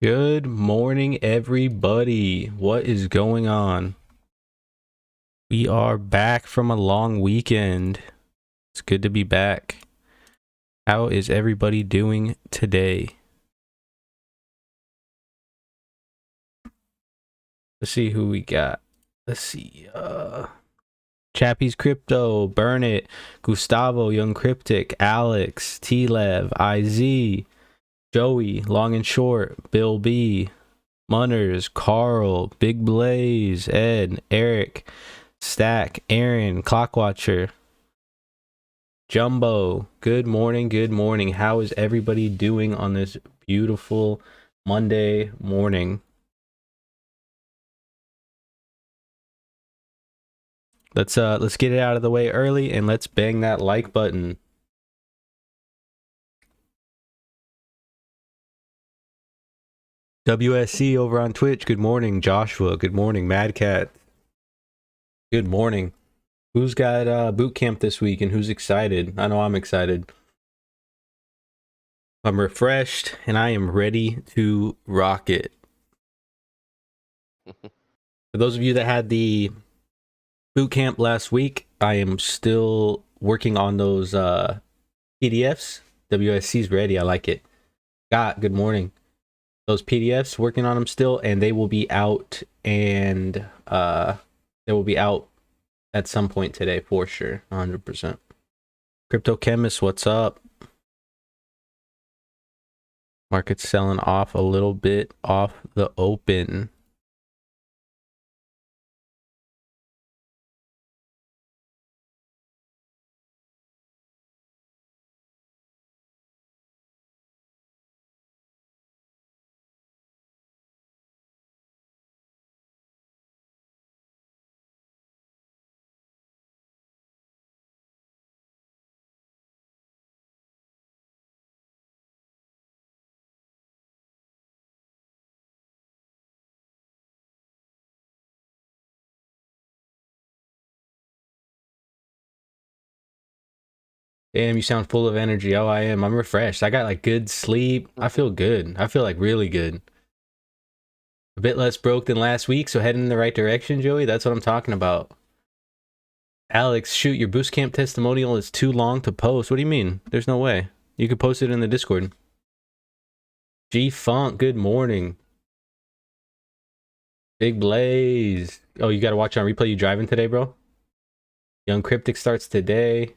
Good morning, everybody. What is going on? We are back from a long weekend. It's good to be back. How is everybody doing today? Let's see who we got. Let's see. Chappie's Crypto, Burn It, Gustavo, Young Cryptic, Alex, T-Lev, IZ, Joey, Long and Short, Bill B, Munners, Carl, Big Blaze, Ed, Eric, Stack, Aaron, Clockwatcher, Jumbo. Good morning, good morning. How is everybody doing on this beautiful Monday morning? Let's get it out of the way early and let's bang that like button. WSC over on Twitch. Good morning, Joshua. Good morning, Mad Cat. Good morning. Who's got boot camp this week and who's excited? I know I'm excited. I'm refreshed and I am ready to rock it. For those of you that had the boot camp last week, I am still working on those PDFs. WSC's ready. I like it. Scott, good morning. Those PDFs, working on them still, and they will be out, and they will be out at some point today for sure. 100%. Crypto Chemist, what's up? Market's selling off a little bit off the open. Damn, you sound full of energy. Oh, I am. I'm refreshed. I got like good sleep. I feel good. I feel like really good. A bit less broke than last week, so heading in the right direction, Joey. That's what I'm talking about. Alex, shoot, your boost camp testimonial is too long to post. What do you mean? There's no way. You could post it in the Discord. G Funk, good morning. Big Blaze. Oh, you gotta watch on replay. You driving today, bro? Young Cryptic starts today.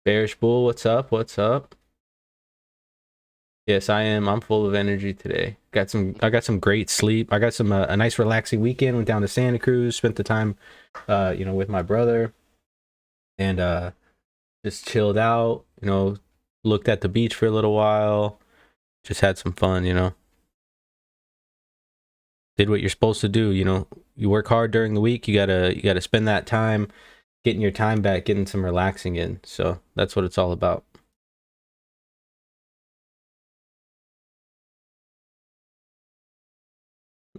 Bearish Bull, what's up? What's up? Yes, I am. I'm full of energy today. I got some great sleep. I got some a nice relaxing weekend. Went down to Santa Cruz, spent the time with my brother, and just chilled out, looked at the beach for a little while, just had some fun, Did what you're supposed to do, You work hard during the week, you gotta spend that time getting your time back, getting some relaxing in. So that's what it's all about.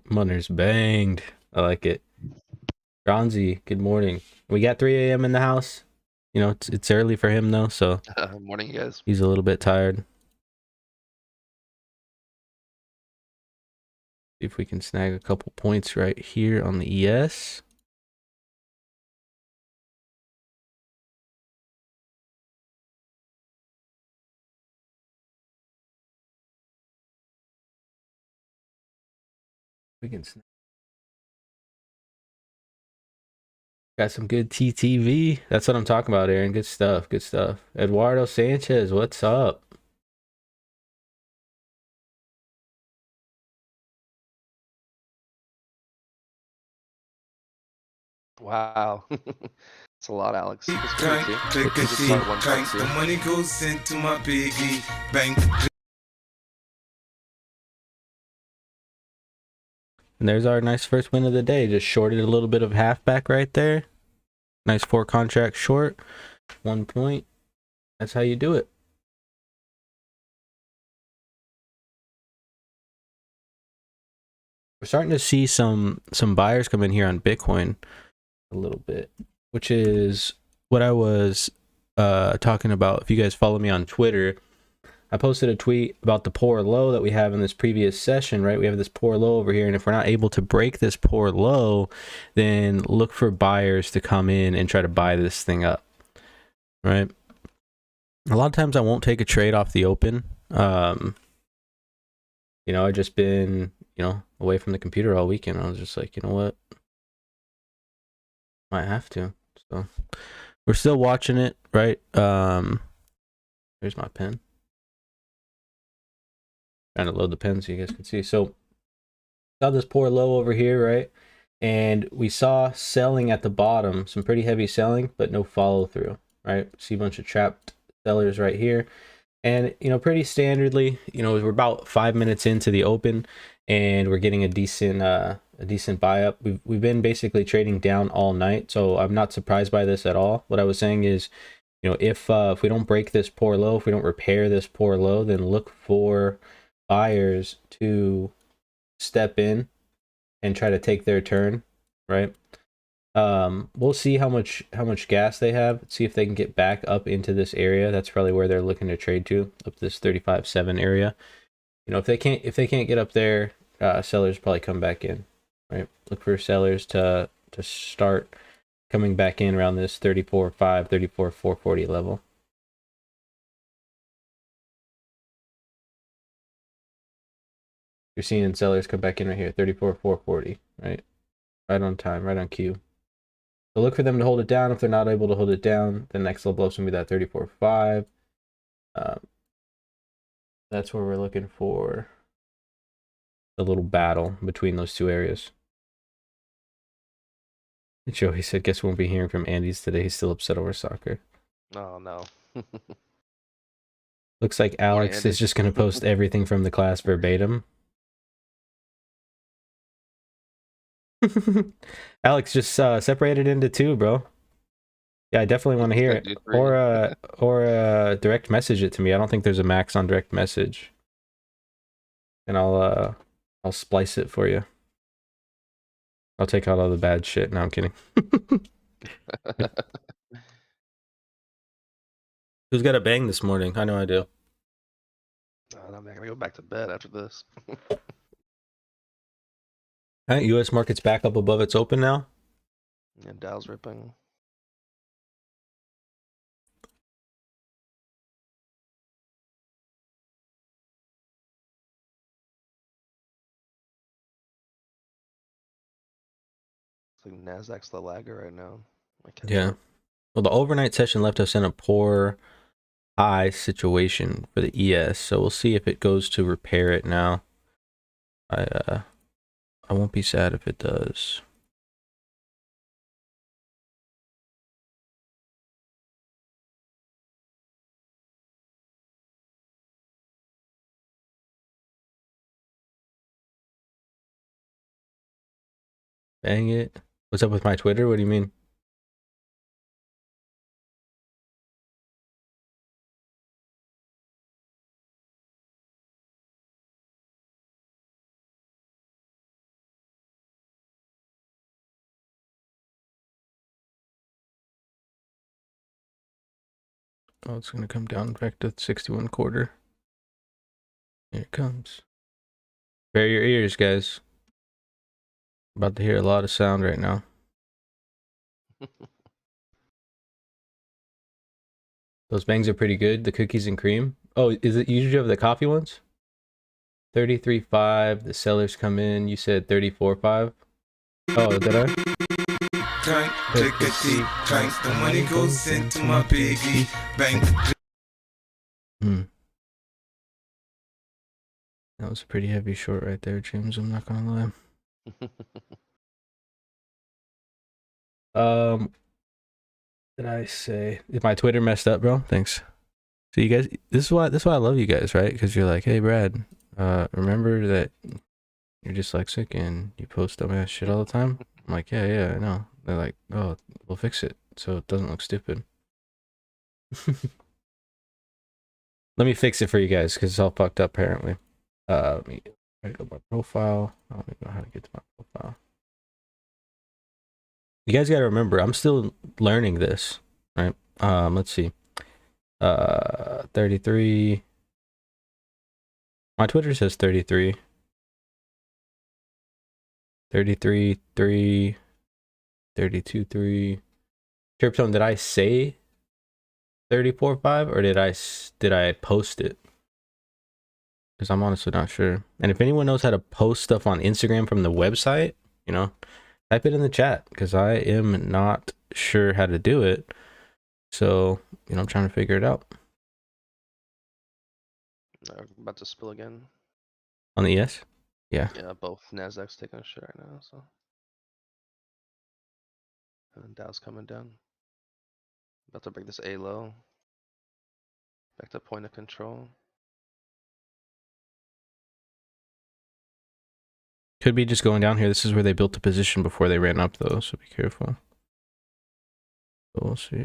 Munner's banged. I like it. Ronzi, good morning. We got 3 a.m. in the house. It's early for him though, so morning, guys. He's a little bit tired. See if we can snag a couple points right here on the ES. We can snag. Got some good TTV. That's what I'm talking about, Aaron. Good stuff. Good stuff. Eduardo Sanchez, what's up? Wow. It's a lot, Alex. The money goes into my piggy bank. And there's our nice first win of the day. Just shorted a little bit of halfback right there. Nice 4 contract short. 1 point. That's how you do it. We're starting to see some buyers come in here on Bitcoin a little bit, which is what I was talking about. If you guys follow me on Twitter, I posted a tweet about the poor low that we have in this previous session, right? We have this poor low over here, and if we're not able to break this poor low, then look for buyers to come in and try to buy this thing up, right? A lot of times I won't take a trade off the open. You know, I've just been, away from the computer all weekend. I was just like, you know what? Might have to. So we're still watching it, right? Here's my pen. Trying to load the pen so you guys can see. So saw this poor low over here, right? And we saw selling at the bottom, some pretty heavy selling, but no follow through, right? See a bunch of trapped sellers right here. And, pretty standardly, we're about 5 minutes into the open and we're getting a decent buy up. We've been basically trading down all night, so I'm not surprised by this at all. What I was saying is, if we don't break this poor low, if we don't repair this poor low, then look for buyers to step in and try to take their turn, right? We'll see how much gas they have, see if they can get back up into this area. That's probably where they're looking to trade to, up this 35.7 area. If they can't get up there, sellers probably come back in, right? Look for sellers to start coming back in around this 34.5, 34.440 level. You're seeing sellers come back in right here, 34.440, right? Right on time, right on cue. So look for them to hold it down. If they're not able to hold it down, the next level up's gonna be that 34.5. That's where we're looking for a little battle between those two areas. Joey said, guess we won't be hearing from Andy's today. He's still upset over soccer. Oh, no. Looks like Alex is just going to post everything from the class verbatim. Alex just separated into two, bro. Yeah, I definitely want to hear it. Or direct message it to me. I don't think there's a max on direct message. And I'll splice it for you. I'll take out all the bad shit. No, I'm kidding. Who's got a bang this morning? I know I do. I'm not gonna go back to bed after this. All right, U.S. market's back up above its open now. Yeah, Dow's ripping. I think Nasdaq's the lagger right now. Yeah. Well, the overnight session left us in a poor high situation for the ES, so we'll see if it goes to repair it now. I won't be sad if it does. Dang it. What's up with my Twitter? What do you mean? Oh, it's gonna come down back to 61 quarter. Here it comes. Prepare your ears, guys. About to hear a lot of sound right now. Those bangs are pretty good. The cookies and cream. Oh, is it usually have the coffee ones? 33.5. The sellers come in. You said 34.5. Oh, did I? Clank, clickety, clank. The money goes into my piggy bank. That was a pretty heavy short right there, James. I'm not gonna lie. Did I say? Is my Twitter messed up, bro? Thanks. So you guys, this is why I love you guys, right? Because you're like, hey, Brad, remember that you're dyslexic and you post dumbass shit all the time. I'm like, yeah, I know. They're like, oh, we'll fix it so it doesn't look stupid. Let me fix it for you guys because it's all fucked up apparently. Let me try to go to my profile. I don't even know how to get to my profile. You guys got to remember, I'm still learning this, right? Let's see. 33. My Twitter says 33. 33, 3, 32, 3. Triptone, did I say 34, 5 or did I post it? Because I'm honestly not sure. And if anyone knows how to post stuff on Instagram from the website, you know, type it in the chat because I am not sure how to do it. So, you know, I'm trying to figure it out. I'm about to spill again. On the ES? Yeah. Yeah, both Nasdaq's taking a shit right now, so. And then Dow's coming down. About to break this A low. Back to point of control. Could be just going down here. This is where they built the position before they ran up, though, so be careful. But we'll see.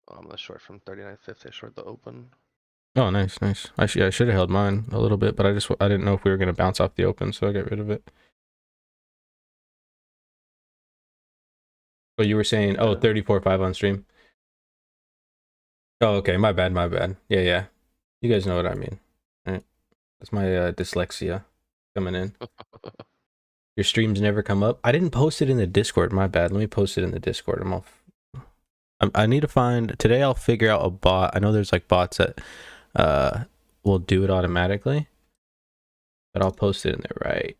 Oh, I'm gonna short from 39.50. Short the open. Oh, nice, nice. I should have held mine a little bit, but I didn't know if we were gonna bounce off the open, so I got rid of it. But you were saying, oh, 34.5 on stream. Oh, okay, my bad, my bad. Yeah, yeah. You guys know what I mean, right? That's my dyslexia coming in. Your streams never come up. I didn't post it in the Discord. My bad. Let me post it in the Discord. I need to find today. I'll figure out a bot. I know there's like bots that will do it automatically, but I'll post it in there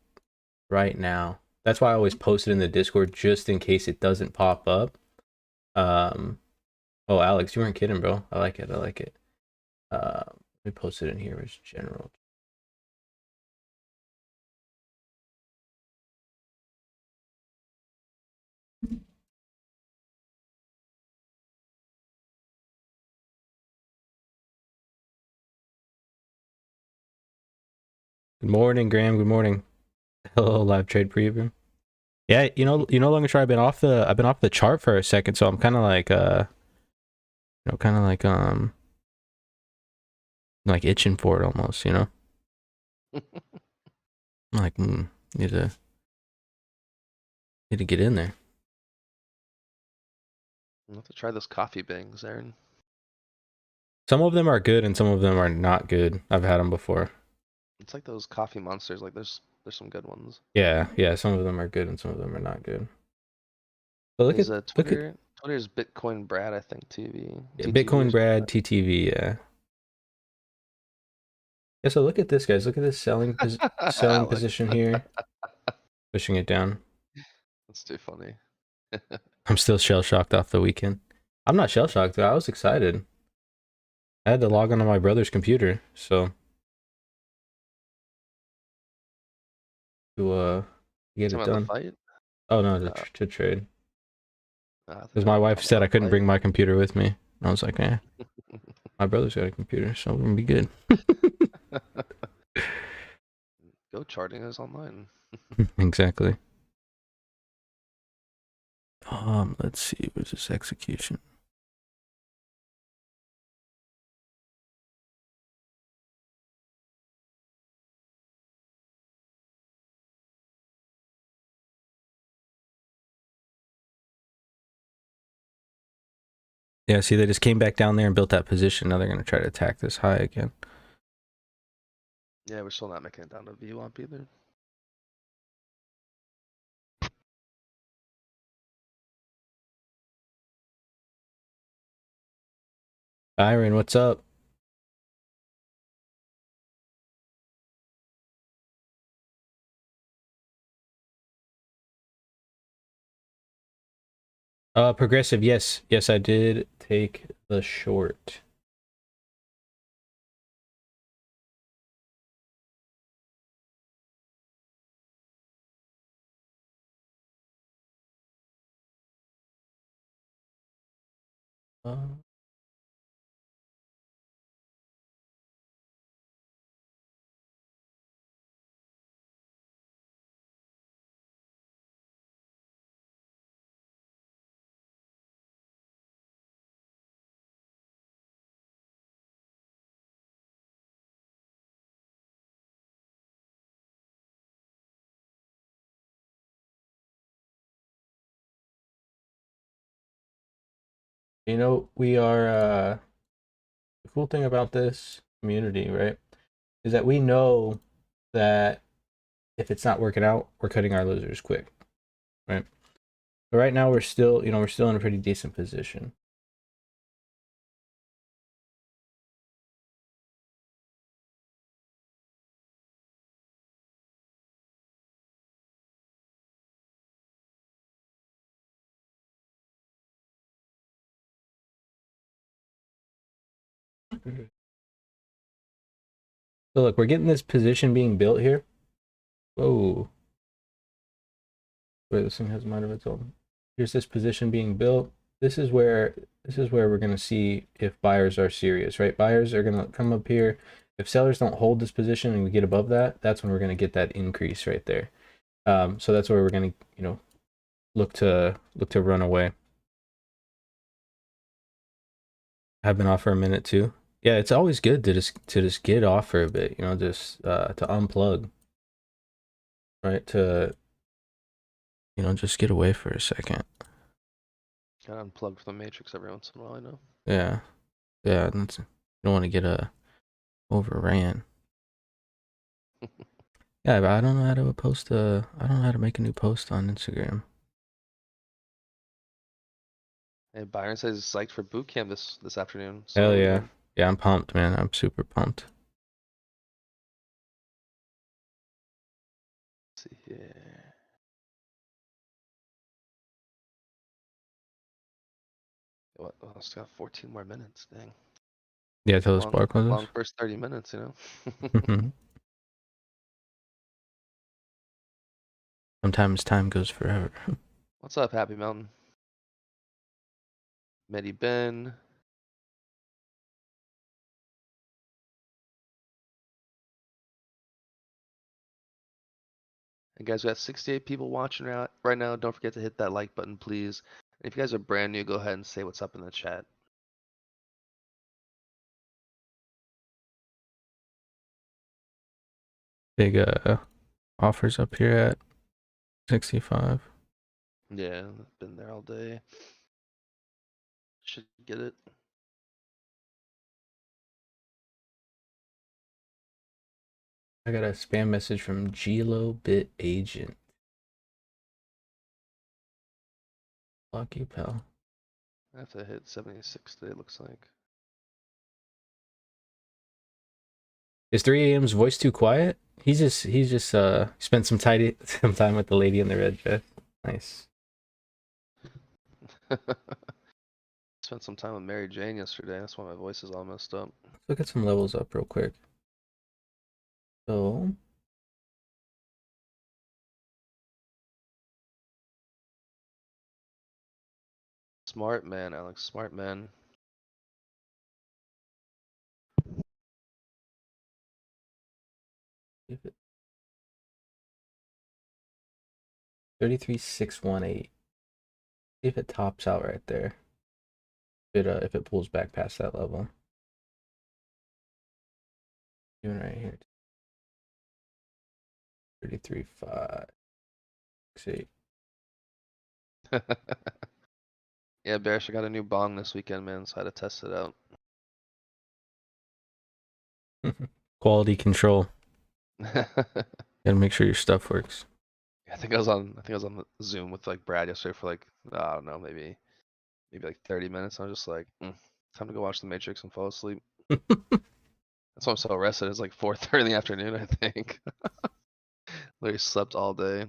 right now. That's why I always post it in the Discord just in case it doesn't pop up. Oh, Alex, you weren't kidding, bro. I like it. I like it. Let me post it in here as general. Good morning, Graham. Good morning. Hello, live trade preview. Yeah, you know, long and short, I've been off the chart for a second, so I'm kind of like, like itching for it almost, you know. I'm like, need to get in there. I'll have to try those coffee bangs, Aaron. Some of them are good and some of them are not good. I've had them before. It's like those coffee monsters. Like there's some good ones. Yeah, yeah. Some of them are good and some of them are not good. But look at Twitter's Bitcoin Brad, I think, TV. Bitcoin Brad TTV. Yeah. Yeah. So look at this, guys. Look at this selling position here. Pushing it down. That's too funny. I'm still shell shocked off the weekend. I'm not shell shocked though. I was excited. I had to log onto my brother's computer, so to get it done. Fight? Oh no, to trade. Because Because my wife said I couldn't bring my computer with me. I was like, eh. My brother's got a computer, so we're gonna be good. Go charting is online. Exactly. Let's see. Where's this execution? Yeah, see, they just came back down there and built that position. Now they're gonna try to attack this high again. Yeah, we're still not making it down to VWAP either. Byron, what's up? Progressive, yes. Yes, I did take the short. You know, we are the cool thing about this community, right, is that we know that if it's not working out, we're cutting our losers quick, right? But right now we're still, we're still in a pretty decent position. So look, we're getting this position being built here. Whoa. Wait, this thing has a mind of its own. Here's this position being built. This is where we're gonna see if buyers are serious, right? Buyers are gonna come up here. If sellers don't hold this position and we get above that, that's when we're gonna get that increase right there. So that's where we're gonna, look to run away. I've been off for a minute too. Yeah, it's always good to just get off for a bit, just to unplug, right? To just get away for a second. Gotta unplug from the matrix every once in a while, I know. Yeah, yeah. That's, you don't want to get overran. Yeah, but I don't know how to post I don't know how to make a new post on Instagram. Hey, Byron says he's psyched for boot camp this afternoon. So Hell are we, yeah. man. Yeah, I'm pumped, man. I'm super pumped. Let's see here. What? Oh, I still got 14 more minutes. Dang. Yeah, till the Long, spark closes. long first 30 minutes, you know? Sometimes time goes forever. What's up, Happy Mountain? Medi Ben. And guys, we got 68 people watching right now. Don't forget to hit that like button, please. And if you guys are brand new, go ahead and say what's up in the chat. Big offers up here at 65. Yeah, been there all day. Should get it. I got a spam message from Gilo Bit Agent. Lucky pal. I have to hit 76 today, looks like. Is 3 a.m.'s voice too quiet? He's just spent some time with the lady in the red dress. Nice. Spent some time with Mary Jane yesterday. That's why my voice is all messed up. Let's look at some levels up real quick. So Smart man, Alex. Smart man. if it 33,618. See if it tops out right there. If it pulls back past that level. Even right here. 33,568. Yeah, Bearish, I got a new bong this weekend, man, so I had to test it out. Quality control. I Gotta make sure your stuff works. think I was on the Zoom with like Brad yesterday for like, I don't know, maybe like 30 minutes. I was just like, time to go watch The Matrix and fall asleep. That's why I'm so rested. It's like 4:30 in the afternoon, I think. Literally slept all day.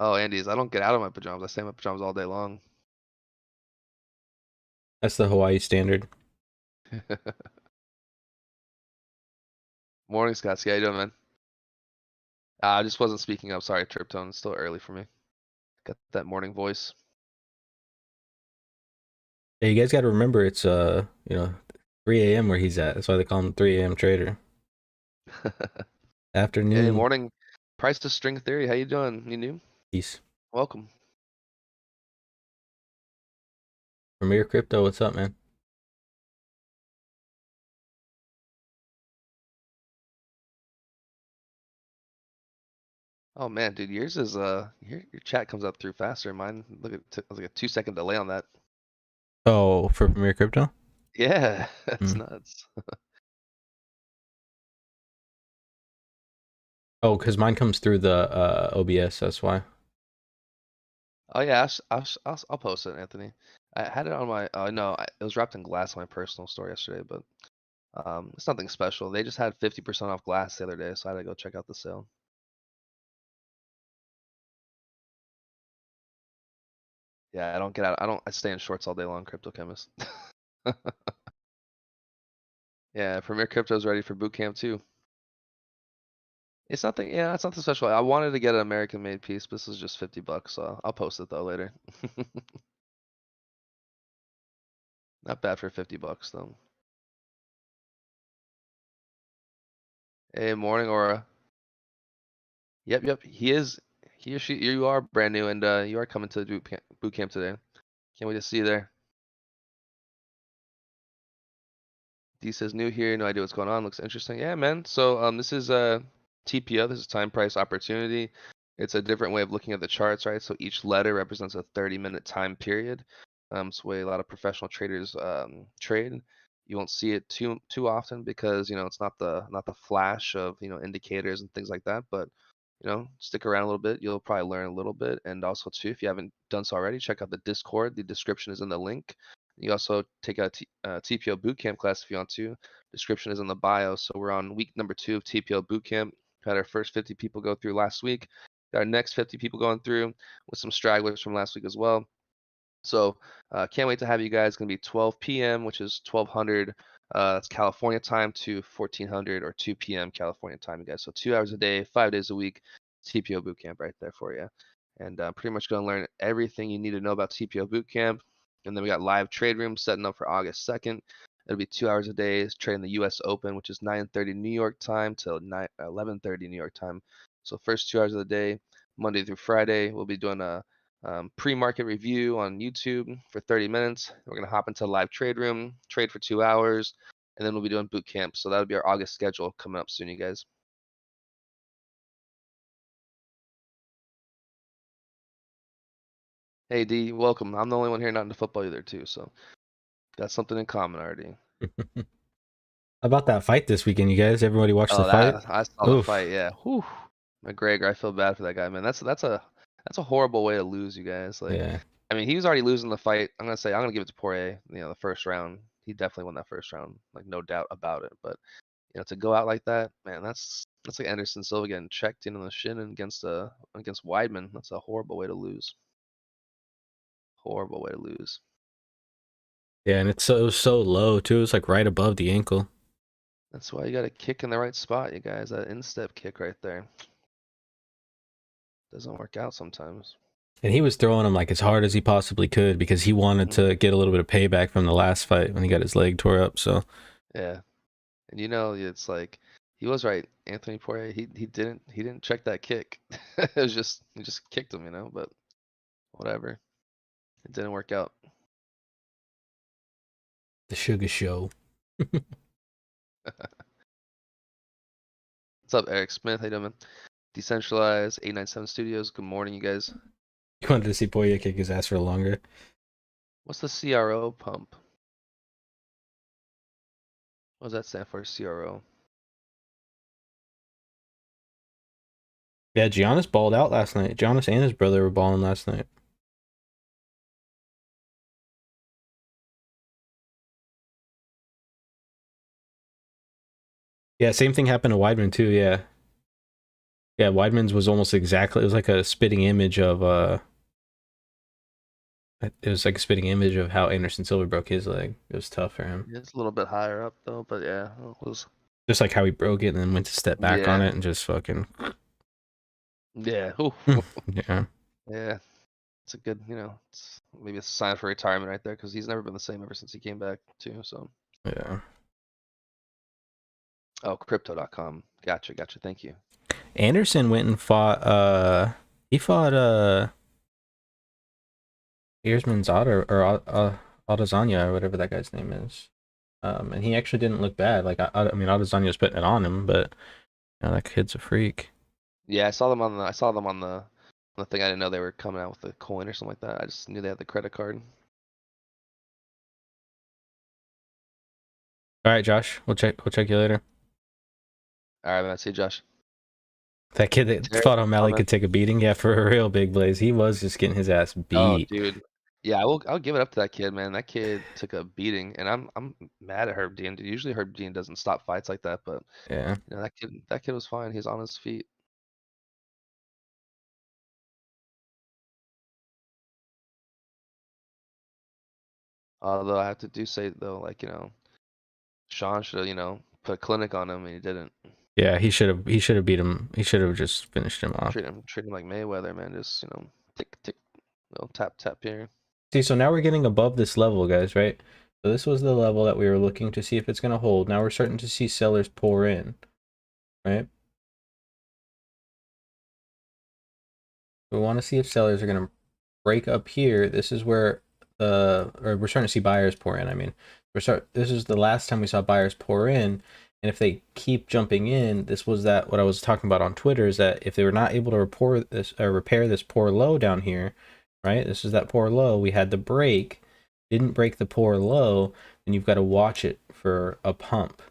Oh, Andy's, I don't get out of my pajamas. I stay in my pajamas all day long. That's the Hawaii standard. Morning, Scott. How you doing, man? I just wasn't speaking up. Sorry, Triptone. It's still early for me. Got that morning voice. Yeah, you guys got to remember it's 3 a.m. where he's at. That's why they call him 3 a.m. trader. Afternoon. Hey, morning. Price to string theory. How you doing? You new? Peace. Welcome. Premier Crypto, what's up, man? Oh man, dude, yours is your chat comes up through faster. Mine, look at it was like a 2-second delay on that. Oh, for Premier Crypto? Yeah, that's nuts. Oh, because mine comes through the OBS. That's why. Oh yeah, I'll post it, Anthony. I had it on my. No, it was wrapped in glass on my personal store yesterday, but it's nothing special. They just had 50% off glass the other day, so I had to go check out the sale. Yeah, I don't get out. I stay in shorts all day long, crypto chemist. Yeah, Premier Crypto's ready for boot camp too. It's nothing. Yeah, it's nothing special. I wanted to get an American-made piece, but this is just $50, so I'll post it though later. Not bad for $50 though. Hey, morning, Aura. Yep. He or she. You are brand new, and you are coming to the boot camp today. Can't wait to see you there. D says new here, no idea what's going on. Looks interesting. Yeah, man. So this is TPO. This is time price opportunity. It's a different way of looking at the charts, right? So each letter represents a 30-minute time period. It's the way a lot of professional traders trade. You won't see it too often because it's not the flash of indicators and things like that. But stick around a little bit. You'll probably learn a little bit. And also too, if you haven't done so already, check out the Discord. The description is in the link. You also take a TPO Bootcamp class if you want to. Description is in the bio. So we're on week number 2 of TPO Bootcamp. Had our first 50 people go through last week. Got our next 50 people going through with some stragglers from last week as well. So can't wait to have you guys. It's going to be 12 p.m., which is 1200. That's California time to 1400 or 2 p.m. California time, you guys. So 2 hours a day, 5 days a week. TPO Bootcamp right there for you. And pretty much going to learn everything you need to know about TPO Bootcamp. And then we got live trade rooms setting up for August 2nd. It'll be 2 hours a day trading the U.S. Open, which is 9:30 New York time till 11:30 New York time. So first 2 hours of the day, Monday through Friday, we'll be doing a pre-market review on YouTube for 30 minutes. We're gonna hop into live trade room, trade for 2 hours, and then we'll be doing boot camp. So that'll be our August schedule coming up soon, you guys. Hey D, welcome. I'm the only one here not into football either too, so got something in common already. About that fight this weekend, you guys? Everybody watched the Oh, fight? that I saw the Oof. fight. Yeah. Whew. McGregor, I feel bad for that guy, man. That's a horrible way to lose, you guys. Like, Yeah. I mean, he was already losing the fight. I'm gonna give it to Poirier. The first round, he definitely won that first round, like no doubt about it. But to go out like that, man, that's like Anderson Silva getting checked in on the shin and against Weidman. That's a horrible way to lose. Horrible way to lose. Yeah, and it was so low too. It was like right above the ankle. That's why you got to kick in the right spot, you guys. That instep kick right there doesn't work out sometimes. And he was throwing him like as hard as he possibly could because he wanted to get a little bit of payback from the last fight when he got his leg tore up. So Yeah, and it's like he was right. Anthony Poirier, he didn't check that kick. It was just he just kicked him, but whatever. It didn't work out. the Sugar Show. What's up, Eric Smith? How you doing, man? Decentralized 897 Studios. Good morning, you guys. You wanted to see Poirier kick his ass for longer. What's the CRO pump? What does that stand for? CRO. Yeah, Giannis balled out last night. Giannis and his brother were balling last night. Yeah, same thing happened to Weidman too. Yeah, Weidman's was almost exactly. It was like a spitting image of It was like a spitting image of how Anderson Silva broke his leg. It was tough for him. It's a little bit higher up though, but yeah, it was. Just like how he broke it and then went to step back on Yeah. it and just fucking. Yeah. Yeah. Yeah. It's a good, it's maybe a sign for retirement right there because he's never been the same ever since he came back too. So. Yeah. Oh, crypto.com. Gotcha. Thank you. Anderson went and fought. He fought Earsman's Otter or Adesanya or whatever that guy's name is. And he actually didn't look bad. Like I mean, Adesanya's putting it on him, but that kid's a freak. Yeah, I saw them on the thing. I didn't know they were coming out with a coin or something like that. I just knew they had the credit card. All right, Josh. We'll check you later. All right, man. See you, Josh. That kid that Terry thought O'Malley comment. could take a beating, yeah, for a real Big Blaze. He was just getting his ass Oh, beat. dude. Yeah, I'll give it up to that kid, man. That kid took a beating, and I'm mad at Herb Dean. Usually Herb Dean doesn't stop fights like that, but Yeah. you know, that kid was fine. He's on his feet. Although I have to do say though, like, you know, Sean should have, you know, put a clinic on him and he didn't. Yeah, he should have beat him. He should have just finished him off. Treat him like Mayweather, man. Just, you know, tick tick, little tap tap here. See, so now we're getting above this level, guys, right? So this was the level that we were looking to see if it's going to hold. Now we're starting to see sellers pour in, right? We want to see if sellers are going to break up here. This is where or we're starting to see buyers pour in. I mean, this is the last time we saw buyers pour in. And if they keep jumping in, this was what I was talking about on Twitter, is that if they were not able to repair this poor low down here, right? This is that poor low. We had the break, didn't break the poor low, then you've got to watch it for a pump.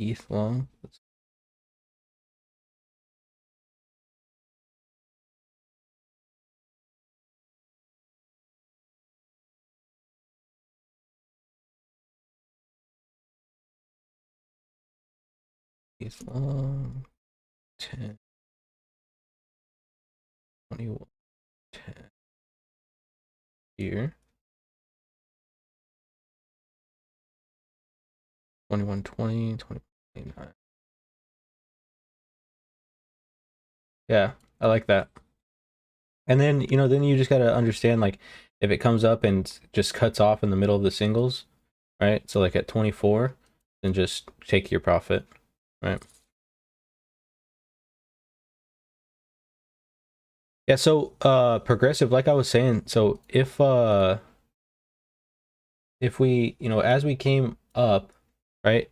ETH long. ETH long. 10. 21. 10. Here. 2120. 2029. Yeah, I like that. And then, then you just got to understand, like, if it comes up and just cuts off in the middle of the singles, right? So like at 24, then just take your profit, right? Yeah, so progressive, like I was saying, so if we, as we came up, right?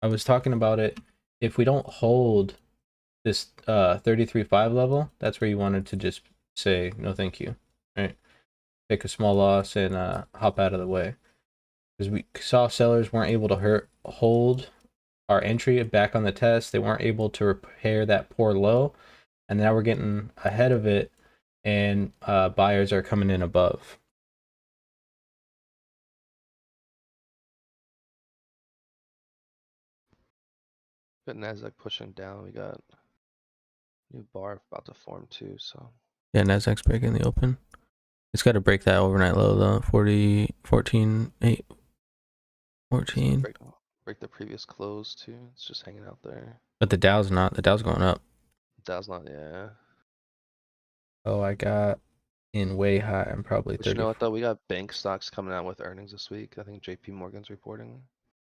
I was talking about it, if we don't hold this 33.5 level, that's where you wanted to just say no thank you, right? Take a small loss and hop out of the way. Because we saw sellers weren't able to hold our entry back on the test. They weren't able to repair that poor low, and now we're getting ahead of it, and buyers are coming in above. Got Nasdaq pushing down. We got new bar about to form too. So Yeah, Nasdaq's breaking the open. It's got to break that overnight low though. 40, 14, 8, 14. break the previous close too. It's just hanging out there. But the Dow's not. The Dow's going up. Dow's not. Yeah. Oh, I got in way high. I'm probably But you 30. know what though? We got bank stocks coming out with earnings this week. I think JP Morgan's reporting.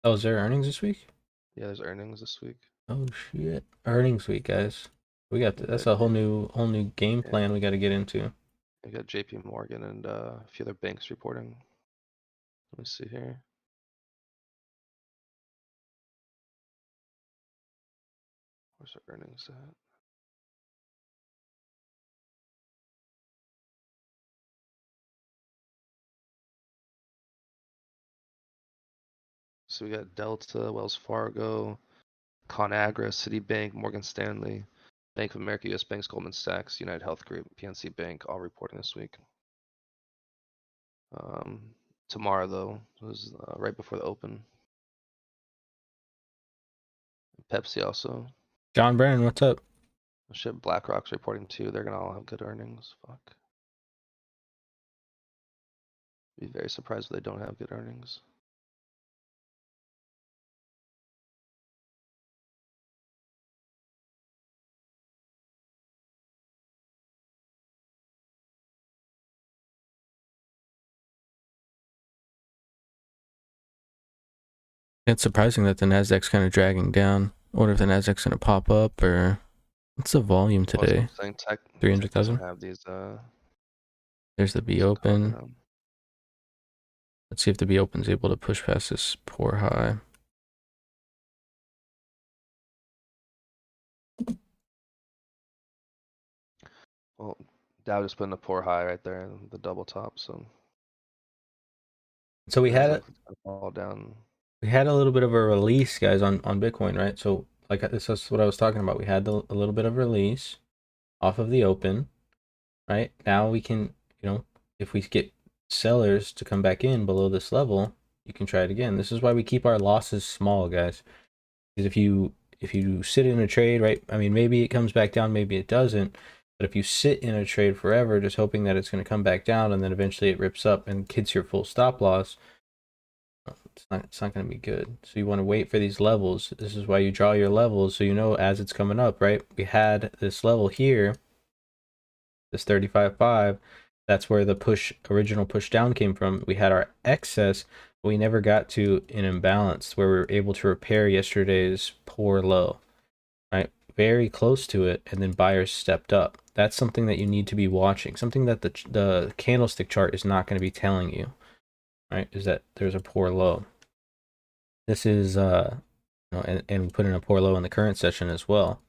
Oh, is there earnings this week? Yeah, there's earnings this week. Oh shit! Earnings week, guys. We got that's a whole new game plan we got to get into. We got JP Morgan and a few other banks reporting. Let me see here. Where's our earnings at? So we got Delta, Wells Fargo, ConAgra, Citibank, Morgan Stanley, Bank of America, US Banks, Goldman Sachs, United Health Group, PNC Bank, all reporting this week. Tomorrow though, was right before the open. Pepsi also. John Brennan, what's up? Oh, shit, BlackRock's reporting too. They're gonna all have good earnings. Fuck. Be very surprised if they don't have good earnings. It's surprising that the Nasdaq's kind of dragging down. I wonder if the Nasdaq's gonna pop up, or what's the volume today? Saying tech 300,000. doesn't have these There's the B Just calm open. down. Let's see if the B open's able to push past this poor high. Well, Dow just put in a poor high right there in the double top, so So we that's had like all down. a little bit of a release, guys, on Bitcoin, right? So like this is what I was talking about. We had a little bit of release off of the open, right? Now we can, if we get sellers to come back in below this level, you can try it again. This is why we keep our losses small, guys. Because if you sit in a trade, right? I mean, maybe it comes back down, maybe it doesn't. But if you sit in a trade forever, just hoping that it's going to come back down and then eventually it rips up and hits your full stop loss, it's not going to be good. So you want to wait for these levels. This is why you draw your levels, so you know as it's coming up, right? We had this level here, this 35.5. That's where the original push down came from. We had our excess, but we never got to an imbalance where we were able to repair yesterday's poor low, right? Very close to it, and then buyers stepped up. That's something that you need to be watching. Something that the candlestick chart is not going to be telling you, right? Is that there's a poor low. This is and put in a poor low in the current session as well.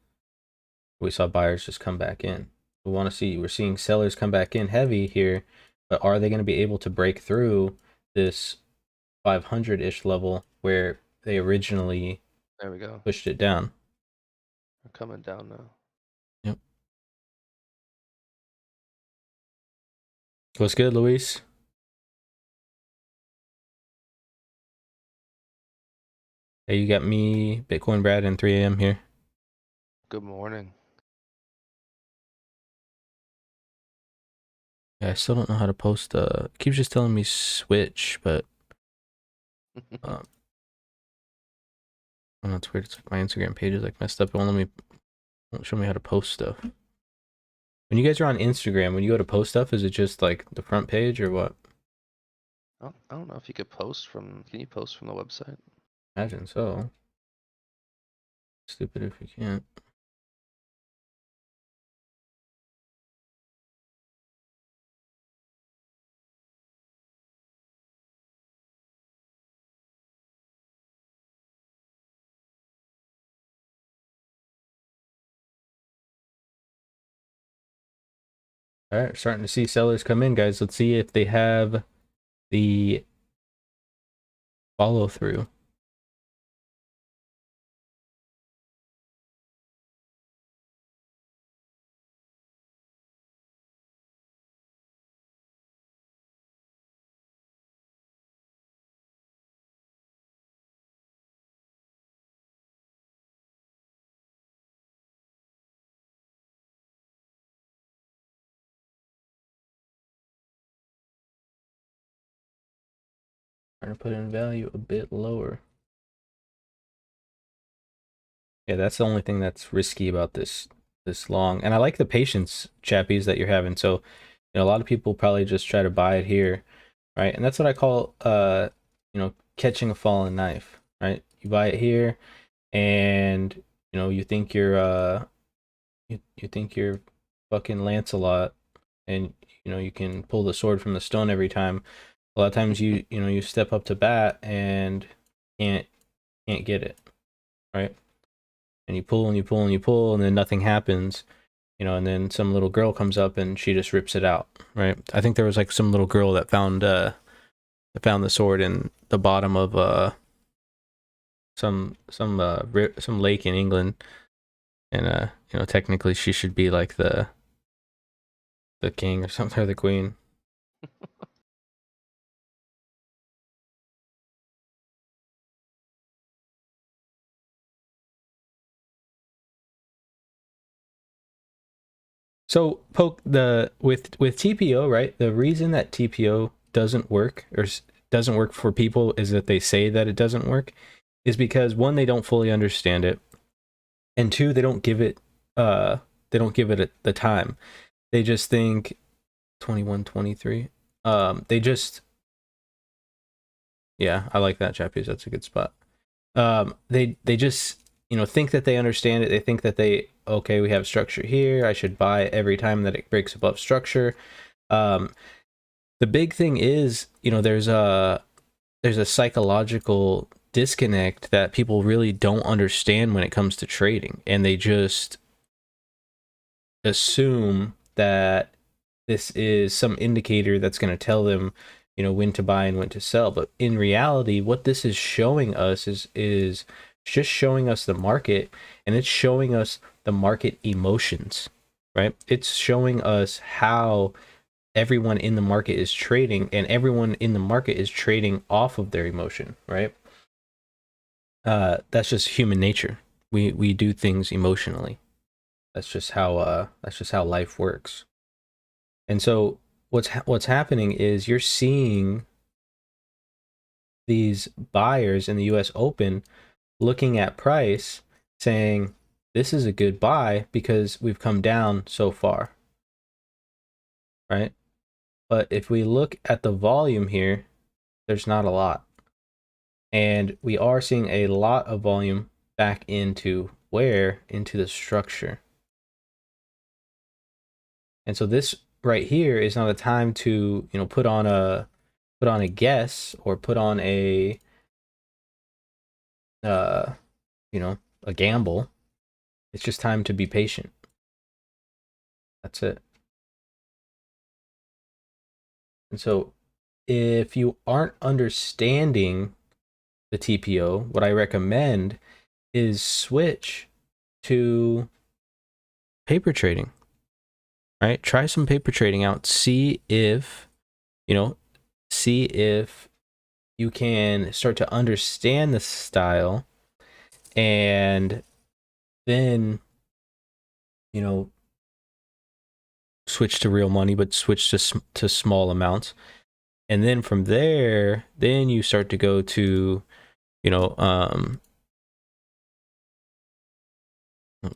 We saw buyers just come back in. We're seeing sellers come back in heavy here, but are they going to be able to break through this 500-ish level where they originally There we go. pushed it down? We're coming down now. Yep. What's good, Luis? Hey, you got me, Bitcoin Brad, and 3 a.m. here. Good morning. Yeah, I still don't know how to post. It keeps just telling me switch, but I don't know, it's weird. It's like my Instagram page is like messed up. It won't show me how to post stuff. When you guys are on Instagram, when you go to post stuff, is it just like the front page or what? I don't know if you could post from. Can you post from the website? Imagine so. Stupid if you can't. All right, starting to see sellers come in, guys. Let's see if they have the follow through. Trying to put in value a bit lower. Yeah, that's the only thing that's risky about this long. And I like the patience, chappies, that you're having. So, a lot of people probably just try to buy it here, right? And that's what I call catching a falling knife, right? You buy it here and you think you're you think you're fucking Lancelot and you can pull the sword from the stone every time. A lot of times you step up to bat and can't get it, right? And you pull and you pull and you pull and then nothing happens, and then some little girl comes up and she just rips it out, right? I think there was like some little girl that found the sword in the bottom of some lake in England, and technically she should be like the king or something, or the queen. So poke with TPO, right? The reason that TPO doesn't work or doesn't work for people is that they say that it doesn't work is because one, they don't fully understand it, and two, they don't give it the time. They just think 21, 23. They just, yeah, I like that, chappies. That's a good spot. They just think that they understand it. They think that okay, we have structure here, I should buy every time that it breaks above structure. The big thing is, there's a psychological disconnect that people really don't understand when it comes to trading, and they just assume that this is some indicator that's going to tell them, when to buy and when to sell. But in reality, what this is showing us is just showing us the market, and it's showing us the market emotions, right? It's showing us how everyone in the market is trading, and everyone in the market is trading off of their emotion, right? That's just human nature. We do things emotionally. That's just how life works. And so what's happening is you're seeing these buyers in the US Open looking at price saying this is a good buy because we've come down so far, right? But if we look at the volume here, there's not a lot. And we are seeing a lot of volume back into into the structure. And so this right here is not a time to, put on a guess or put on a a gamble. It's just time to be patient. That's it. And so if you aren't understanding the TPO, what I recommend is switch to paper trading. Right? Try some paper trading out. See if you can start to understand the style, and then switch to real money, but switch to small amounts. And then from there, then you start to go to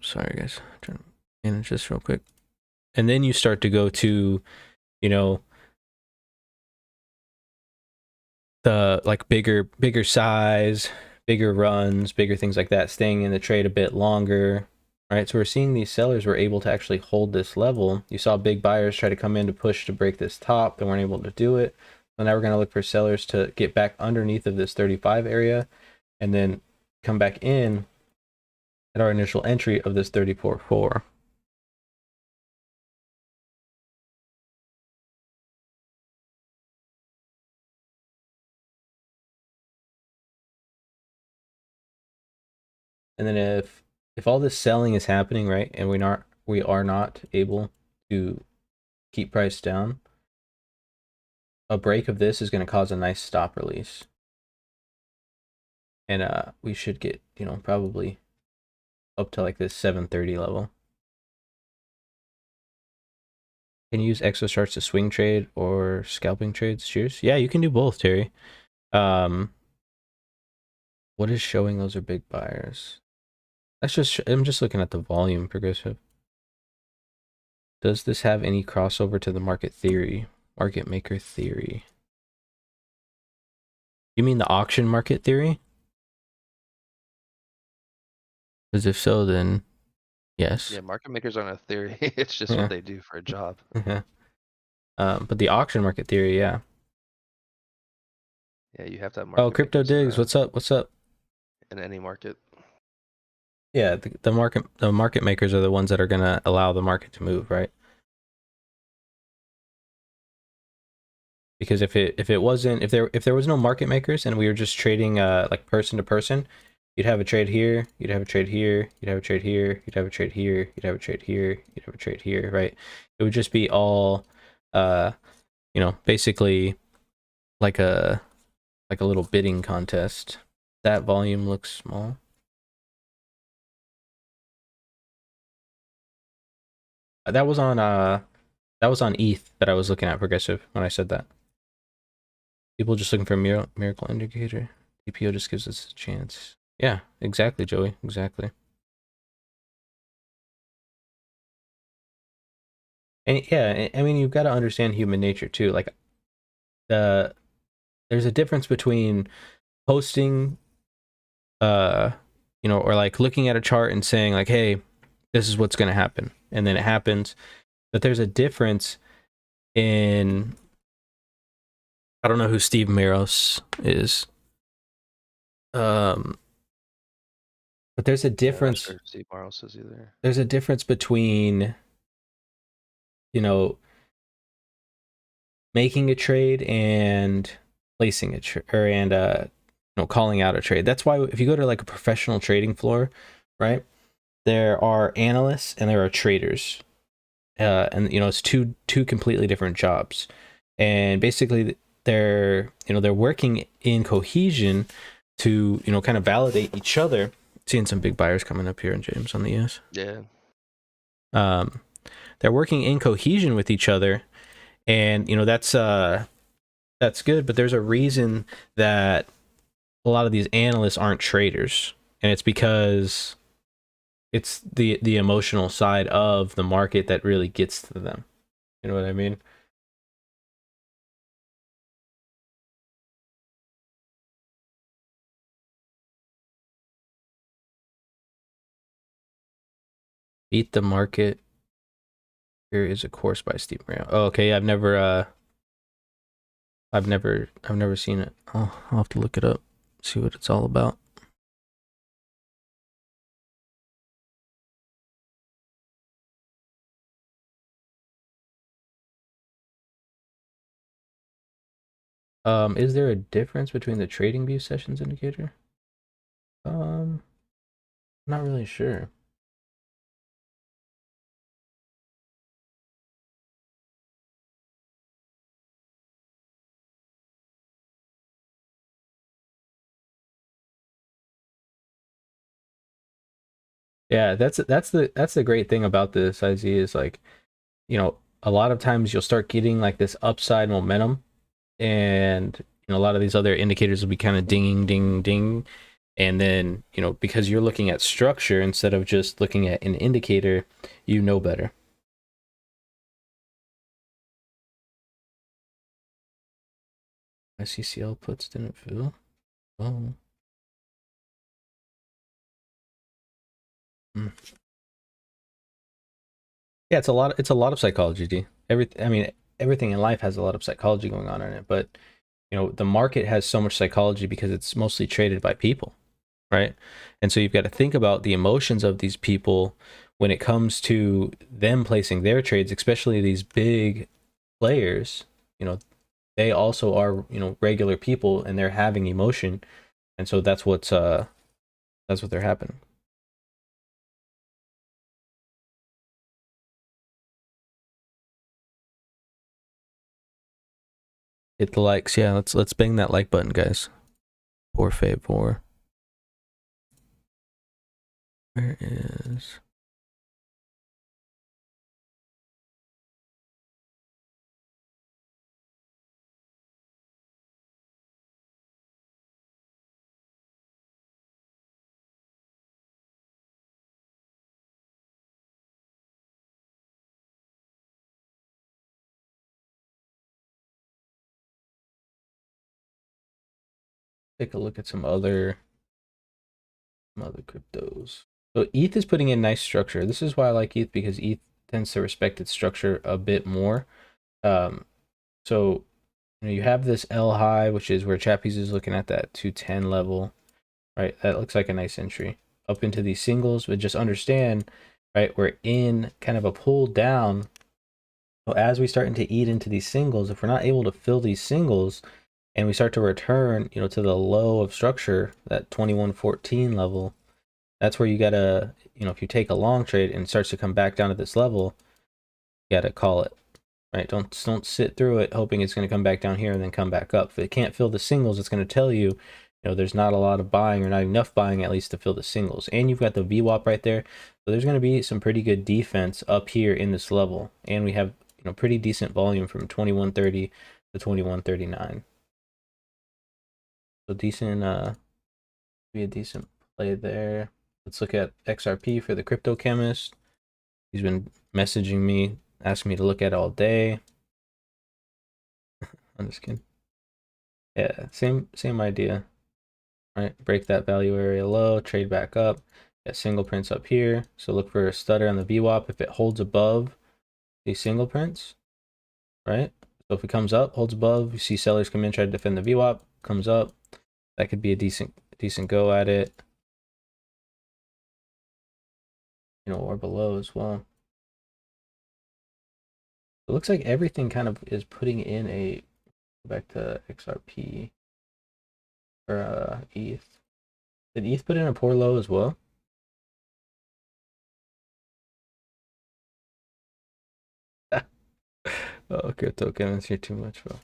sorry guys, I'm trying to manage this real quick. And then you start to go to the like bigger size, bigger runs, bigger things like that, staying in the trade a bit longer, right? So we're seeing these sellers were able to actually hold this level. You saw big buyers try to come in to push to break this top. They weren't able to do it. So now we're going to look for sellers to get back underneath of this 35 area and then come back in at our initial entry of this 34.4. And then if all this selling is happening, right, and we are not able to keep price down, a break of this is going to cause a nice stop release. And we should get, probably up to like this 730 level. Can you use exo charts to swing trade or scalping trades? Cheers. Yeah, you can do both, Terry. What is showing those are big buyers? I'm just looking at the volume progressive. Does this have any crossover to the market maker theory? You mean the auction market theory? Because if so, then yes. Yeah, market makers aren't a theory. It's just what they do for a job. But the auction market theory, yeah. Yeah, you have to have market. Crypto Digs, what's up? What's up? In any market. Yeah, the market makers are the ones that are gonna allow the market to move, right? Because if there was no market makers and we were just trading like person to person, you'd have a trade here, you'd have a trade here, you'd have a trade here, you'd have a trade here, you'd have a trade here, you'd have a trade here, right? It would just be all basically like a little bidding contest. That volume looks small. That was on ETH that I was looking at progressive when I said that. People just looking for a miracle indicator. TPO just gives us a chance. Yeah, exactly, Joey. Exactly. And yeah, I mean, you've got to understand human nature too. Like, there's a difference between posting, or like looking at a chart and saying like, hey, this is what's going to happen. And then it happens. But there's a difference in, I don't know who Steve Meros is. But there's a difference. Yeah, I'm not sure Steve Morris is either. There's a difference between, you know, making a trade and placing a trade, or and calling out a trade. That's why if you go to like a professional trading floor, right, there are analysts and there are traders, and it's two completely different jobs, and basically they're working in cohesion to kind of validate each other. Seeing some big buyers coming up here, and James on the ES. Yeah. They're working in cohesion with each other, and that's good, but there's a reason that a lot of these analysts aren't traders, and it's because it's the emotional side of the market that really gets to them. You know what I mean? Beat the Market. Here is a course by Steve Brown. Oh, okay. I've never seen it. I'll have to look it up, see what it's all about. Is there a difference between the trading view sessions indicator? Not really sure. Yeah, that's the great thing about this IZ is like, a lot of times you'll start getting like this upside momentum, and a lot of these other indicators will be kind of ding ding ding, and then because you're looking at structure instead of just looking at an indicator, you know better. ICCL puts didn't fill. Oh. Yeah, it's a lot of psychology, D. Everything in life has a lot of psychology going on in it, but the market has so much psychology because it's mostly traded by people, right? And so you've got to think about the emotions of these people when it comes to them placing their trades, especially these big players. They also are, regular people, and they're having emotion, and so that's what they're happening. Hit the likes, yeah. Let's bang that like button, guys. Por favor. Where is? Take a look at some other cryptos. So ETH is putting in nice structure. This is why I like ETH, because ETH tends to respect its structure a bit more. So you have this L high, which is where Chappies is looking at that 210 level, right? That looks like a nice entry up into these singles, but just understand, right? We're in kind of a pull down. So as we starting to eat into these singles, if we're not able to fill these singles, and we start to return, to the low of structure, that 2114 level, that's where you gotta, if you take a long trade and it starts to come back down to this level, you gotta call it, right? Don't sit through it hoping it's gonna come back down here and then come back up. If it can't fill the singles, it's gonna tell you, there's not a lot of buying, or not enough buying at least to fill the singles. And you've got the VWAP right there, so there's gonna be some pretty good defense up here in this level, and we have pretty decent volume from 2130 to 2139. So decent, be a decent play there. Let's look at XRP for the crypto chemist. He's been messaging me, asking me to look at it all day. I'm just kidding. Yeah, same idea. Right, break that value area low, trade back up. Got single prints up here. So look for a stutter on the VWAP if it holds above these single prints. right? So if it comes up, holds above, you see sellers come in, try to defend the VWAP, comes up, that could be a decent go at it, you know, or below as well. It looks like everything kind of is putting in a, back to XRP or ETH. Did ETH put in a poor low as well? Oh, cryptocurrency here too much, bro.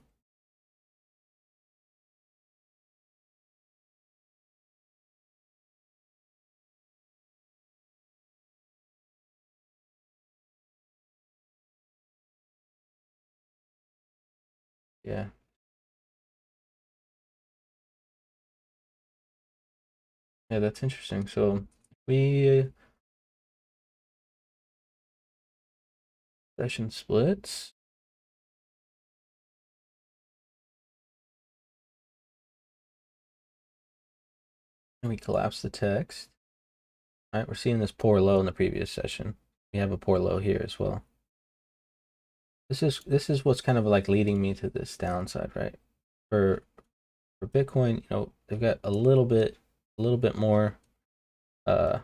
Yeah. Yeah, that's interesting. So we session splits. And we collapse the text. All right, we're seeing this poor low in the previous session. We have a poor low here as well. This is what's kind of like leading me to this downside, right? For Bitcoin, you know, they've got a little bit more but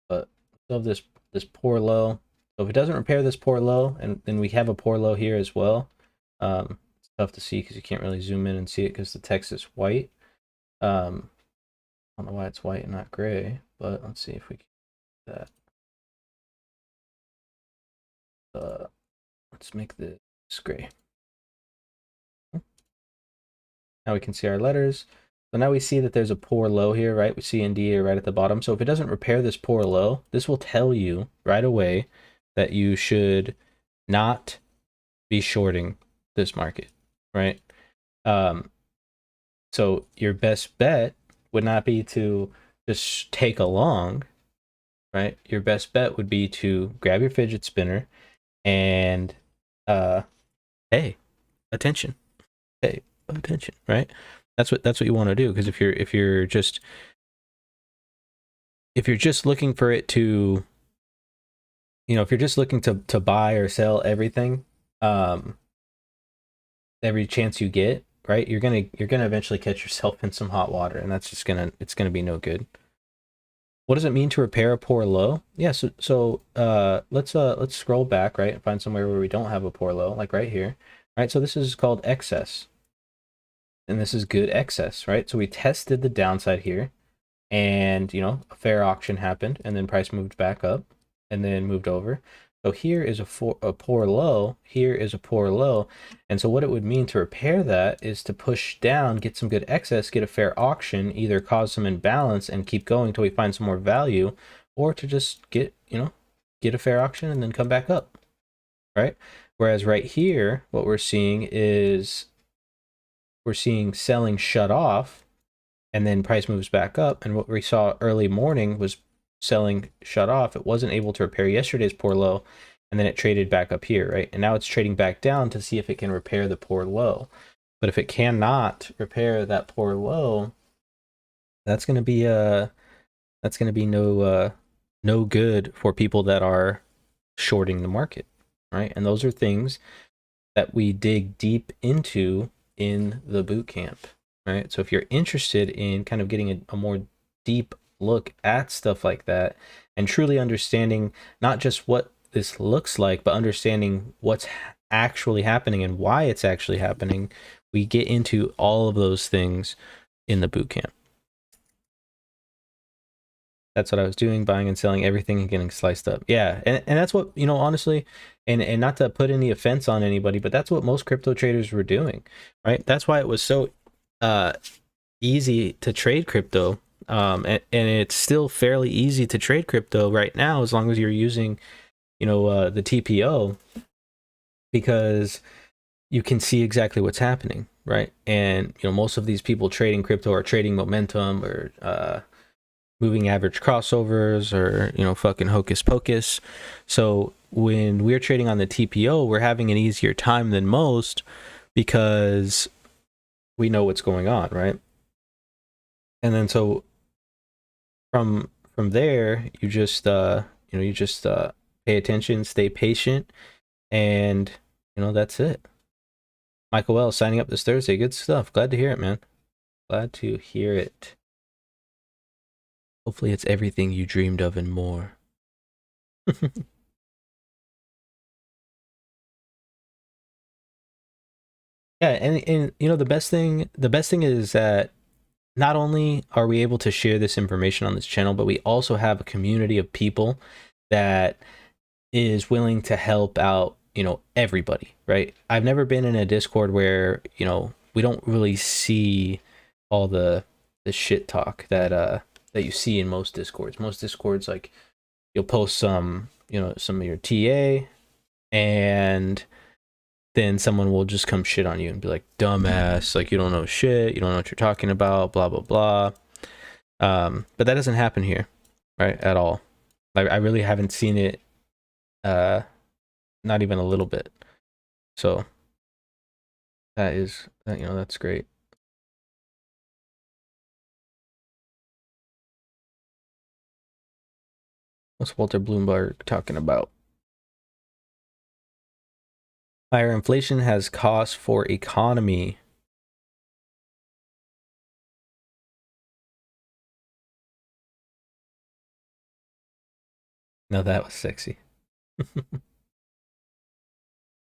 still have this poor low. So if it doesn't repair this poor low, and then we have a poor low here as well, it's tough to see because you can't really zoom in and see it because the text is white. I don't know why it's white and not gray, but let's see if we can do that. Let's make this gray. Now we can see our letters. So now we see that there's a poor low here, right? We see ND right at the bottom. So if it doesn't repair this poor low, this will tell you right away that you should not be shorting this market, right? So your best bet would not be to just take a long, right? Your best bet would be to grab your fidget spinner and hey, attention. Hey, attention, right? That's what you want to do, because if you're just looking for it to, you know, if you're just looking to buy or sell everything every chance you get, right, you're gonna eventually catch yourself in some hot water, and that's just gonna be no good. What does it mean to repair a poor low? Yeah, so let's scroll back, right, and find somewhere where we don't have a poor low, like right here. Right, so this is called excess, and this is good excess, right? So we tested the downside here, and you know, a fair auction happened, and then price moved back up and then moved over. So here is a poor low, here is a poor low. And so what it would mean to repair that is to push down, get some good excess, get a fair auction, either cause some imbalance and keep going till we find some more value, or to just get, you know, get a fair auction and then come back up, right? Whereas right here, what we're seeing is we're seeing selling shut off, and then price moves back up. And what we saw early morning was selling shut off. It wasn't able to repair yesterday's poor low, and then it traded back up here, right? And now it's trading back down to see if it can repair the poor low. But if it cannot repair that poor low, that's going to be no good for people that are shorting the market, right? And those are things that we dig deep into in the boot camp. Right. So if you're interested in kind of getting a more deep look at stuff like that, and truly understanding not just what this looks like, but understanding what's actually happening and why it's actually happening, we get into all of those things in the boot camp. That's what I was doing, buying and selling everything and getting sliced up. Yeah, and that's what, you know, honestly, and not to put any offense on anybody, but that's what most crypto traders were doing, right? That's why it was so easy to trade crypto, and it's still fairly easy to trade crypto right now, as long as you're using, you know, the TPO, because you can see exactly what's happening, right? And you know, most of these people trading crypto are trading momentum or moving average crossovers, or you know, fucking hocus pocus. So when we're trading on the TPO, we're having an easier time than most because we know what's going on, right? And then so from there, you just you know, you just pay attention, stay patient, and that's it. Michael L signing up this Thursday. Good stuff. Glad to hear it, man. Glad to hear it. Hopefully it's everything you dreamed of and more. Yeah, and the best thing is that not only are we able to share this information on this channel, but we also have a community of people that is willing to help out, everybody, right? I've never been in a Discord where, we don't really see all the shit talk that you see in most Discords. Most Discords, like, you'll post some of your TA, and then someone will just come shit on you and be like, dumbass, like, you don't know shit, you don't know what you're talking about, blah blah blah. But that doesn't happen here, right, at all. I really haven't seen it, not even a little bit. So that's great. What's Walter Bloomberg talking about? Higher inflation has cost for economy. No, that was sexy.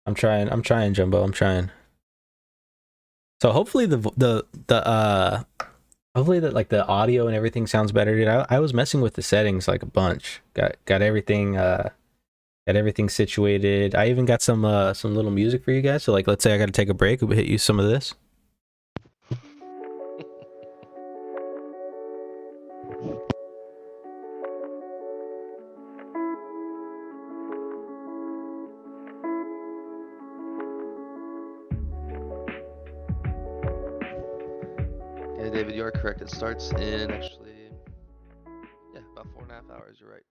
I'm trying, Jumbo. I'm trying. So hopefully hopefully that, like, the audio and everything sounds better, dude. I was messing with the settings like a bunch. Got everything situated. I even got some little music for you guys. So, like, let's say I got to take a break, we'll hit you some of this. Yeah, David, you are correct. It starts in actually, about 4.5 hours. You're right.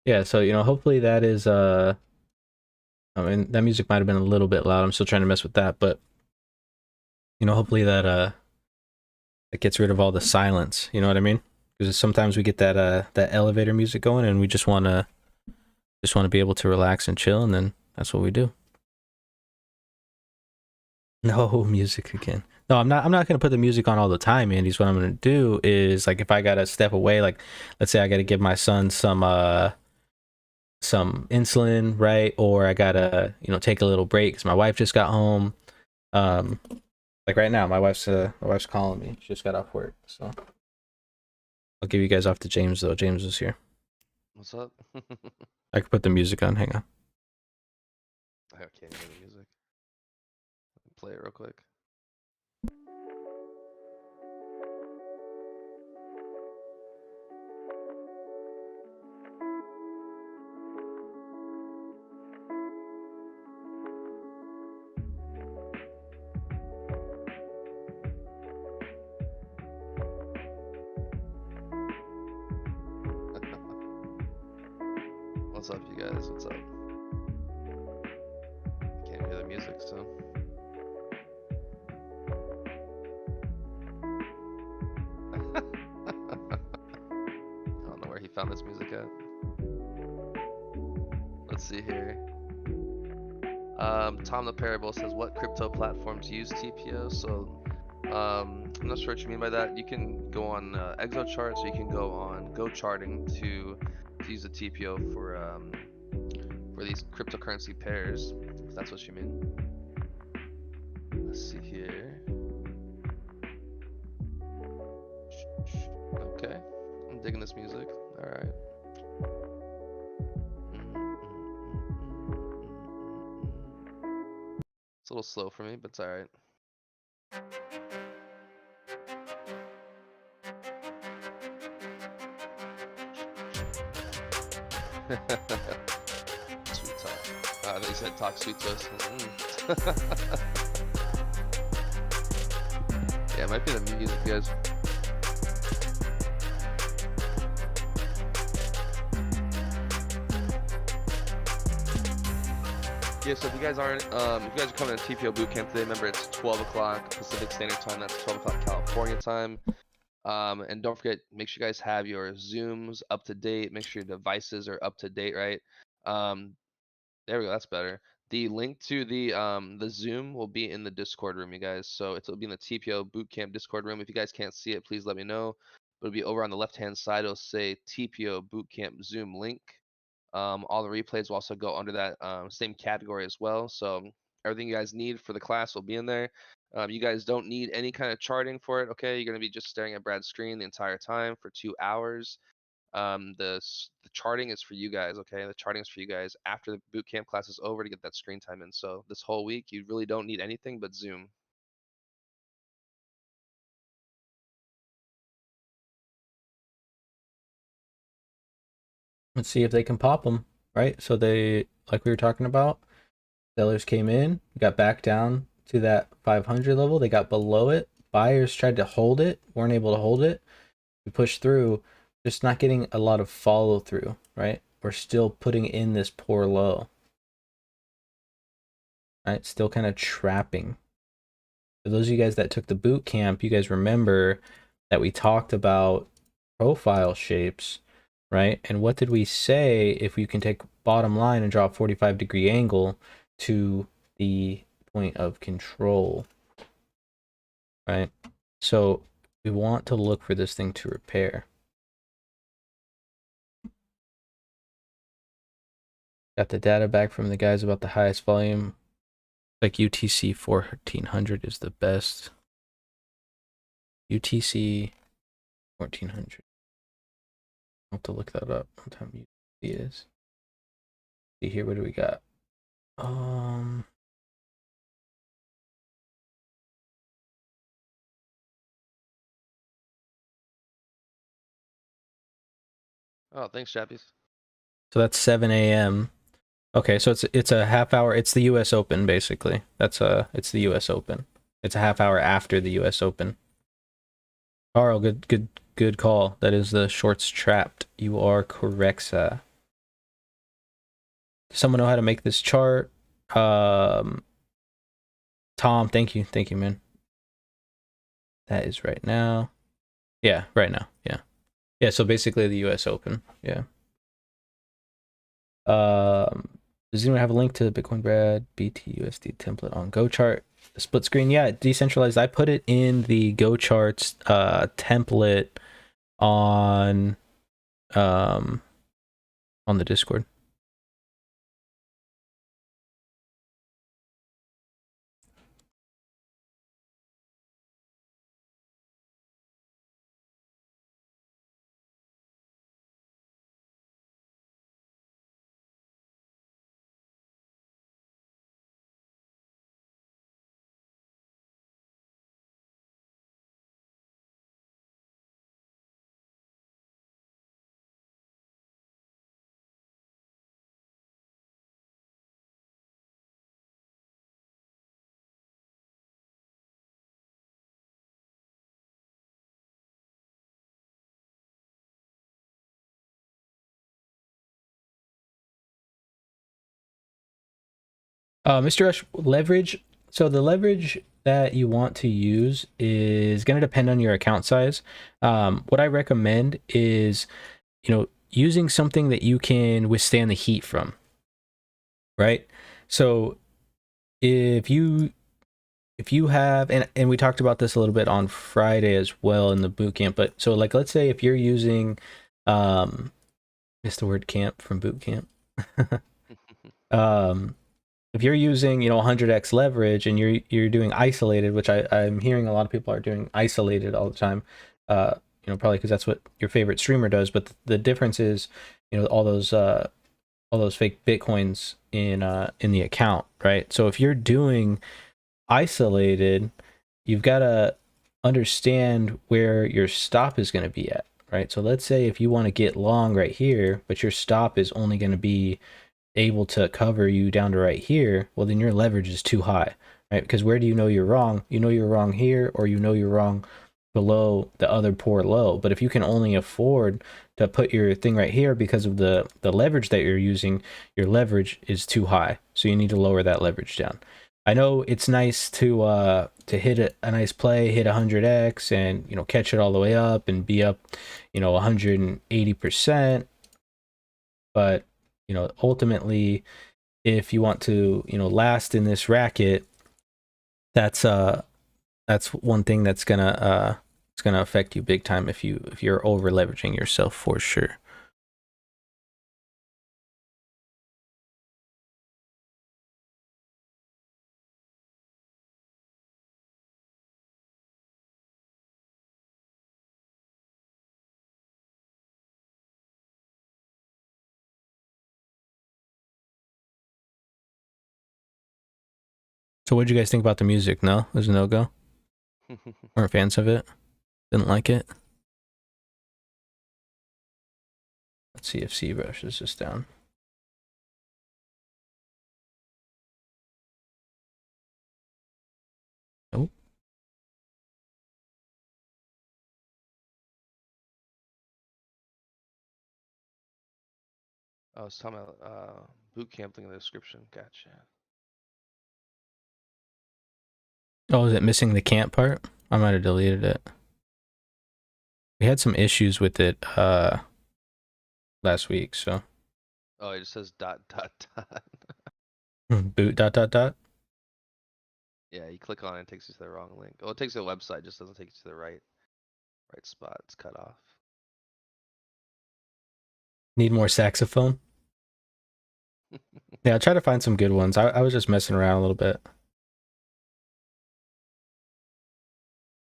Yeah, so hopefully that is I mean, that music might have been a little bit loud. I'm still trying to mess with that, but hopefully that it gets rid of all the silence, you know what I mean? Because sometimes we get that elevator music going, and we just want to be able to relax and chill, and then that's what we do. No music again. No, I'm not going to put the music on all the time, Andy's. What I'm going to do is, like, if I got to step away, like, let's say I got to give my son some insulin, right? Or I got to, take a little break because my wife just got home. Like right now, my wife's calling me. She just got off work, so I'll give you guys off to James, though. James is here. What's up? I can put the music on. Hang on. I can't hear the music. Play it real quick. What's up, you guys? What's up? I can't hear the music, so. I don't know where he found this music at. Let's see here. Tom the Parable says, what crypto platforms use TPO? So, I'm not sure what you mean by that. You can go on ExoCharts, or you can go on Go Charting to use the TPO for these cryptocurrency pairs, if that's what you mean. Let's see here. Okay, I'm digging this music. All right. It's a little slow for me, but it's all right. Sweet talk. They said talk sweet to us. Yeah, it might be the music, guys. Yeah, so if you guys aren't, if you guys are coming to TPO Bootcamp today, remember it's 12 o'clock Pacific Standard Time. That's 12 o'clock California time. And don't forget, make sure you guys have your Zooms up to date. Make sure your devices are up to date, right? There we go. That's better. The link to the Zoom will be in the Discord room, you guys. So it'll be in the TPO Bootcamp Discord room. If you guys can't see it, please let me know. But it'll be over on the left-hand side. It'll say TPO Bootcamp Zoom link. All the replays will also go under that same category as well. So everything you guys need for the class will be in there. You guys don't need any kind of charting for it, okay? You're going to be just staring at Brad's screen the entire time for 2 hours. The charting is for you guys, okay? The charting is for you guys after the boot camp class is over to get that screen time in. So this whole week, you really don't need anything but Zoom. Let's see if they can pop them, right? So they, like we were talking about, sellers came in, got back down to that 500 level. They got below it. Buyers tried to hold it, weren't able to hold it. We pushed through, just not getting a lot of follow through, right? We're still putting in this poor low, right? Still kind of trapping. For those of you guys that took the boot camp, you guys remember that we talked about profile shapes, right? And what did we say if you can take bottom line and draw a 45-degree angle to the point of control, right? So we want to look for this thing to repair. Got the data back from the guys about the highest volume. Like UTC 1400 is the best. UTC 1400. I'll have to look that up. What time UTC is. See here, what do we got? Oh, thanks, Chappies. So that's 7 a.m. Okay, so it's a half hour. It's the U.S. Open basically. It's the U.S. Open. It's a half hour after the U.S. Open. Carl, good call. That is the shorts trapped. You are correct, sir. Does someone know how to make this chart? Tom, thank you, man. That is right now. Yeah, right now. Yeah. So basically the U.S. Open. Yeah. Does anyone have a link to the Bitcoin Brad BTUSD template on GoChart? The split screen, yeah, decentralized. I put it in the GoCharts template on the Discord. Mr. Rush, leverage. So the leverage that you want to use is going to depend on your account size. What I recommend is, using something that you can withstand the heat from, right? So if you have, and we talked about this a little bit on Friday as well in the boot camp, but so like, let's say if you're using, it's the word camp from boot camp. If you're using 100x leverage and you're doing isolated, which I'm hearing a lot of people are doing isolated all the time, probably because that's what your favorite streamer does, but the difference is all those fake bitcoins in the account, right? So if you're doing isolated, you've got to understand where your stop is going to be at, right? So let's say if you want to get long right here, but your stop is only going to be able to cover you down to right here, well, then your leverage is too high, right? Because where do you know you're wrong? You know you're wrong here, or you know you're wrong below the other poor low. But if you can only afford to put your thing right here because of the leverage that you're using, your leverage is too high. So you need to lower that leverage down. I know it's nice to hit a nice play, hit 100x, and catch it all the way up and be up 180%. But ultimately, if you want to last in this racket, that's one thing that's gonna it's gonna affect you big time if you're over leveraging yourself, for sure. So what did you guys think about the music? No, it was a no-go? Weren't fans of it? Didn't like it? Let's see if C brushes this down. Nope. I was talking about boot camp thing in the description. Gotcha. Oh, is it missing the camp part? I might have deleted it. We had some issues with it last week, so. Oh, it just says dot dot dot. Boot ... Yeah, you click on it, it takes you to the wrong link. Oh, it takes you to the website, just doesn't take you to the right spot. It's cut off. Need more saxophone? Yeah, I'll try to find some good ones. I was just messing around a little bit.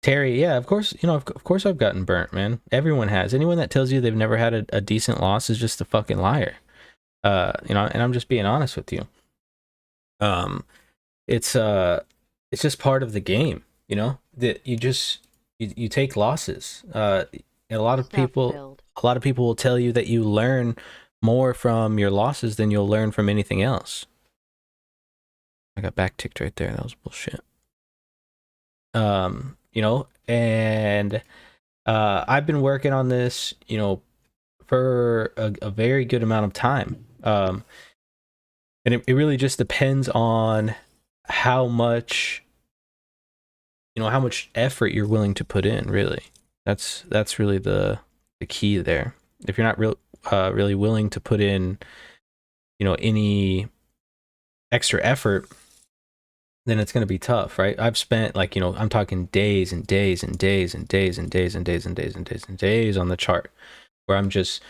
Terry, yeah, of course, of course I've gotten burnt, man. Everyone has. Anyone that tells you they've never had a decent loss is just a fucking liar. And I'm just being honest with you. It's just part of the game, that you take losses. A lot of people will tell you that you learn more from your losses than you'll learn from anything else. I got backticked right there. That was bullshit. And I've been working on this, for a very good amount of time. And it really just depends on how much effort you're willing to put in, really. That's really the key there. If you're not really willing to put in, any extra effort, then it's going to be tough, right? I've spent I'm talking days and days and days and days and days and days and days and days and days on the chart where I'm just,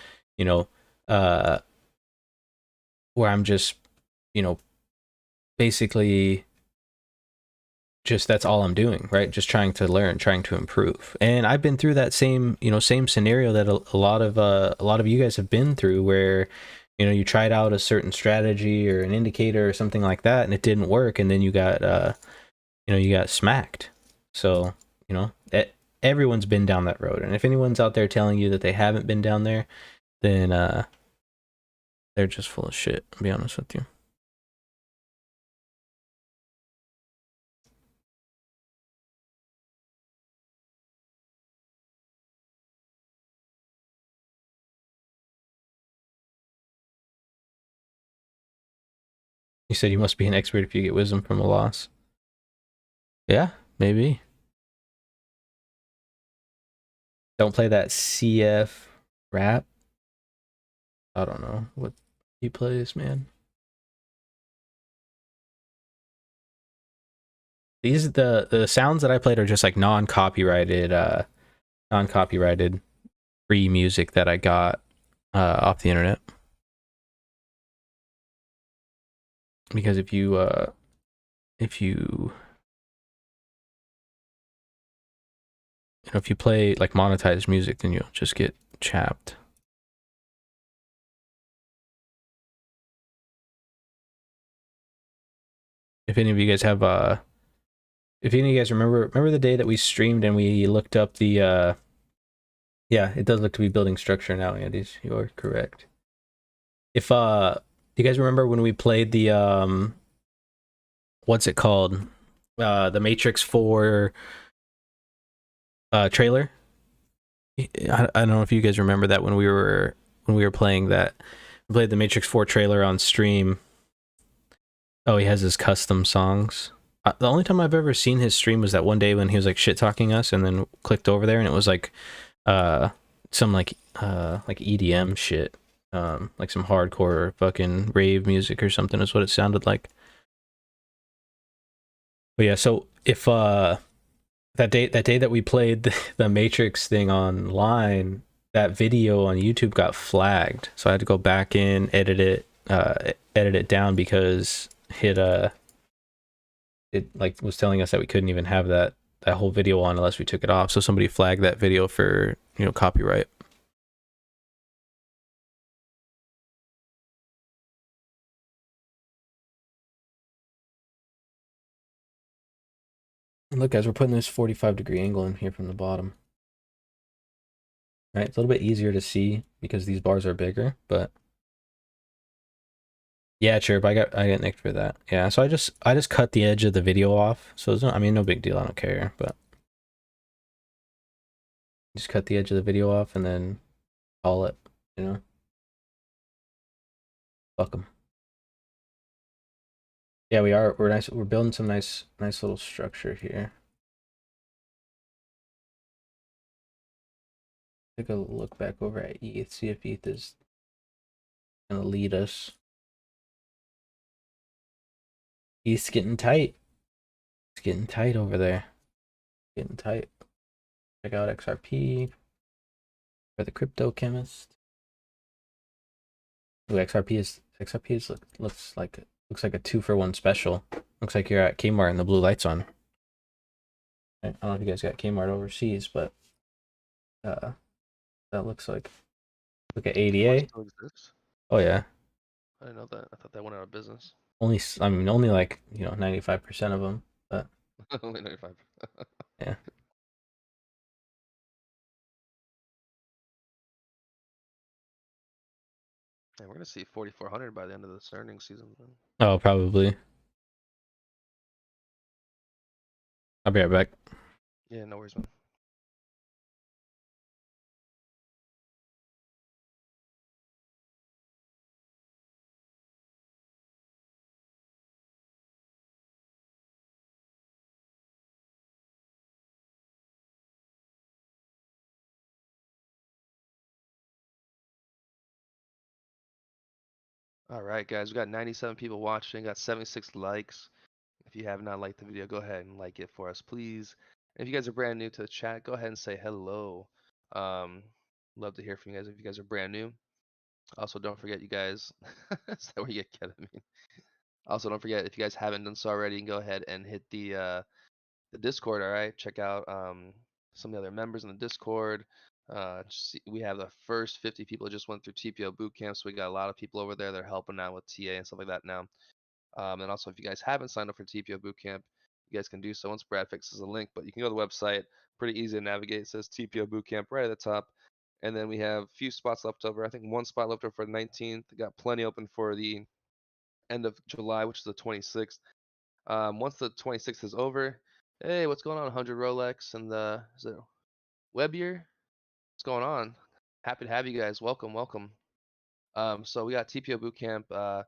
basically just that's all I'm doing, right? Just trying to learn, trying to improve. And I've been through that same scenario that a lot of you guys have been through, where you tried out a certain strategy or an indicator or something like that and it didn't work, and then you got smacked. So everyone's been down that road, and if anyone's out there telling you that they haven't been down there, then they're just full of shit, I'll be honest with you. You said you must be an expert if you get wisdom from a loss. Yeah, maybe. Don't play that CF rap. I don't know what he plays, man. These the sounds that I played are just like non-copyrighted free music that I got off the internet. Because if you play like monetized music, then you'll just get chapped. If any of you guys have if any of you guys remember the day that we streamed and we looked up the yeah, it does look to be building structure now, Andy. You're correct. If do you guys remember when we played the what's it called? The Matrix 4 trailer? I don't know if you guys remember that when we were playing that. We played the Matrix 4 trailer on stream. Oh, he has his custom songs. The only time I've ever seen his stream was that one day when he was like shit talking us, and then clicked over there, and it was like some like EDM shit, like some hardcore fucking rave music or something is what it sounded like. But yeah, so if that day that we played the Matrix thing online, that video on YouTube got flagged, so I had to go back in, edit it down because it like was telling us that we couldn't even have that whole video on unless we took it off. So somebody flagged that video for, you know, copyright. And look, guys, we're putting this 45-degree angle in here from the bottom. Right, it's a little bit easier to see because these bars are bigger, but yeah, Chirp, I got nicked for that. Yeah, so I just cut the edge of the video off. So it's no, I mean, no big deal. I don't care, but just cut the edge of the video off and then call it, you know. Fuck them. Yeah, we are. We're nice. We're building some nice little structure here. Take a look back over at ETH, see if ETH is gonna lead us. ETH's getting tight. It's getting tight over there. Getting tight. Check out XRP for the crypto chemist. Ooh, XRP looks like a 2-for-1 special. Looks like you're at Kmart and the blue light's on. I don't know if you guys got Kmart overseas, but that looks like, look at ADA. Still exists? Oh yeah. I didn't know that. I thought that went out of business. Only like, you know, 95% of them, but Only 95. yeah. And we're gonna see 4,400 by the end of this earnings season. Then. Oh, probably. I'll be right back. Yeah, no worries, man. All right, guys, we got 97 people watching, got 76 likes. If you have not liked the video, go ahead and like it for us, please. And if you guys are brand new to the chat, go ahead and say hello. Love to hear from you guys if you guys are brand new. Also, don't forget, you guys, is that where you get ketamine? Also, don't forget, if you guys haven't done so already, you can go ahead and hit the Discord. All right, check out some of the other members in the Discord. We have the first 50 people just went through TPO Bootcamp, so we got a lot of people over there that are helping out with TA and stuff like that now. And also, if you guys haven't signed up for TPO Bootcamp, you guys can do so once Brad fixes a link. But you can go to the website, pretty easy to navigate. It says TPO Bootcamp right at the top. And then we have a few spots left over. I think one spot left over for the 19th. Got plenty open for the end of July, which is the 26th. Once the 26th is over, hey, what's going on, 100 Rolex and is it Webier? What's going on? Happy to have you guys. Welcome, welcome. So we got TPO Bootcamp,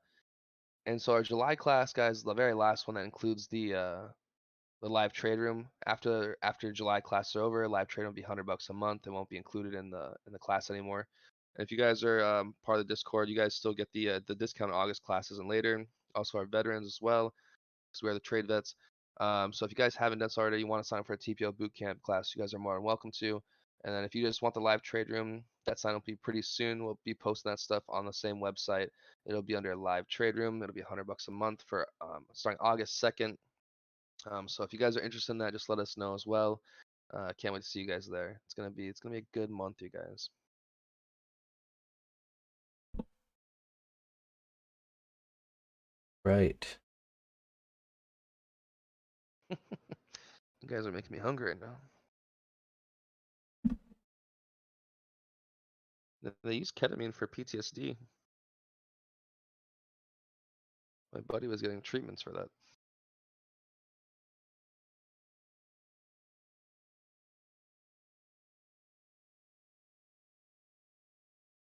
and so our July class, guys, the very last one that includes the live trade room. After July class are over, live trade room will be $100 a month. It won't be included in the class anymore. And if you guys are part of the Discord, you guys still get the discount August classes and later. Also our veterans as well, because we are the trade vets. So if you guys haven't done so already, you want to sign up for a TPO bootcamp class, you guys are more than welcome to. And then if you just want the live trade room, that sign will be pretty soon. We'll be posting that stuff on the same website. It'll be under live trade room. It'll be $100 a month for starting August 2nd. So if you guys are interested in that, just let us know as well. Can't wait to see you guys there. It's gonna be a good month, you guys. Right. You guys are making me hungry right now. They use ketamine for PTSD. My buddy was getting treatments for that.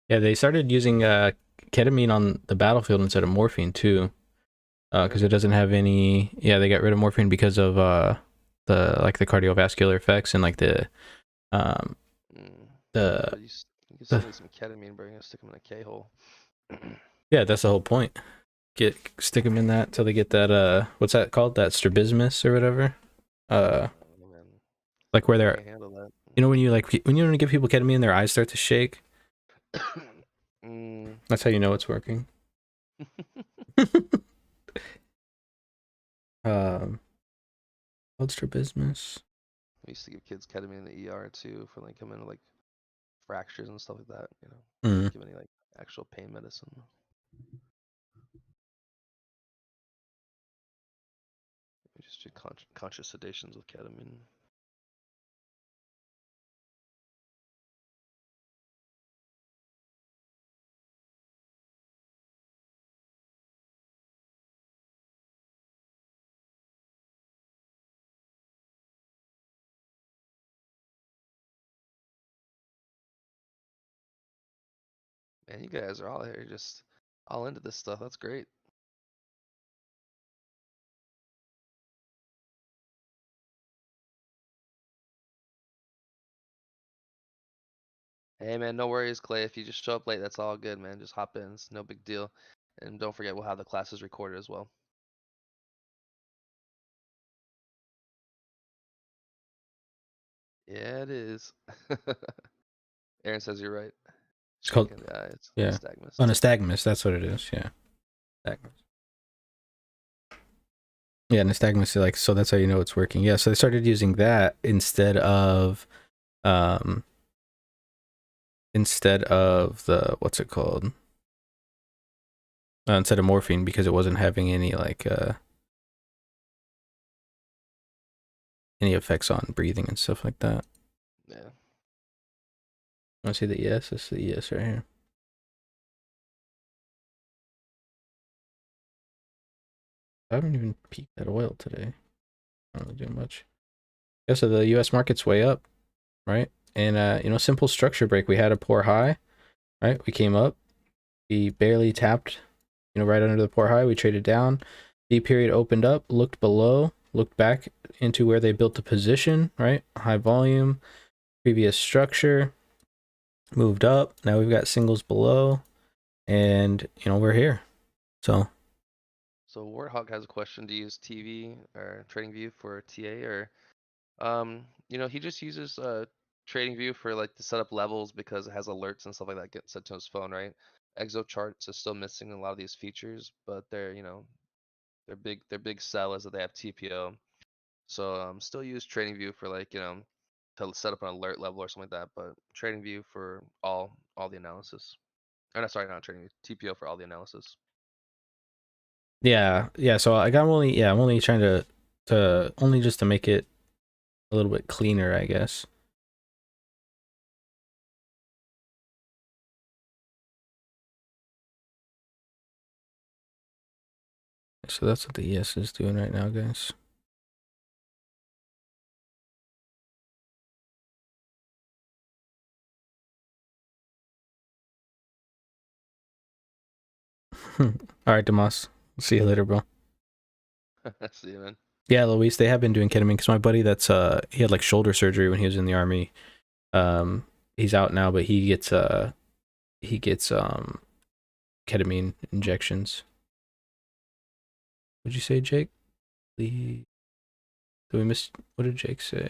Yeah, they started using ketamine on the battlefield instead of morphine too. because it doesn't have any. Yeah, they got rid of morphine because of the cardiovascular effects and like um Yeah, the but you can still need some ketamine, bro. You're gonna stick them in a K-hole. yeah, that's the whole point. Stick them in that till they get that what's that called, that strabismus or whatever, Man, like where they're, can't handle that. you know, when you give people ketamine, their eyes start to shake. Mm. That's how you know it's working. Called strabismus. We used to give kids ketamine in the ER too for like coming to like fractures and stuff like that. You know, Mm. give any like actual pain medicine. We just do conscious sedations with ketamine. Man, you guys are all here just all into this stuff. That's great. Hey man, no worries, Clay. If you just show up late, that's all good, man. Just hop in. It's no big deal. And don't forget, we'll have the classes recorded as well. Yeah, it is. Aaron says you're right. It's called, Shaking the eyes. yeah, Nystagmus. nystagmus. That's what it is. Yeah, nystagmus. Yeah, nystagmus. Like, so that's how you know it's working. Yeah, so they started using that instead of the, what's it called? Instead of morphine, because it wasn't having any like any effects on breathing and stuff like that. Yeah. Want to see the ES? This is the ES right here. I haven't even peaked that oil today. Not really doing much. Yeah, so the US market's way up, right? And you know, simple structure break. We had a poor high, right? We came up, we barely tapped, you know, right under the poor high. We traded down. B period opened up, looked below, looked back into where they built the position, right? High volume, previous structure, moved up. Now we've got singles below, and you know, we're here. So Warthog has a question. Do you use TV or TradingView for TA or you know, he just uses TradingView for like to set up levels because it has alerts and stuff like that get sent to his phone, right? Exocharts is still missing a lot of these features, but they're, you know, their big sell is that they have TPO. So still use TradingView for like, you know, to set up an alert level or something like that, but TradingView for all the analysis. Or no, sorry, not TradingView, TPO for all the analysis. yeah. So I'm only trying to only just to make it a little bit cleaner, I guess. So that's what the ES is doing right now, guys. All right, Demas. See you later, bro. See you, man. Yeah, Luis, they have been doing ketamine because my buddy that's he had like shoulder surgery when he was in the army. He's out now, but he gets ketamine injections. What'd you say, Jake? Did we miss, what did Jake say?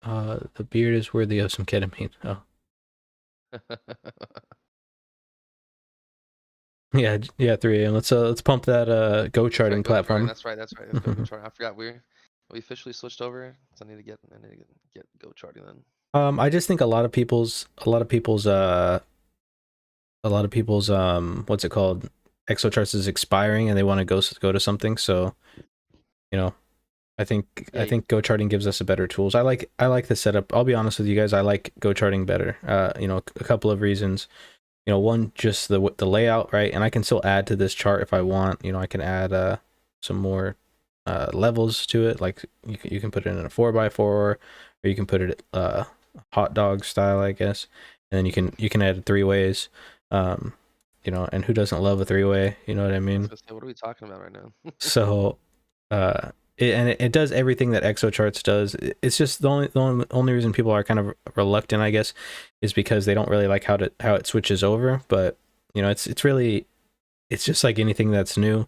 The beard is worthy of some ketamine. Oh. Yeah, 3 a.m. Let's pump that go charting platform. That's right. Let's go charting. I forgot we officially switched over. So I need to get go charting then. I just think a lot of people's what's it called, exocharts is expiring and they want to go to something. So, you know, I think go charting gives us a better tools. I like the setup. I'll be honest with you guys. I like go charting better. You know, a couple of reasons. You know, one, just the layout, right? And I can still add to this chart if I want. You know, I can add some more levels to it. Like you can put it in a 4x4, or you can put it hot dog style, I guess. And then you can add 3 ways. you know, and who doesn't love a three-way? You know what I I was mean? gonna say, what are we talking about right now? So, it does everything that ExoCharts does. It's just the only reason people are kind of reluctant, I guess, is because they don't really like how it switches over. But you know, it's just like anything that's new.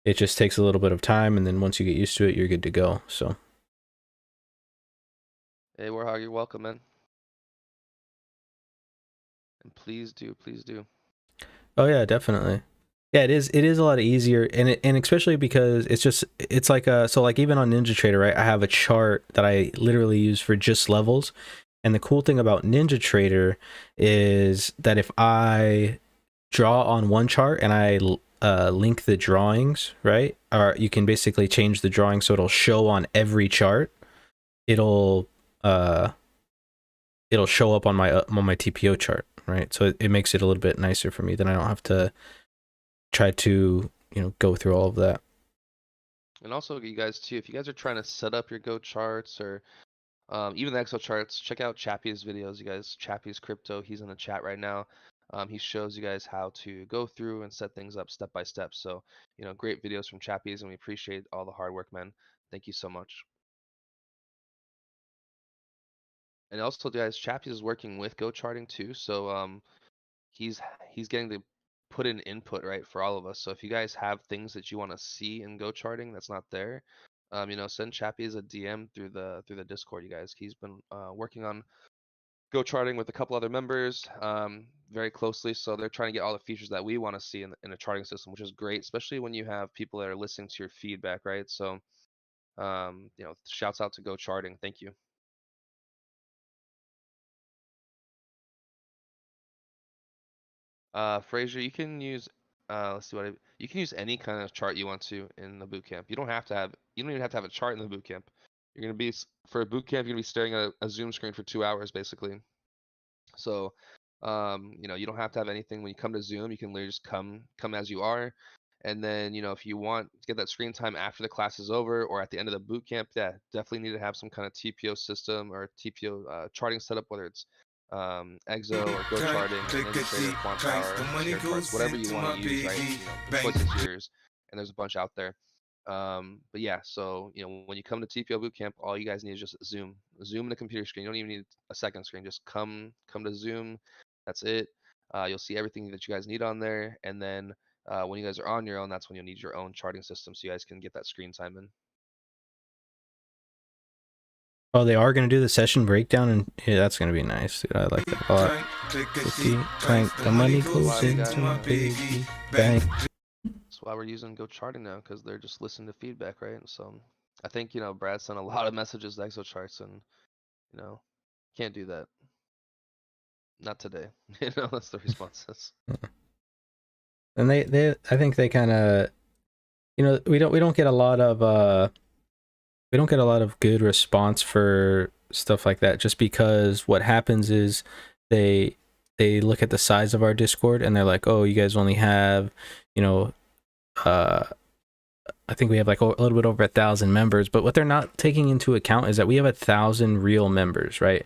It just takes a little bit of time, and then once you get used to it, you're good to go. So, Hey, Warhog, you're welcome, man. And please do, please do. oh yeah, definitely. Yeah, it is. It is a lot easier, and especially because it's like so like even on NinjaTrader, right? I have a chart that I literally use for just levels, and the cool thing about NinjaTrader is that if I draw on one chart and I link the drawings, right? Or you can basically change the drawing so it'll show on every chart. It'll uh it'll show up on my TPO chart, right? So it makes it a little bit nicer for me. Then I don't have to try to, you know, go through all of that. And also, you guys too, if you guys are trying to set up your Go charts or even the Excel charts, check out Chappie's videos, you guys. Chappie's Crypto, he's in the chat right now. He shows you guys how to go through and set things up step by step. So, you know, great videos from Chappie's, and we appreciate all the hard work, man. Thank you so much. And also, guys, Chappie's is working with Go charting too. So, he's he's getting to put in input, right, for all of us. So if you guys have things that you want to see in Go charting that's not there, you know, send Chappie as a DM through the Discord, you guys. He's been working on Go charting with a couple other members very closely. So they're trying to get all the features that we want to see in a charting system, which is great, especially when you have people that are listening to your feedback, right? So you know, shouts out to Go charting. Thank you. Frazier, you can use let's see you can use any kind of chart you want to in the boot camp. You don't even have to have a chart in the boot camp. You're gonna be for a boot camp, you're gonna be staring at a Zoom screen for 2 hours basically. So you know, you don't have to have anything when you come to Zoom. You can literally just come as you are. And then, you know, if you want to get that screen time after the class is over or at the end of the boot camp, yeah, definitely need to have some kind of TPO system or TPO charting setup, whether it's Exo or Go charting or NinjaTrader, Quant Power, Share Charts, whatever you want to use, right? You know, the choice is yours, and there's a bunch out there. But yeah, so you know, when you come to TPO Bootcamp, all you guys need is just Zoom in the computer screen. You don't even need a second screen. Just come to Zoom. That's it. You'll see everything that you guys need on there, and then when you guys are on your own, that's when you'll need your own charting system, so you guys can get that screen time in. Oh, they are going to do the session breakdown, and yeah, that's going to be nice. Dude, I like that a lot. Clank, the money goes into my piggy bank. That's why we're using Go Charting now, because they're just listening to feedback, right? So I think, you know, Brad sent a lot of messages to Exo charts, and you know, can't do that. Not today. You know, that's the responses. And I think they kind of, you know, we don't get a lot of good response for stuff like that, just because what happens is they look at the size of our Discord and they're like, oh, you guys only have, you know, I think we have like a little bit over 1,000 members, but what they're not taking into account is that we have 1,000 real members, right?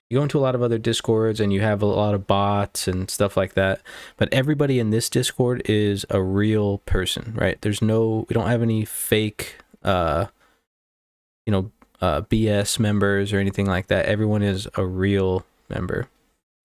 You go into a lot of other Discords and you have a lot of bots and stuff like that, but everybody in this Discord is a real person, right? We don't have any fake, BS members or anything like that. Everyone is a real member.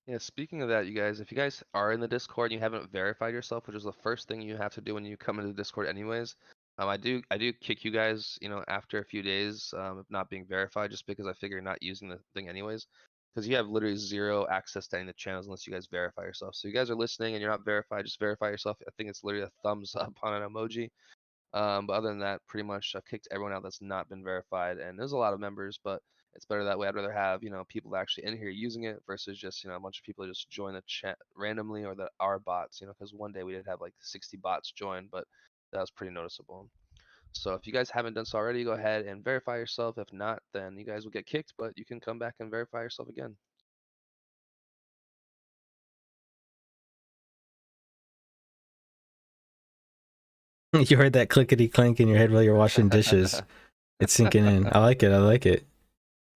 Yeah, speaking of that, you guys, if you guys are in the Discord and you haven't verified yourself, which is the first thing you have to do when you come into the Discord anyways, I do kick you guys, you know, after a few days of not being verified, just because I figure you're not using the thing anyways, because you have literally zero access to any of the channels unless you guys verify yourself. So you guys are listening and you're not verified, just verify yourself. I think it's literally a thumbs up on an emoji. But other than that, pretty much I've kicked everyone out that's not been verified, and there's a lot of members, but it's better that way. I'd rather have, you know, people actually in here using it versus just, you know, a bunch of people that just join the chat randomly or that are bots, you know, because one day we did have like 60 bots join, but that was pretty noticeable. So if you guys haven't done so already, go ahead and verify yourself. If not, then you guys will get kicked, but you can come back and verify yourself again. You heard that clickety clank in your head while you're washing dishes. It's sinking in. I like it. I like it.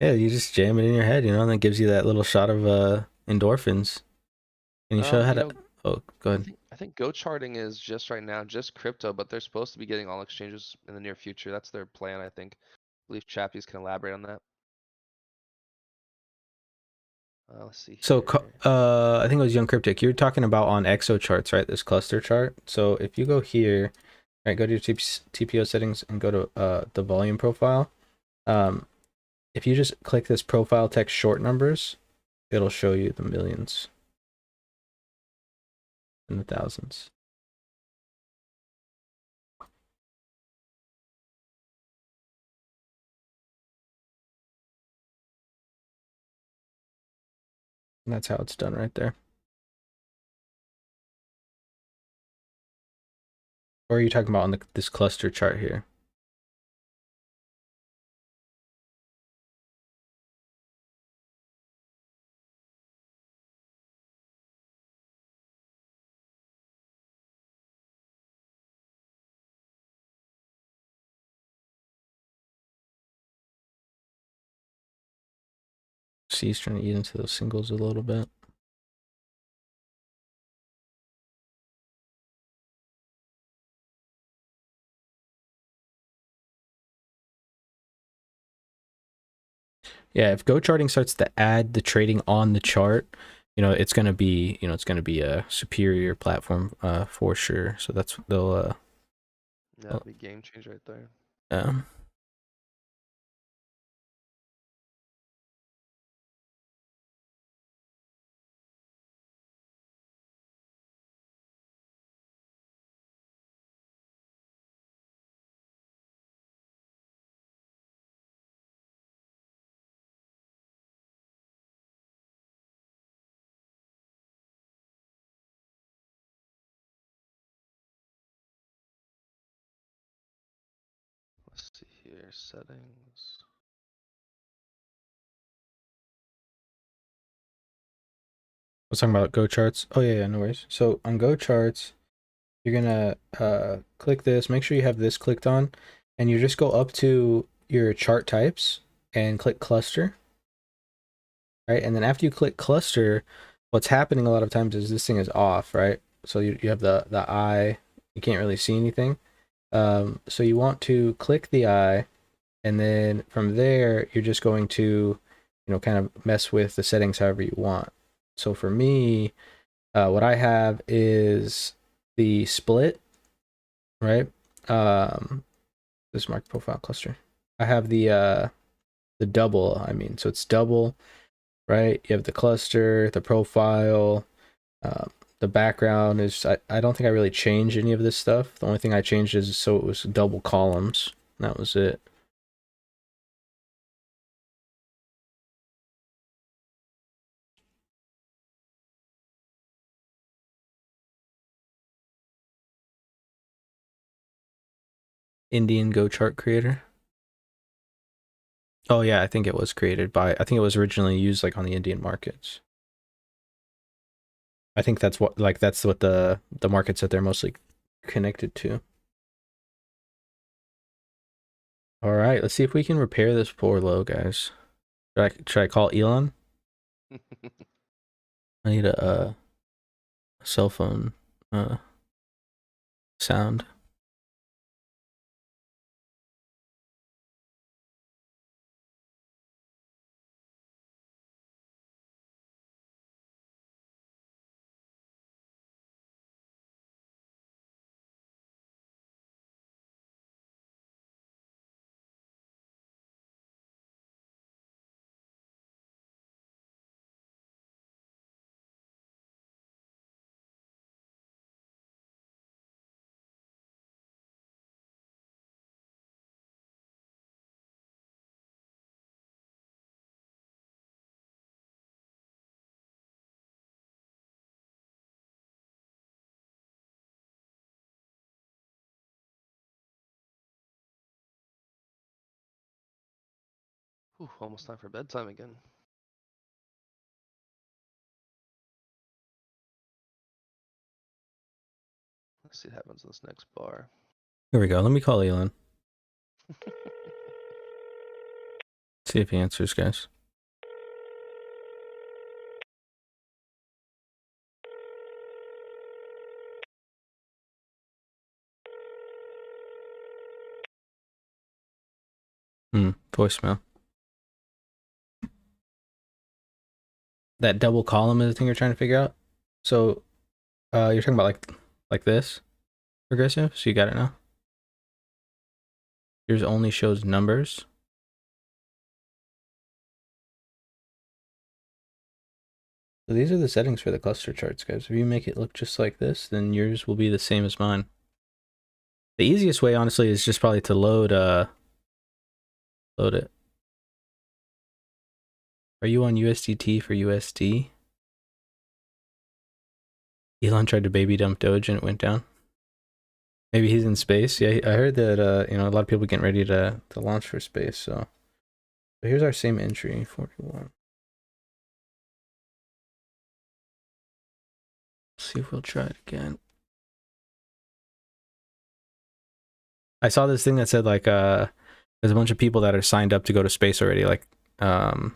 Yeah, you just jam it in your head, you know, and that gives you that little shot of endorphins. Can you show how to? Oh, go ahead. I think Go charting is just right now just crypto, but they're supposed to be getting all exchanges in the near future. That's their plan, I think. I believe Chappies can elaborate on that. Let's see So, here. I think it was Young Cryptic. You're talking about on EXO charts, right? This cluster chart. So if you go here, right, go to your TPO settings and go to the volume profile. If you just click this profile text short numbers, it'll show you the millions and the thousands. And that's how it's done right there. Or are you talking about on this cluster chart here? See, he's trying to eat into those singles a little bit. Yeah, if Go charting starts to add the trading on the chart, it's gonna be, a superior platform, for sure. So that's they'll Yeah, that'd be game change right there. um Let's see here, settings. I was talking about Go charts. Oh yeah, no worries. So on Go charts, you're gonna click this, make sure you have this clicked on, and you just go up to your chart types and click cluster. Right, and then after you click cluster, what's happening a lot of times is this thing is off, right? So you have the eye, you can't really see anything. So you want to click the eye, and then from there you're just going to, kind of mess with the settings however you want. So for me, what I have is the split, right? This market profile cluster. I have the double. I mean, so it's double, right? You have the cluster, the profile, uh, the background is. I don't think I really changed any of this stuff. The only thing I changed is so it was double columns. That was it. Indian Go chart creator. Oh yeah, I think it was created by. I think it was originally used like on the Indian markets. I think that's what the markets that they're mostly connected to. All right, let's see if we can repair this poor low, guys. Should I call Elon? I need a cell phone sound. Whew, almost time for bedtime again. Let's see what happens in this next bar. Here we go. Let me call Elon. See if he answers, guys. voicemail. That double column is the thing you're trying to figure out. So, you're talking about like this progressive. So you got it now. Yours only shows numbers. So these are the settings for the cluster charts, guys. If you make it look just like this, then yours will be the same as mine. The easiest way, honestly, is just probably to load it. Are you on USDT for USD? Elon tried to baby dump Doge and it went down. Maybe he's in space. Yeah, I heard that you know, a lot of people getting ready to launch for space. So here's our same entry, 41. See if we'll try it again. I saw this thing that said like there's a bunch of people that are signed up to go to space already. Like I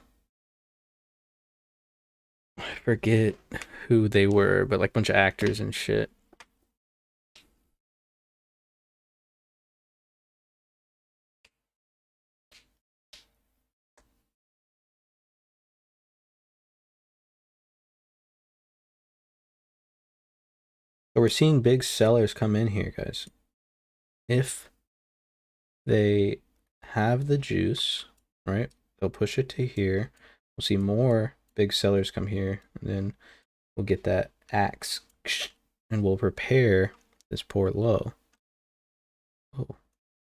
forget who they were, but like a bunch of actors and shit. But we're seeing big sellers come in here, guys. If they have the juice, right? They'll push it to here. We'll see more big sellers come here, and then we'll get that axe, and we'll prepare this poor low. Oh,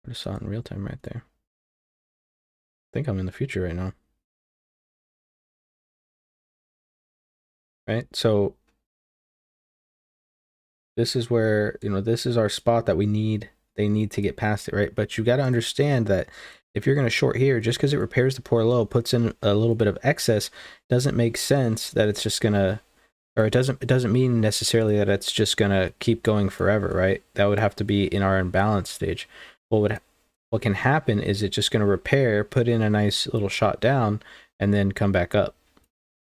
I just saw it in real time right there. I think I'm in the future right now. Right, so this is where, you know, this is our spot that we need. They need to get past it, right? But you got to understand that if you're going to short here, just because it repairs the poor low, puts in a little bit of excess, doesn't make sense that it's just gonna, or it doesn't mean necessarily that it's just gonna keep going forever, right? That would have to be in our imbalance stage. What can happen is it's just gonna repair, put in a nice little shot down, and then come back up,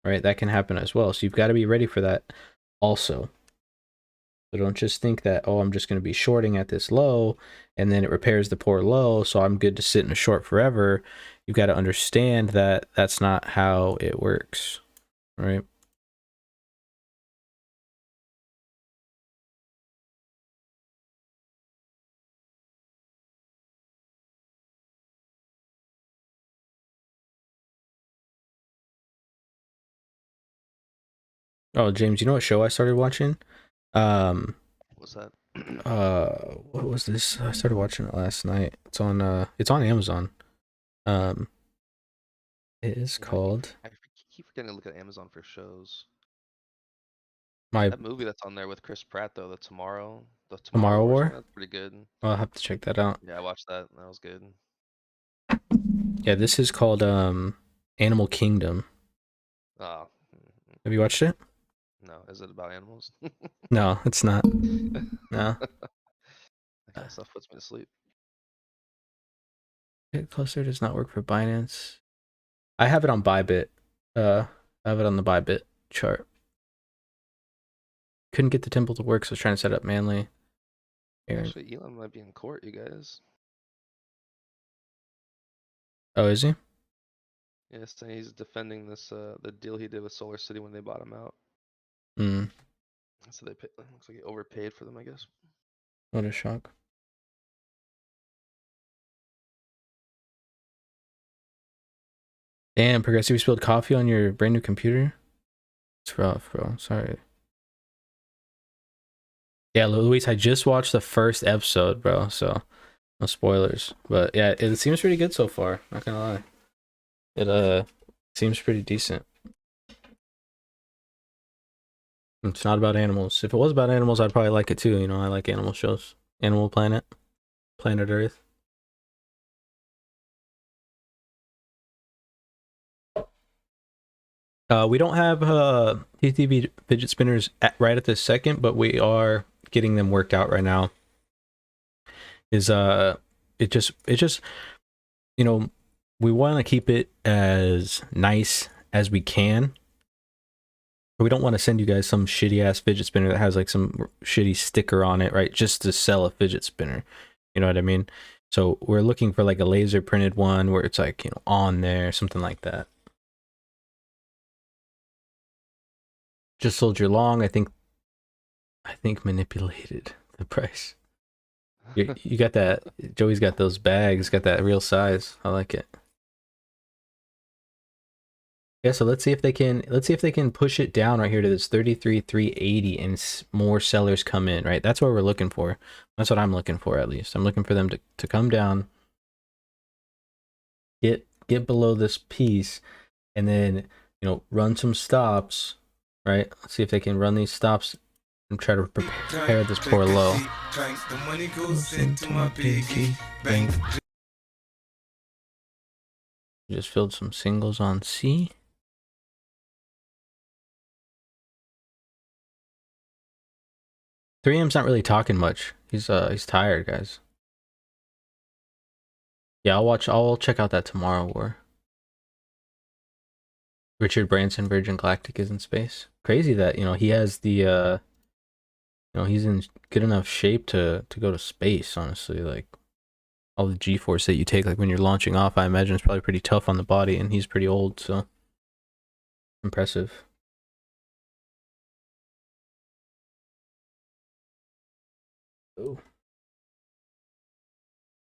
right? That can happen as well. So you've got to be ready for that also. So don't just think that, oh, I'm just going to be shorting at this low and then it repairs the poor low, so I'm good to sit in a short forever. You've got to understand that that's not how it works, right? Oh, James, you know what show I started watching? What's that? What was this? I started watching it last night. It's on Amazon. It is called I keep forgetting to look at Amazon for shows. My That movie that's on there with Chris Pratt though, the Tomorrow Tomorrow War, War. that's pretty good. I'll have to check that out. Yeah, I watched that. That was good. Yeah, this is called Animal Kingdom. Oh, Have you watched it? no. Is it about animals? No, it's not. No. That kind of stuff puts me to sleep. Hit Cluster does not work for Binance. I have it on Bybit. I have it on the Bybit chart. Couldn't get the temple to work, so I was trying to set it up manually. Here. Actually, Elon might be in court, you guys. Oh, is he? Yeah, saying he's defending this the deal he did with Solar City when they bought him out. Hmm. So they looks like he overpaid for them, I guess. What a shock. Damn, Progressive, you spilled coffee on your brand new computer? It's rough, bro. Sorry. Yeah, Luis, I just watched the first episode, bro, so no spoilers. But yeah, it seems pretty good so far, not gonna lie. It seems pretty decent. It's not about animals. If it was about animals, I'd probably like it too. You know, I like animal shows. Animal Planet, Planet Earth. We don't have TTV fidget spinners right at this second, but we are getting them worked out right now. It just you know, we want to keep it as nice as we can. We don't want to send you guys some shitty ass fidget spinner that has like some shitty sticker on it, right? Just to sell a fidget spinner. You know what I mean? So we're looking for like a laser printed one where it's like, you know, on there, something like that. Just Soldier Long, I think manipulated the price. You got that. Joey's got those bags, got that real size. I like it. Yeah, so let's see if they can push it down right here to this 33,380 and more sellers come in, right? That's what we're looking for. That's what I'm looking for, at least. I'm looking for them to come down, get below this piece, and then, you know, run some stops, right? Let's see if they can run these stops and try to prepare this poor low. The money goes into my piggy bank. Just filled some singles on C. M's not really talking much. He's tired, guys. Yeah, I'll check out that Tomorrow War. Richard Branson, Virgin Galactic is in space. Crazy that, you know, he has the you know, he's in good enough shape to go to space, honestly. Like all the G-force that you take, like when you're launching off, I imagine it's probably pretty tough on the body, and he's pretty old, so impressive. Oh.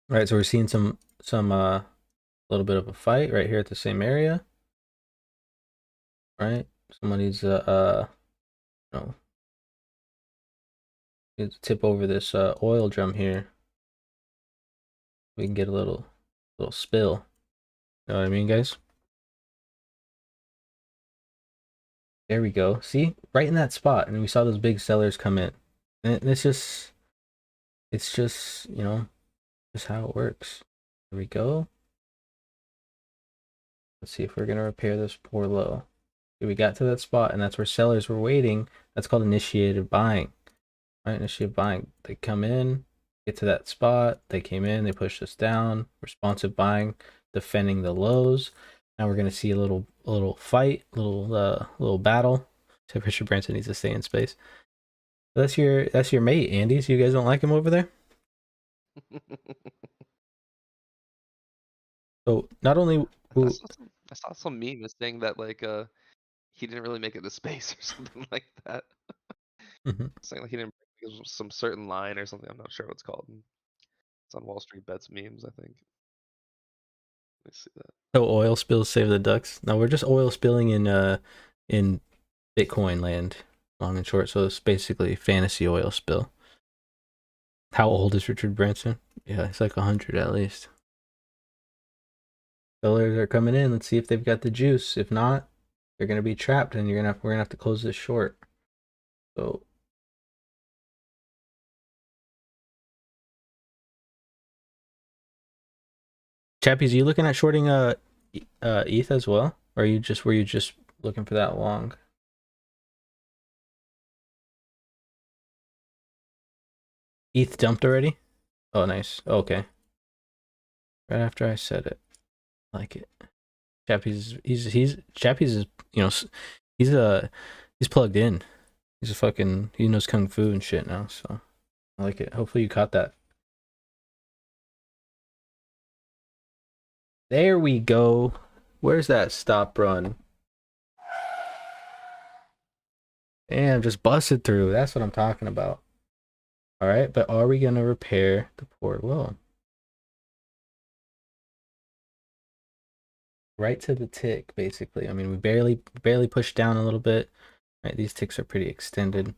All right, so we're seeing some little bit of a fight right here at the same area. Right? Somebody's you know, needs to tip over this oil drum here. We can get a little spill. You know what I mean, guys? There we go. See? Right in that spot. And we saw those big sellers come in. And it's just, you know, just how it works. There we go. Let's see if we're going to repair this poor low. We got to that spot, and that's where sellers were waiting. That's called initiated buying. Right? Initiated buying. They come in, get to that spot. They came in, they pushed us down. Responsive buying, defending the lows. Now we're going to see a little fight, little battle. So Richard Branson needs to stay in space. That's your mate, Andy. So you guys don't like him over there? So not only I saw some meme saying that like he didn't really make it to space or something like that. Saying like he didn't break some certain line or something. I'm not sure what it's called. It's on Wall Street Bets memes, I think. Let me see that. so oil spills save the ducks. No, we're just oil spilling in Bitcoin land, long and short. So it's basically fantasy oil spill. How old is Richard Branson? Yeah, it's like 100 at least. Sellers are coming in. Let's see if they've got the juice. If not, they're gonna be trapped, and we're gonna have to close this short. So Chappies, are you looking at shorting ETH as well? Or were you just looking for that long? ETH dumped already? Oh nice. Okay. Right after I said it. I like it. Chappies Chappies is, you know, he's plugged in. He's a fucking, he knows kung fu and shit now, so I like it. Hopefully you caught that. There we go. Where's that stop run? Damn, just busted through. That's what I'm talking about. All right, but are we gonna repair the poor low? Right to the tick, basically. I mean, we barely pushed down a little bit. Right, these ticks are pretty extended.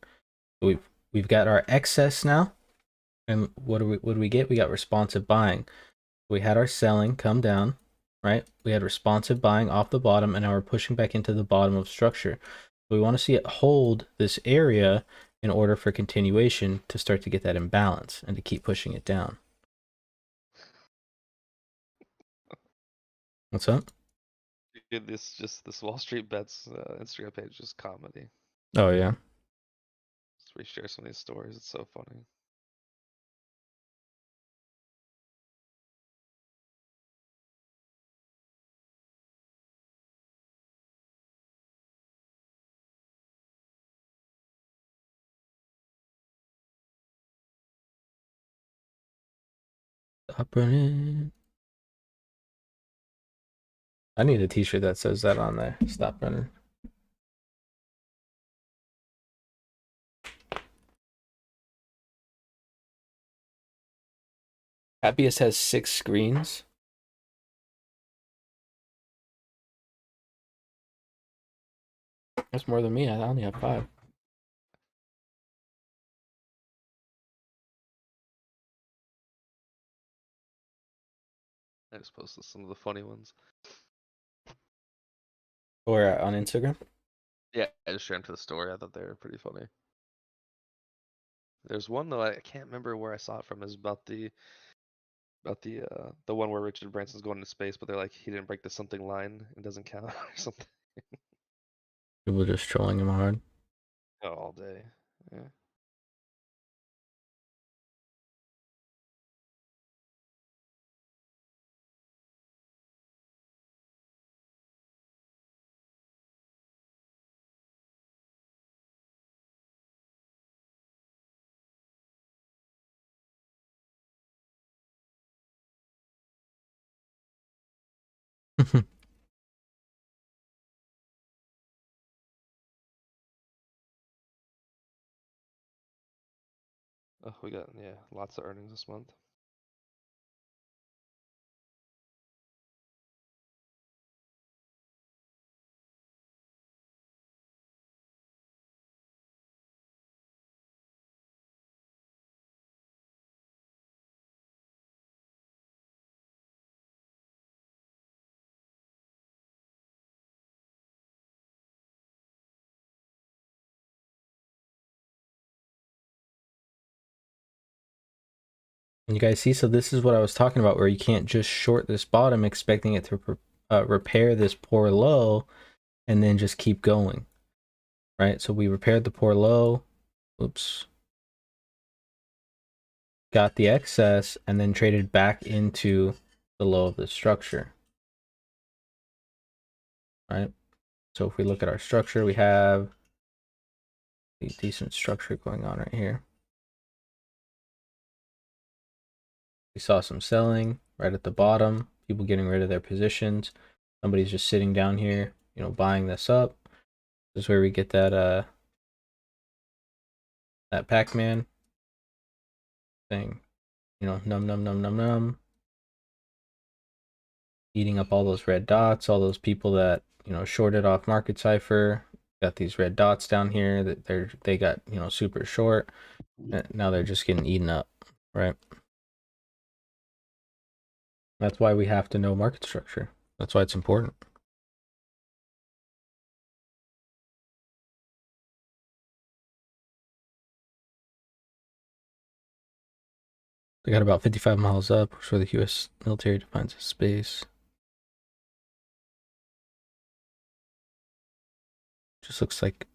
We've got our excess now, and what do we get? We got responsive buying. We had our selling come down, right? We had responsive buying off the bottom, and now we're pushing back into the bottom of structure. We want to see it hold this area in order for continuation to start to get that imbalance and to keep pushing it down. What's up? Dude, this Wall Street Bets Instagram page is comedy. Oh yeah. Just reshare some of these stories. It's so funny. Stop running. I need a t-shirt that says that on there. Stop running. Happiest has 6 screens. That's more than me. I only have 5. I just posted some of the funny ones. Or on Instagram. Yeah, I just shared them to the story. I thought they were pretty funny. There's one though I can't remember where I saw it from. Is about the one where Richard Branson's going into space, but they're like he didn't break the something line. It doesn't count or something. People just trolling him hard. Oh, all day. Yeah. Oh, we got lots of earnings this month. You guys see, so this is what I was talking about, where you can't just short this bottom expecting it to repair this poor low and then just keep going, right? So we repaired the poor low, oops, got the excess, and then traded back into the low of the structure, right? So if we look at our structure, we have a decent structure going on right here. We saw some selling right at the bottom, people getting rid of their positions. Somebody's just sitting down here, you know, buying this up. This is where we get that that Pac-Man thing, you know, num num num num num, eating up all those red dots, all those people that, you know, shorted off market cipher, got these red dots down here that they got, you know, super short. Now they're just getting eaten up, right? That's why we have to know market structure. That's why it's important. They got about 55 miles up, which is where the U.S. military defines as space. Just looks like.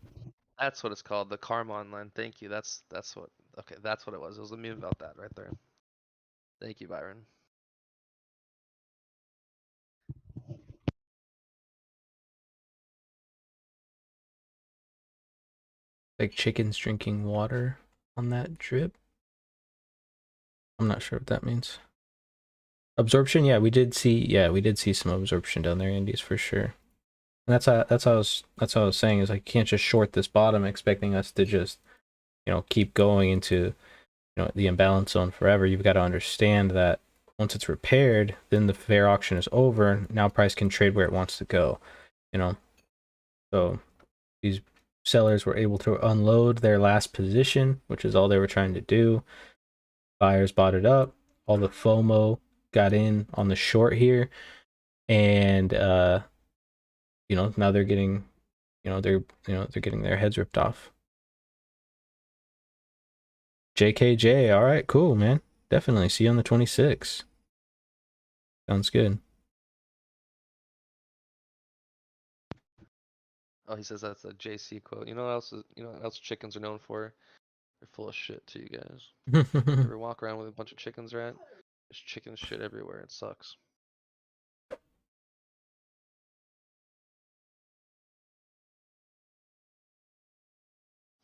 That's what it's called, the Karman line. Thank you. That's what. Okay, that's what it was. It was a meme about that right there. Thank you, Byron. Like chickens drinking water on that drip. I'm not sure what that means. Absorption, yeah, we did see some absorption down there, Indies, for sure. And that's how I was saying, is like you can't just short this bottom expecting us to just, you know, keep going into, you know, the imbalance zone forever. You've got to understand that once it's repaired, then the fair auction is over. Now price can trade where it wants to go, you know. So these sellers were able to unload their last position, which is all they were trying to do. Buyers bought it up. All the FOMO got in on the short here, and you know, now they're getting, they're getting their heads ripped off. JKJ, all right, cool, man. Definitely see you on the 26th. Sounds good. Oh, he says that's a JC quote. You know what else? You know what else chickens are known for? They're full of shit too, you guys. You ever walk around with a bunch of chickens, right? There's chicken shit everywhere. It sucks.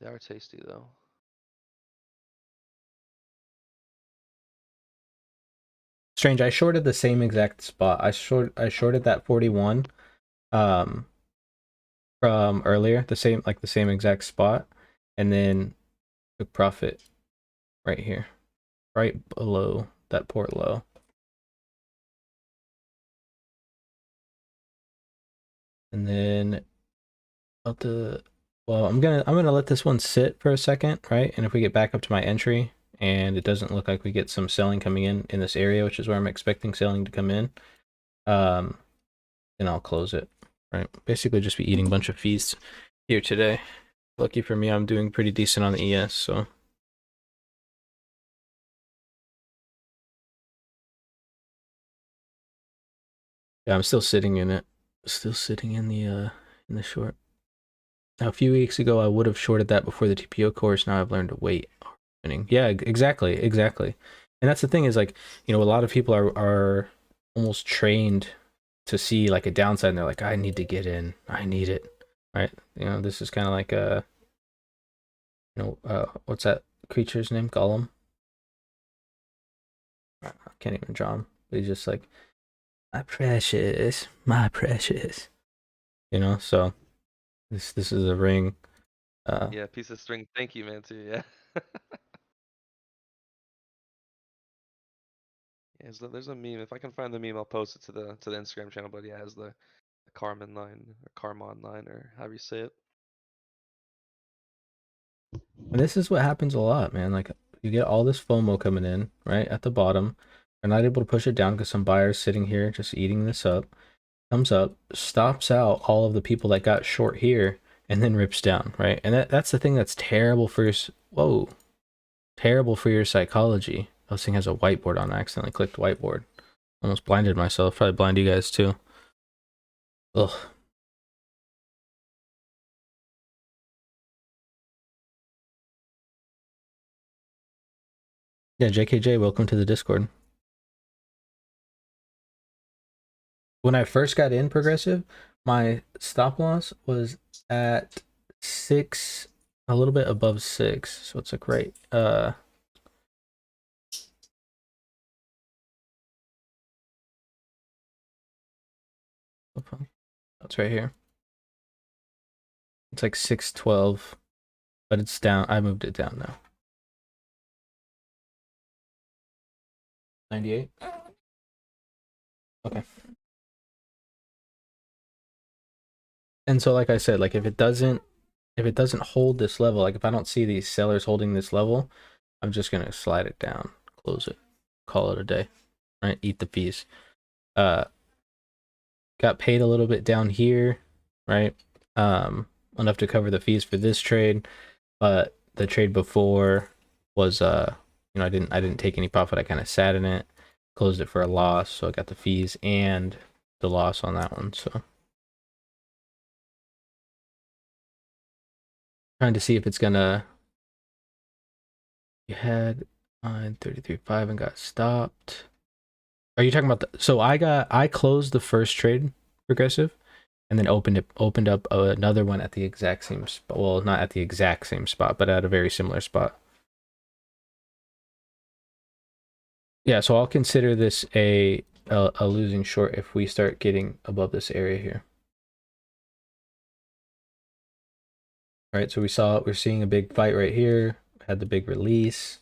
They are tasty though. Strange, I shorted the same exact spot. I shorted that 41 from earlier, the same exact spot, and then took profit right here, right below that port low. And then I'm gonna let this one sit for a second, right? And if we get back up to my entry and it doesn't look like we get some selling coming in this area, which is where I'm expecting selling to come in, then I'll close it, right? Basically just be eating a bunch of fees here today. Lucky for me, I'm doing pretty decent on the ES, so. Yeah, I'm still sitting in it. Still sitting in the short. Now, a few weeks ago, I would have shorted that before the TPO course. Now I've learned to wait. Yeah, exactly. And that's the thing is, like, you know, a lot of people are almost trained to see like a downside, and they're like, I need to get in. I need it, right? You know, this is kind of like a, what's that creature's name? Gollum. I can't even draw him. But he's just like, my precious. You know, so this is a ring. Yeah, piece of string. Thank you, man. Too. Yeah. Yeah, there's a meme. If I can find the meme, I'll post it to the Instagram channel. But yeah, it has the Carmen line or Carmon line or however you say it. And this is what happens a lot, man. Like, you get all this FOMO coming in, right, at the bottom. They're not able to push it down because some buyers sitting here just eating this up. Comes up, stops out all of the people that got short here, and then rips down, right? And that's the thing that's terrible for your, terrible for your psychology. This thing has a whiteboard on. I accidentally clicked whiteboard. Almost blinded myself. Probably blind you guys too. Ugh. Yeah, JKJ, welcome to the Discord. When I first got in Progressive, my stop loss was at 6, a little bit above 6. So it's like right, it's right here. It's like 612, but it's down. I moved it down now. 98. Okay. And so, like I said, like if it doesn't hold this level, like if I don't see these sellers holding this level, I'm just gonna slide it down, close it, call it a day, right? Eat the fees. Got paid a little bit down here, right? Enough to cover the fees for this trade, but the trade before was I didn't take any profit. I kind of sat in it, closed it for a loss, so I got the fees and the loss on that one. So trying to see if it's gonna. You had on 33.5 and got stopped. Are you talking about the? So I closed the first trade Progressive, and then opened up another one at the exact same spot. Well, not at the exact same spot, but at a very similar spot. Yeah, so I'll consider this a losing short if we start getting above this area here. All right, so we're seeing a big fight right here. Had the big release,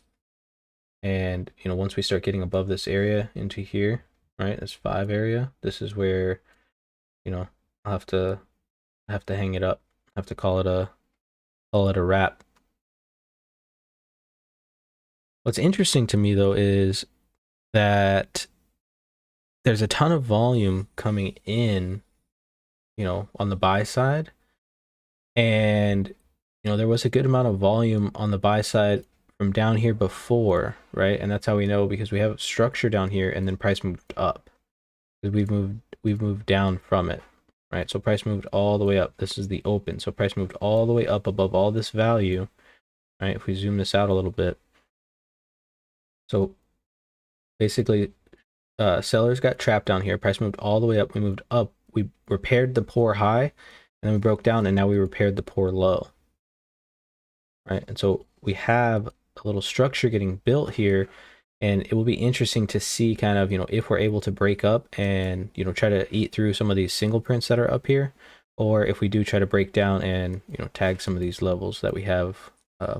and once we start getting above this area into here, right, this 5 area, this is where I'll have to hang it up. I have to call it a wrap. What's interesting to me though is that there's a ton of volume coming in, on the buy side, and there was a good amount of volume on the buy side from down here before, right? And that's how we know, because we have structure down here and then price moved up, because we've moved down from it, right? So price moved all the way up. This is the open, so price moved all the way up above all this value, right? If we zoom this out a little bit, so basically sellers got trapped down here, price moved all the way up, we moved up, we repaired the poor high, and then we broke down, and now we repaired the poor low, right? And so we have a little structure getting built here, And it will be interesting to see kind of, if we're able to break up and, try to eat through some of these single prints that are up here, or if we do try to break down and, tag some of these levels that we have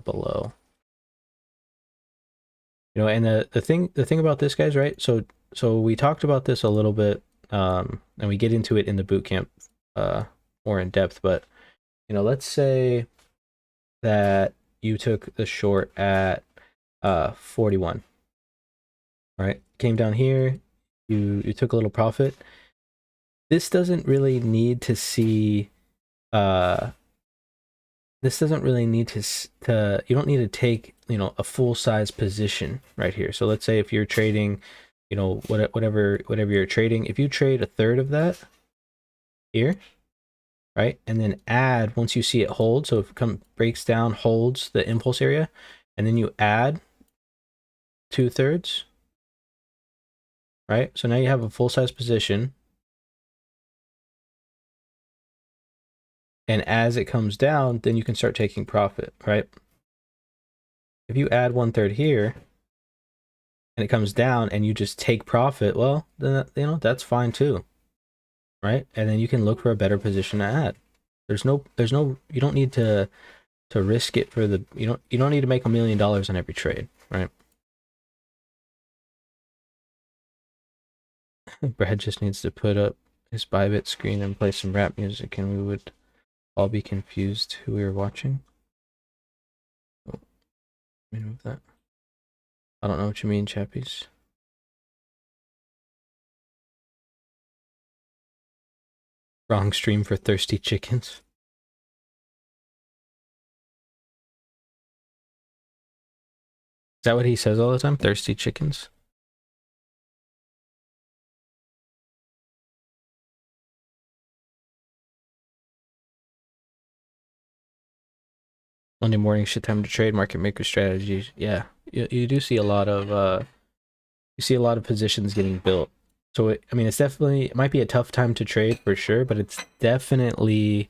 below. And the thing about this, guys, right? So we talked about this a little bit, and we get into it in the boot camp more in depth, but let's say that you took the short at 41. Right, came down here, you took a little profit. This doesn't really need to see this doesn't really need to you don't need to take a full size position right here. So let's say if you're trading whatever you're trading, if you trade a third of that here, right, and then add once you see it hold, so if it breaks down, holds the impulse area, and then you add 2/3, right? So now you have a full size position. And as it comes down, then you can start taking profit, right? If you add 1/3 here and it comes down and you just take profit, well, then that's fine too, right? And then you can look for a better position to add. There's no you don't need to risk it for the you don't need to make $1 million on every trade, right? Brad just needs to put up his Bybit screen and play some rap music, and we would all be confused who we were watching. Oh, let me move that. I don't know what you mean, chappies. Wrong stream for thirsty chickens. Is that what he says all the time? Thirsty chickens? Monday morning shit time to trade, market maker strategies. Yeah, you do see a lot of positions getting built. So it might be a tough time to trade for sure, but it's definitely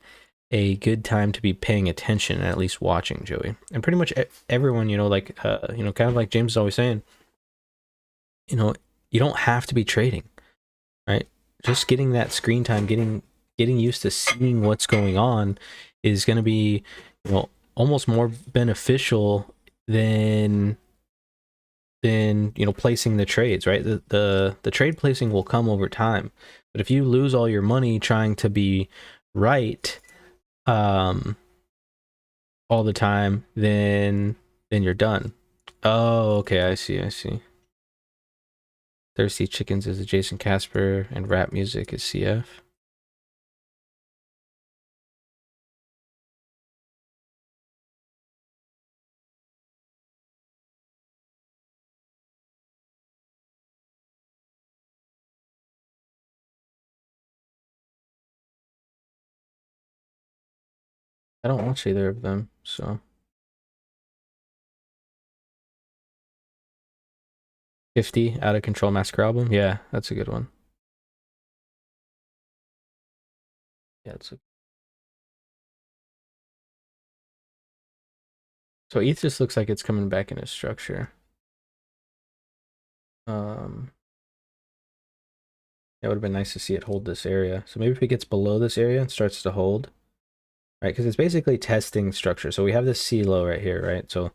a good time to be paying attention and at least watching, Joey. And pretty much everyone, kind of like James is always saying, you don't have to be trading, right? Just getting that screen time, getting used to seeing what's going on is going to be, almost more beneficial than placing the trades, right? The trade placing will come over time, but if you lose all your money trying to be right all the time, then you're done. Oh, okay, I see. Thirsty Chickens is a Jason Casper and rap music is CF. I don't watch either of them, so. 50 Out of Control Massacre album. Yeah, that's a good one. Yeah, so ETH just looks like it's coming back in a structure. It would have been nice to see it hold this area. So maybe if it gets below this area and starts to hold, right? Because it's basically testing structure. So we have this C low right here, right? So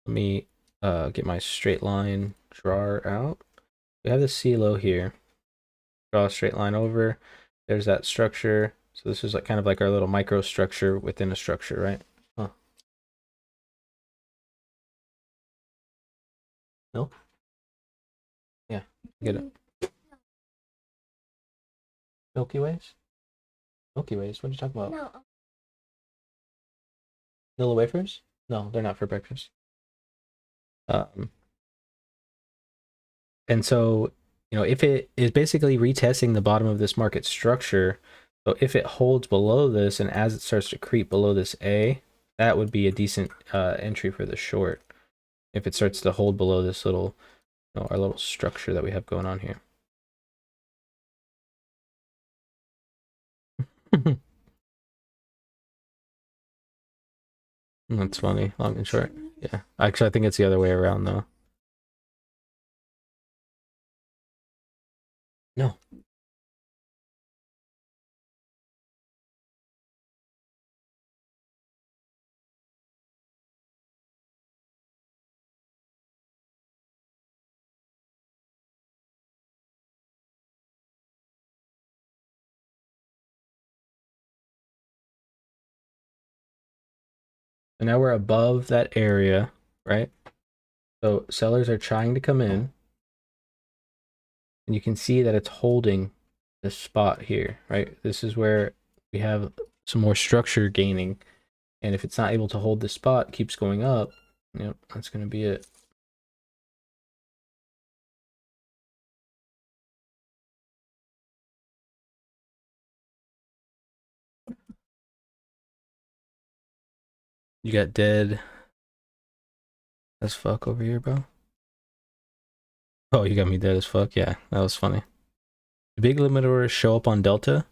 let me get my straight line drawer out. We have the C low here. Draw a straight line over. There's that structure. So this is like kind of like our little micro structure within a structure, right? Huh. No? Yeah, get it. Milky Ways? Milky Ways? What are you talking about? No. Vanilla wafers? No, they're not for breakfast. And so, if it is basically retesting the bottom of this market structure, so if it holds below this and as it starts to creep below this A, that would be a decent entry for the short. If it starts to hold below this little, our little structure that we have going on here. That's funny, long and short. Yeah, actually, I think it's the other way around though. No. So now we're above that area, right? So sellers are trying to come in, and you can see that it's holding this spot here, right? This is where we have some more structure gaining, and if it's not able to hold this spot, keeps going up, yep, that's going to be it. You got dead as fuck over here, bro. Oh, you got me dead as fuck. Yeah, that was funny. The big limit orders show up on Delta.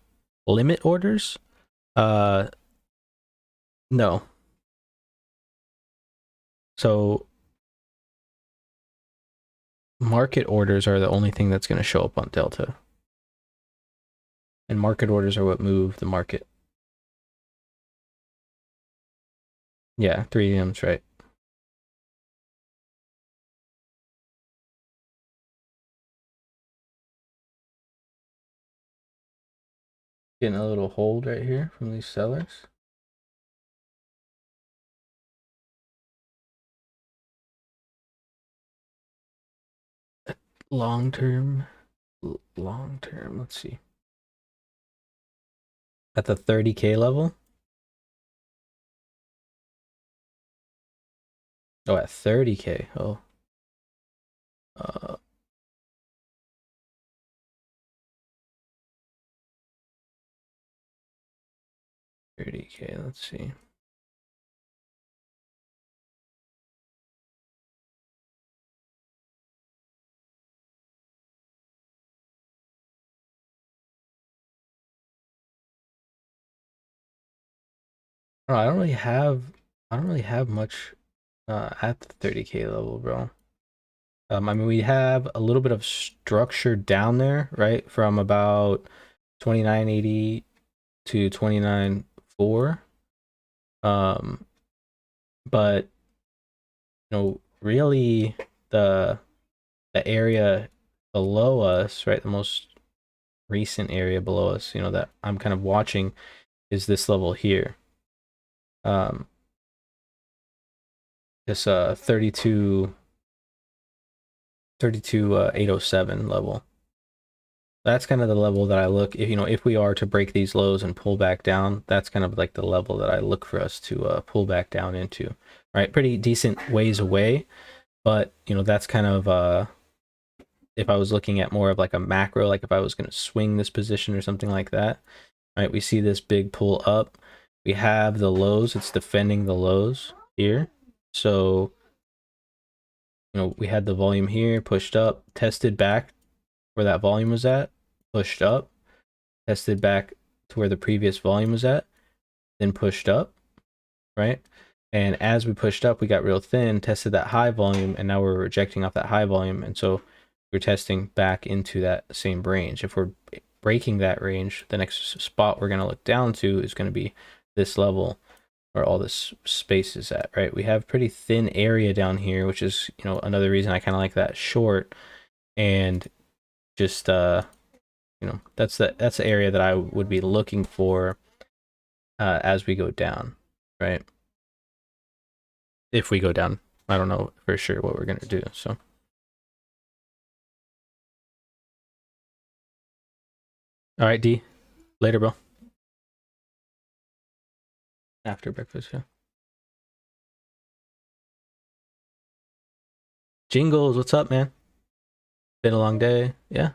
Limit orders? No. So market orders are the only thing that's going to show up on Delta. And market orders are what move the market. Yeah, 3M's right. Getting a little hold right here from these sellers. Long term, let's see. At the 30K level? Oh, at 30K. Oh. 30K, let's see. Oh, I don't really have much at the 30K level, bro. I mean, we have a little bit of structure down there, right? From about 2980 to 29.4. But really the area below us, right? The most recent area below us, that I'm kind of watching is this level here. This 807 level. That's kind of the level that I look, if we are to break these lows and pull back down, that's kind of like the level that I look for us to pull back down into, right? Pretty decent ways away, but that's kind of if I was looking at more of like a macro, like if I was going to swing this position or something like that, right? We see this big pull up. We have the lows. It's defending the lows here. So, we had the volume here, pushed up, tested back where that volume was at, pushed up, tested back to where the previous volume was at, then pushed up, right? And as we pushed up, we got real thin, tested that high volume, and now we're rejecting off that high volume. And so we're testing back into that same range. If we're breaking that range, the next spot we're going to look down to is going to be this level where all this space is at, right? We have pretty thin area down here, which is, another reason I kind of like that short. And just, that's the area that I would be looking for as we go down, right? If we go down, I don't know for sure what we're going to do, so. All right, D. Later, bro. After breakfast, yeah. Jingles, what's up, man? Been a long day. Yeah.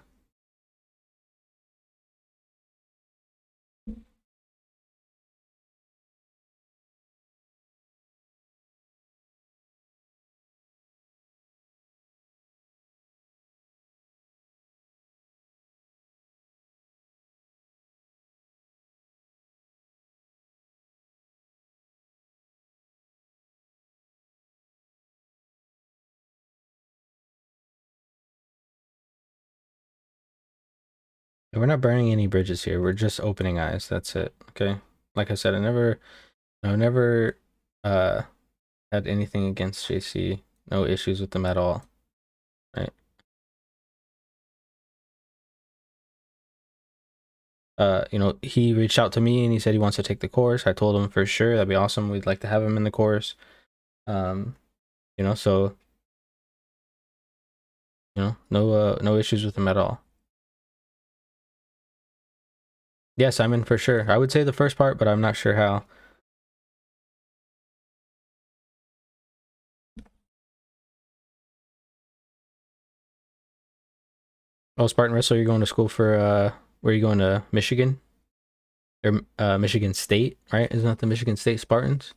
We're not burning any bridges here. We're just opening eyes. That's it. Okay. Like I said, I've never uh had anything against JC. No issues with them at all. Right. He reached out to me and he said he wants to take the course. I told him for sure that'd be awesome. We'd like to have him in the course. So no issues with him at all. Yes, I'm in for sure. I would say the first part, but I'm not sure how. Oh, Spartan Wrestler, you're going to school for where are you going, to Michigan? Or Michigan State, right? Isn't that the Michigan State Spartans?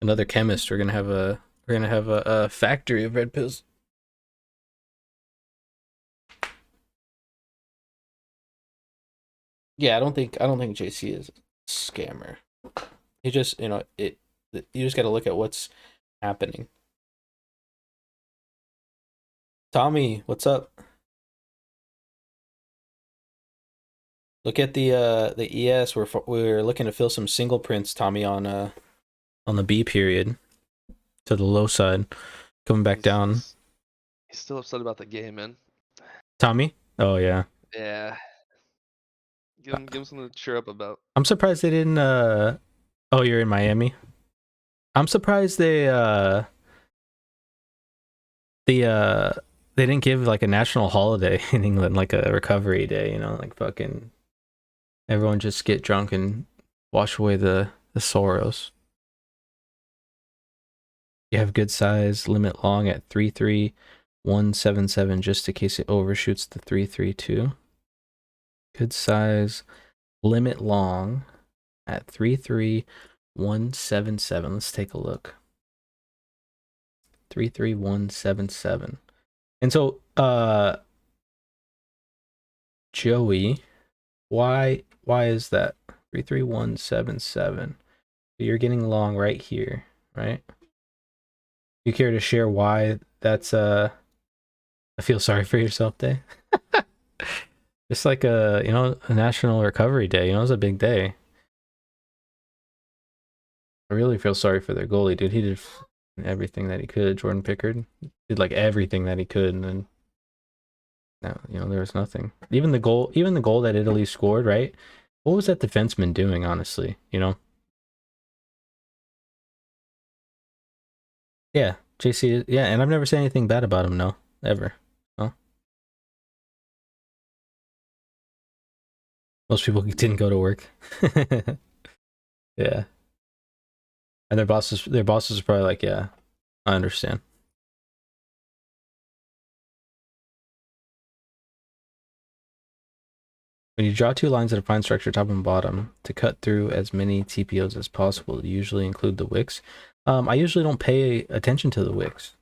Another chemist. We're gonna have a factory of red pills. Yeah, I don't think JC is a scammer. He just, you just got to look at what's happening. Tommy, what's up? Look at the ES. We're looking to fill some single prints, Tommy, on the B period to the low side, coming back down. He's still upset about the game, man. Tommy? Oh yeah. Yeah. Give him something to cheer up about. I'm surprised they didn't oh, you're in Miami. I'm surprised they didn't give like a national holiday in England, like a recovery day, like fucking everyone just get drunk and wash away the sorrows. You have good size, limit long at 33177 just in case it overshoots the 332. Good size, limit long at 33177. Let's take a look. 33177. And so Joey, why is that? 33177. You're getting long right here, right? You care to share why that's I feel sorry for yourself day? It's like a national recovery day, it's a big day. I really feel sorry for their goalie, dude. He did everything that he could. Jordan Pickard did like everything that he could, and then there was nothing. Even the goal that Italy scored, right? What was that defenseman doing, honestly? Yeah, JC. Yeah, and I've never said anything bad about him. No, ever. No. Most people didn't go to work. Yeah, and their bosses are probably like, yeah, I understand. When you draw two lines that define structure top and bottom to cut through as many TPOs as possible, you usually include the wicks. I usually don't pay attention to the wicks,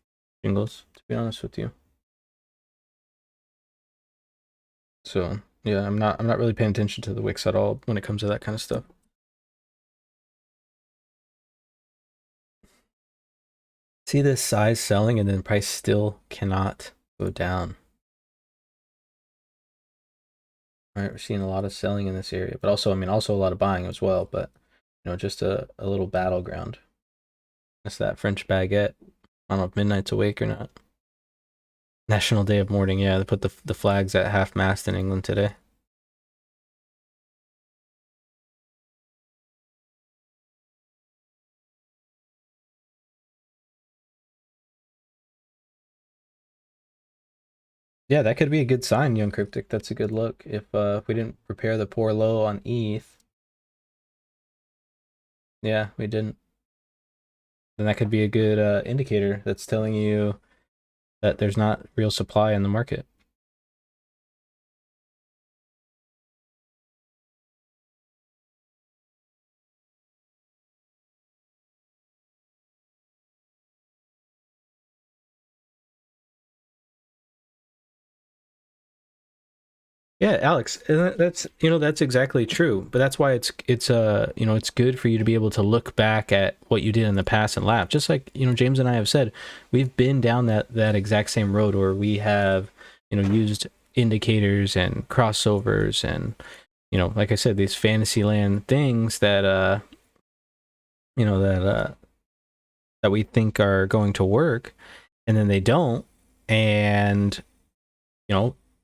Jingles, to be honest with you. So yeah, I'm not really paying attention to the wicks at all when it comes to that kind of stuff. See this size selling and then price still cannot go down. All right, we're seeing a lot of selling in this area, but also, also a lot of buying as well, but just a little battleground. That's that French baguette. I don't know if midnight's awake or not. National Day of Mourning, yeah, they put the flags at half-mast in England today. Yeah, that could be a good sign, Young Cryptic. That's a good look. If we didn't repair the poor low on ETH. Yeah, we didn't. Then that could be a good indicator that's telling you that there's not real supply in the market. Yeah, Alex, and that's that's exactly true. But that's why it's it's good for you to be able to look back at what you did in the past and laugh. Just like James and I have said, we've been down that exact same road where we have used indicators and crossovers and like I said, these Fantasyland things that you know that that we think are going to work, and then they don't, and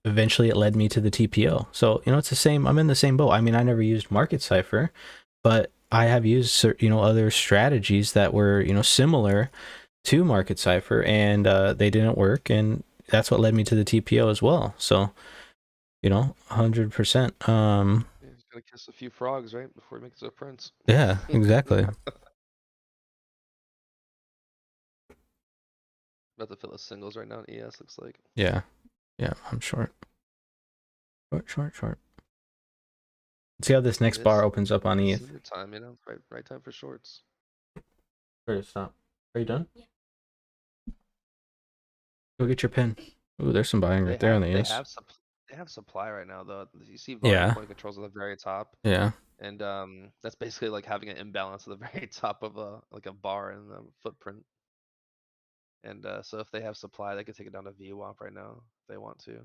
eventually it led me to the TPO. So, it's the same. I'm in the same boat. I mean, I never used Market Cipher, but I have used, other strategies that were, similar to Market Cipher, and they didn't work. And that's what led me to the TPO as well. So, 100%. Yeah, just gotta kiss a few frogs, right, before he makes a prince. Yeah, exactly. About to fill his singles right now in ES, looks like. Yeah. Yeah, I'm short. Short. Let's see how this next bar opens up on ETH. Senior time, right time for shorts. Ready to stop. Are you done? Yeah. Go get your pen. Ooh, there's some buying right there on the ETH. They have supply right now, though. You see Yeah. point controls at the very top. Yeah. And that's basically like having an imbalance at the very top of a bar in the footprint. And so if they have supply, they could take it down to VWAP right now if they want to.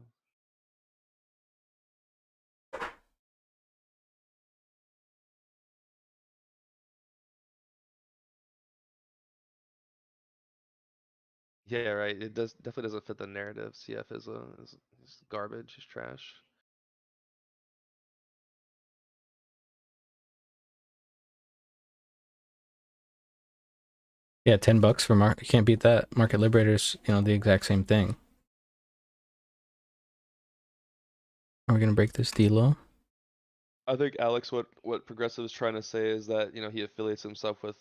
Yeah, right. It definitely doesn't fit the narrative. CF is garbage, is trash. Yeah, $10 for market. You can't beat that. Market Liberators, the exact same thing. Are we gonna break this D low? I think Alex, what Progressive is trying to say is that he affiliates himself with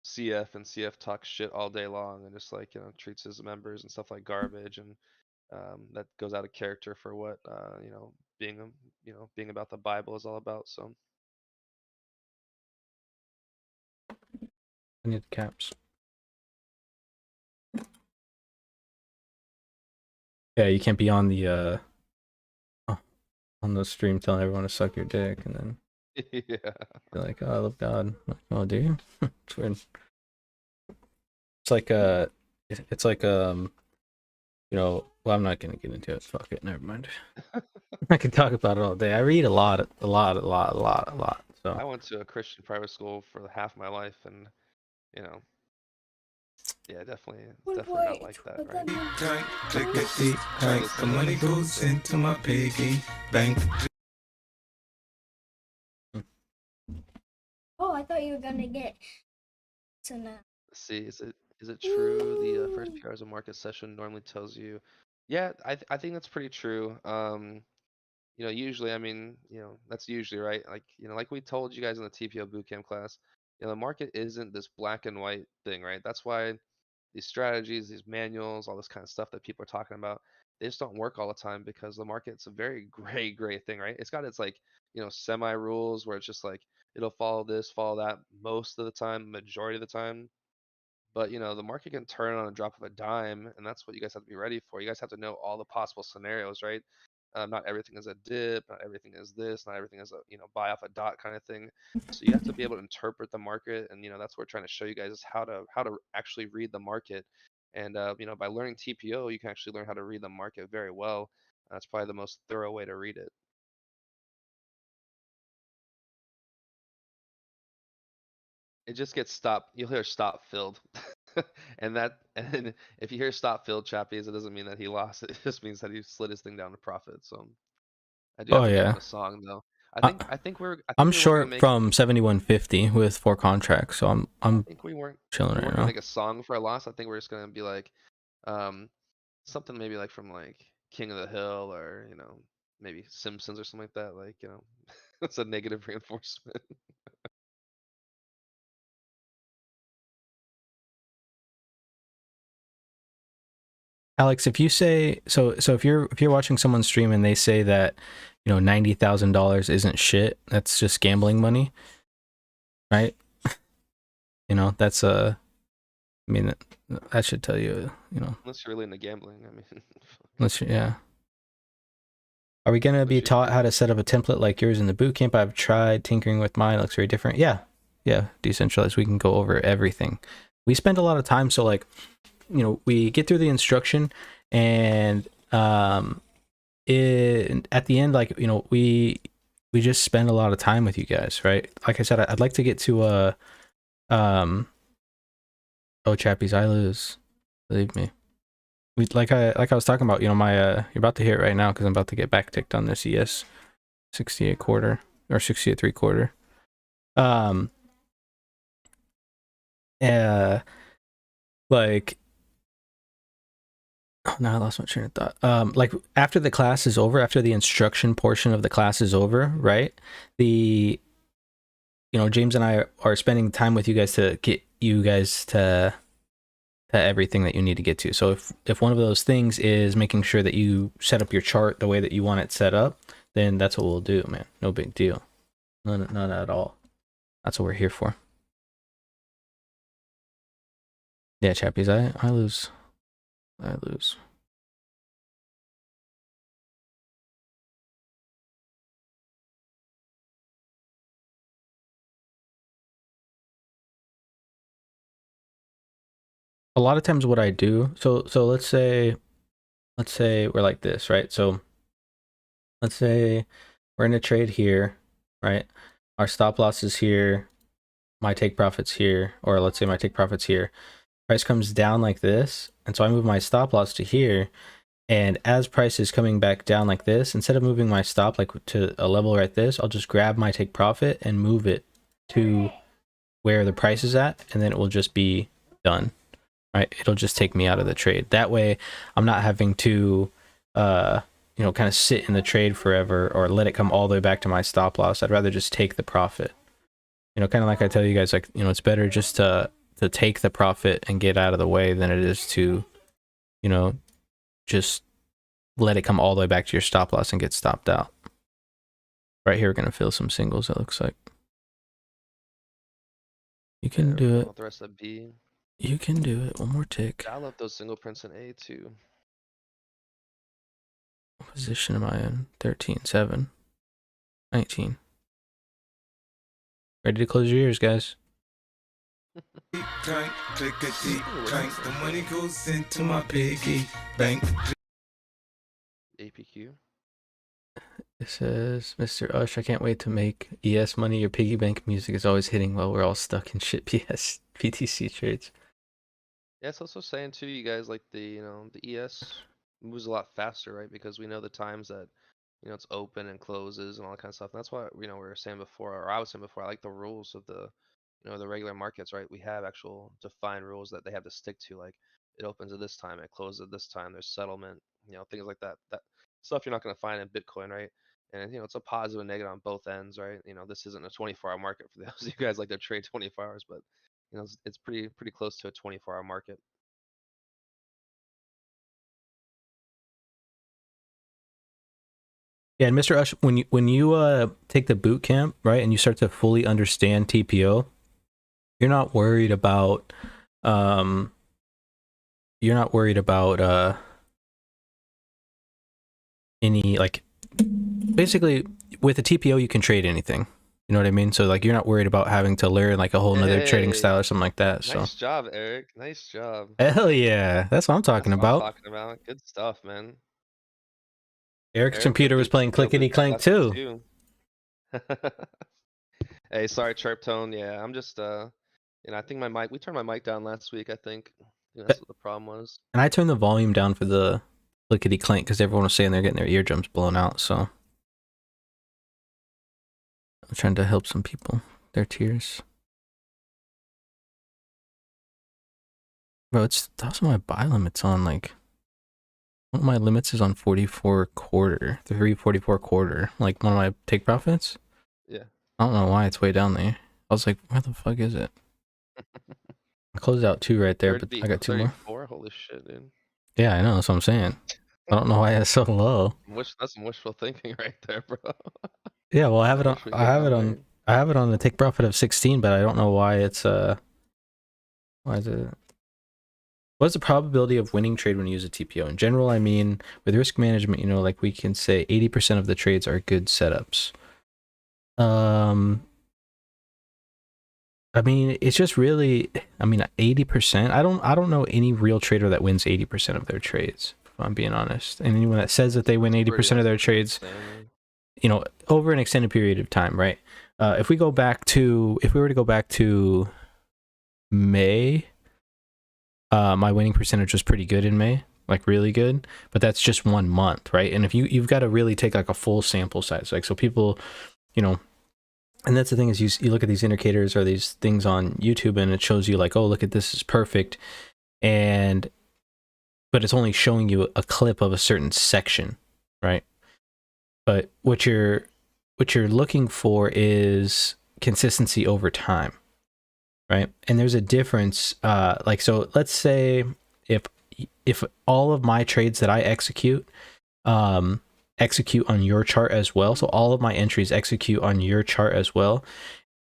CF, and CF talks shit all day long and just treats his members and stuff like garbage, and that goes out of character for what being about the Bible is all about. So I need the caps. Yeah, you can't be on the on the stream telling everyone to suck your dick and then yeah, you're like, oh, I love God. I'm like, oh, do you? It's weird. It's like well, I'm not gonna get into it. Fuck it, never mind. I could talk about it all day. I read a lot. So I went to a Christian private school for half my life, and yeah, definitely not like that, right? Click a deep tight. The money goes into my piggy bank. Oh, I thought you were gonna get to now. See, is it true the first few hours of market session normally tells you? Yeah, I think that's pretty true. Usually, I mean, that's usually right. Like, like we told you guys in the TPO Bootcamp class, the market isn't this black and white thing, right? That's why these strategies, these manuals, all this kind of stuff that people are talking about, they just don't work all the time because the market's a very gray thing, right? It's got its semi rules where it's just like it'll follow this, follow that most of the time, majority of the time. But the market can turn on a drop of a dime, and that's what you guys have to be ready for. You guys have to know all the possible scenarios, right? Not everything is a dip, not everything is this, not everything is a buy off a dot kind of thing. So you have to be able to interpret the market, and that's what we're trying to show you guys is how to actually read the market. And by learning TPO, you can actually learn how to read the market very well. That's probably the most thorough way to read it. It just gets stopped. You'll hear stop filled. And if you hear stop filled chappies, it doesn't mean that he lost. It just means that he slid his thing down to profit. So I do have oh to make him yeah, a song though. I I'm think we weren't gonna short make from 7150 with 4 contracts, so I'm I think chilling we right weren't now. gonna make a song for a loss. I think we're just gonna be like um something maybe like from like King of the Hill, or maybe Simpsons or something like that. Like it's a negative reinforcement. Alex, if you say so if you're watching someone stream and they say that $90,000 isn't shit, that's just gambling money, right? That's I mean that should tell you, Unless you're really into gambling. I mean yeah. Are we gonna be Appreciate taught it. how to set up a template like yours in the boot camp? I've tried tinkering with mine. It looks very different. Yeah. Decentralized. We can go over everything. We spend a lot of time. So like, we get through the instruction, and at the end, like, we just spend a lot of time with you guys, right? Like I said, I'd like to get to oh, chappies, I lose. Believe me. Like I was talking about, my you're about to hear it right now because I'm about to get back ticked on this ES 68 quarter or 68 3/4. Like, oh no, I lost my train of thought. Like after the class is over, after the instruction portion of the class is over, right? James and I are spending time with you guys to get you guys to everything that you need to get to. So if one of those things is making sure that you set up your chart the way that you want it set up, then that's what we'll do, man. No big deal. None at all. That's what we're here for. Yeah, chappies, I lose. I lose. A lot of times what I do, so let's say we're like this, right? So let's say we're in a trade here, right? Our stop loss is here, my take profit's here, or let's say my take profit's here. Price comes down like this, and so I move my stop loss to here, and as price is coming back down like this, instead of moving my stop like to a level right this, I'll just grab my take profit and move it to where the price is at, and then it will just be done. Right, it'll just take me out of the trade. That way I'm not having to kind of sit in the trade forever or let it come all the way back to my stop loss. I'd rather just take the profit. Kind of like I tell you guys, like, it's better just to take the profit and get out of the way than it is to just let it come all the way back to your stop loss and get stopped out. Right here we're going to fill some singles, it looks like. You can do it. The rest of B. You can do it. One more tick. I love those single prints in A too. What position am I in? 13, 7, 19. Ready to close your ears, guys. Clank, click a deep clank. The money goes into my piggy bank. APQ. It says, Mr. Ush, I can't wait to make ES money. Your piggy bank music is always hitting while we're all stuck in shit PS PTC trades. Yeah, it's also saying too, you guys, like the ES moves a lot faster, right? Because we know the times that it's open and closes and all that kind of stuff. And that's why we were saying before, or I was saying before, I like the rules of the the regular markets, right? We have actual defined rules that they have to stick to, like it opens at this time, it closes at this time, there's settlement, things like that. That stuff you're not going to find in Bitcoin, right? And it's a positive and negative on both ends, right? This isn't a 24-hour market for those of you guys like to trade 24 hours, but it's pretty close to a 24-hour market. Yeah, and Mr. Ush, when you take the boot camp, right, and you start to fully understand TPO, you're not worried about any, like, basically with a TPO you can trade anything. You know what I mean? So like you're not worried about having to learn like a whole nother trading style or something like that. So Nice job, Eric. Nice job. hell yeah, that's what I'm talking That's what I'm about. talking about. Good stuff, man. Eric's Eric computer was with the playing TPO clickety Bootcamp clank lesson too. Hey, sorry, Chirp Tone. Yeah, I'm just I think we turned my mic down last week, I think. That's what the problem was. And I turned the volume down for the clickety clank because everyone was saying they're getting their eardrums blown out. So I'm trying to help some people. Their tears. Bro, that's my buy limits on, like, one of my limits is on 44/4, 344/4. Like one of my take profits. Yeah. I don't know why it's way down there. I was like, where the fuck is it? I closed out 2 right there, but I got 2 more. Holy shit, dude. Yeah, I know. That's what I'm saying. I don't know why it's so low. That's some wishful thinking right there, bro. Yeah, well, I have it on. wish we I could have it down on. there. I have it on the take profit of 16, but I don't know why it's Why is it? What's the probability of winning trade when you use a TPO? In general, I mean, with risk management, you know, like we can say 80% of the trades are good setups. I mean, it's just really, I mean, 80%. I don't know any real trader that wins 80% of their trades, if I'm being honest. And anyone that says that they win 80% of their trades, you know, over an extended period of time, right? If we were to go back to May, my winning percentage was pretty good in May, like really good, but that's just 1 month, right? And if you've got to really take like a full sample size, like, so people, you know, and that's the thing is you look at these indicators or these things on YouTube and it shows you like, oh, look at this is perfect. But it's only showing you a clip of a certain section, right? But what you're looking for is consistency over time, right? And there's a difference, like, so let's say if all of my trades that I execute on your chart as well, so all of my entries execute on your chart as well,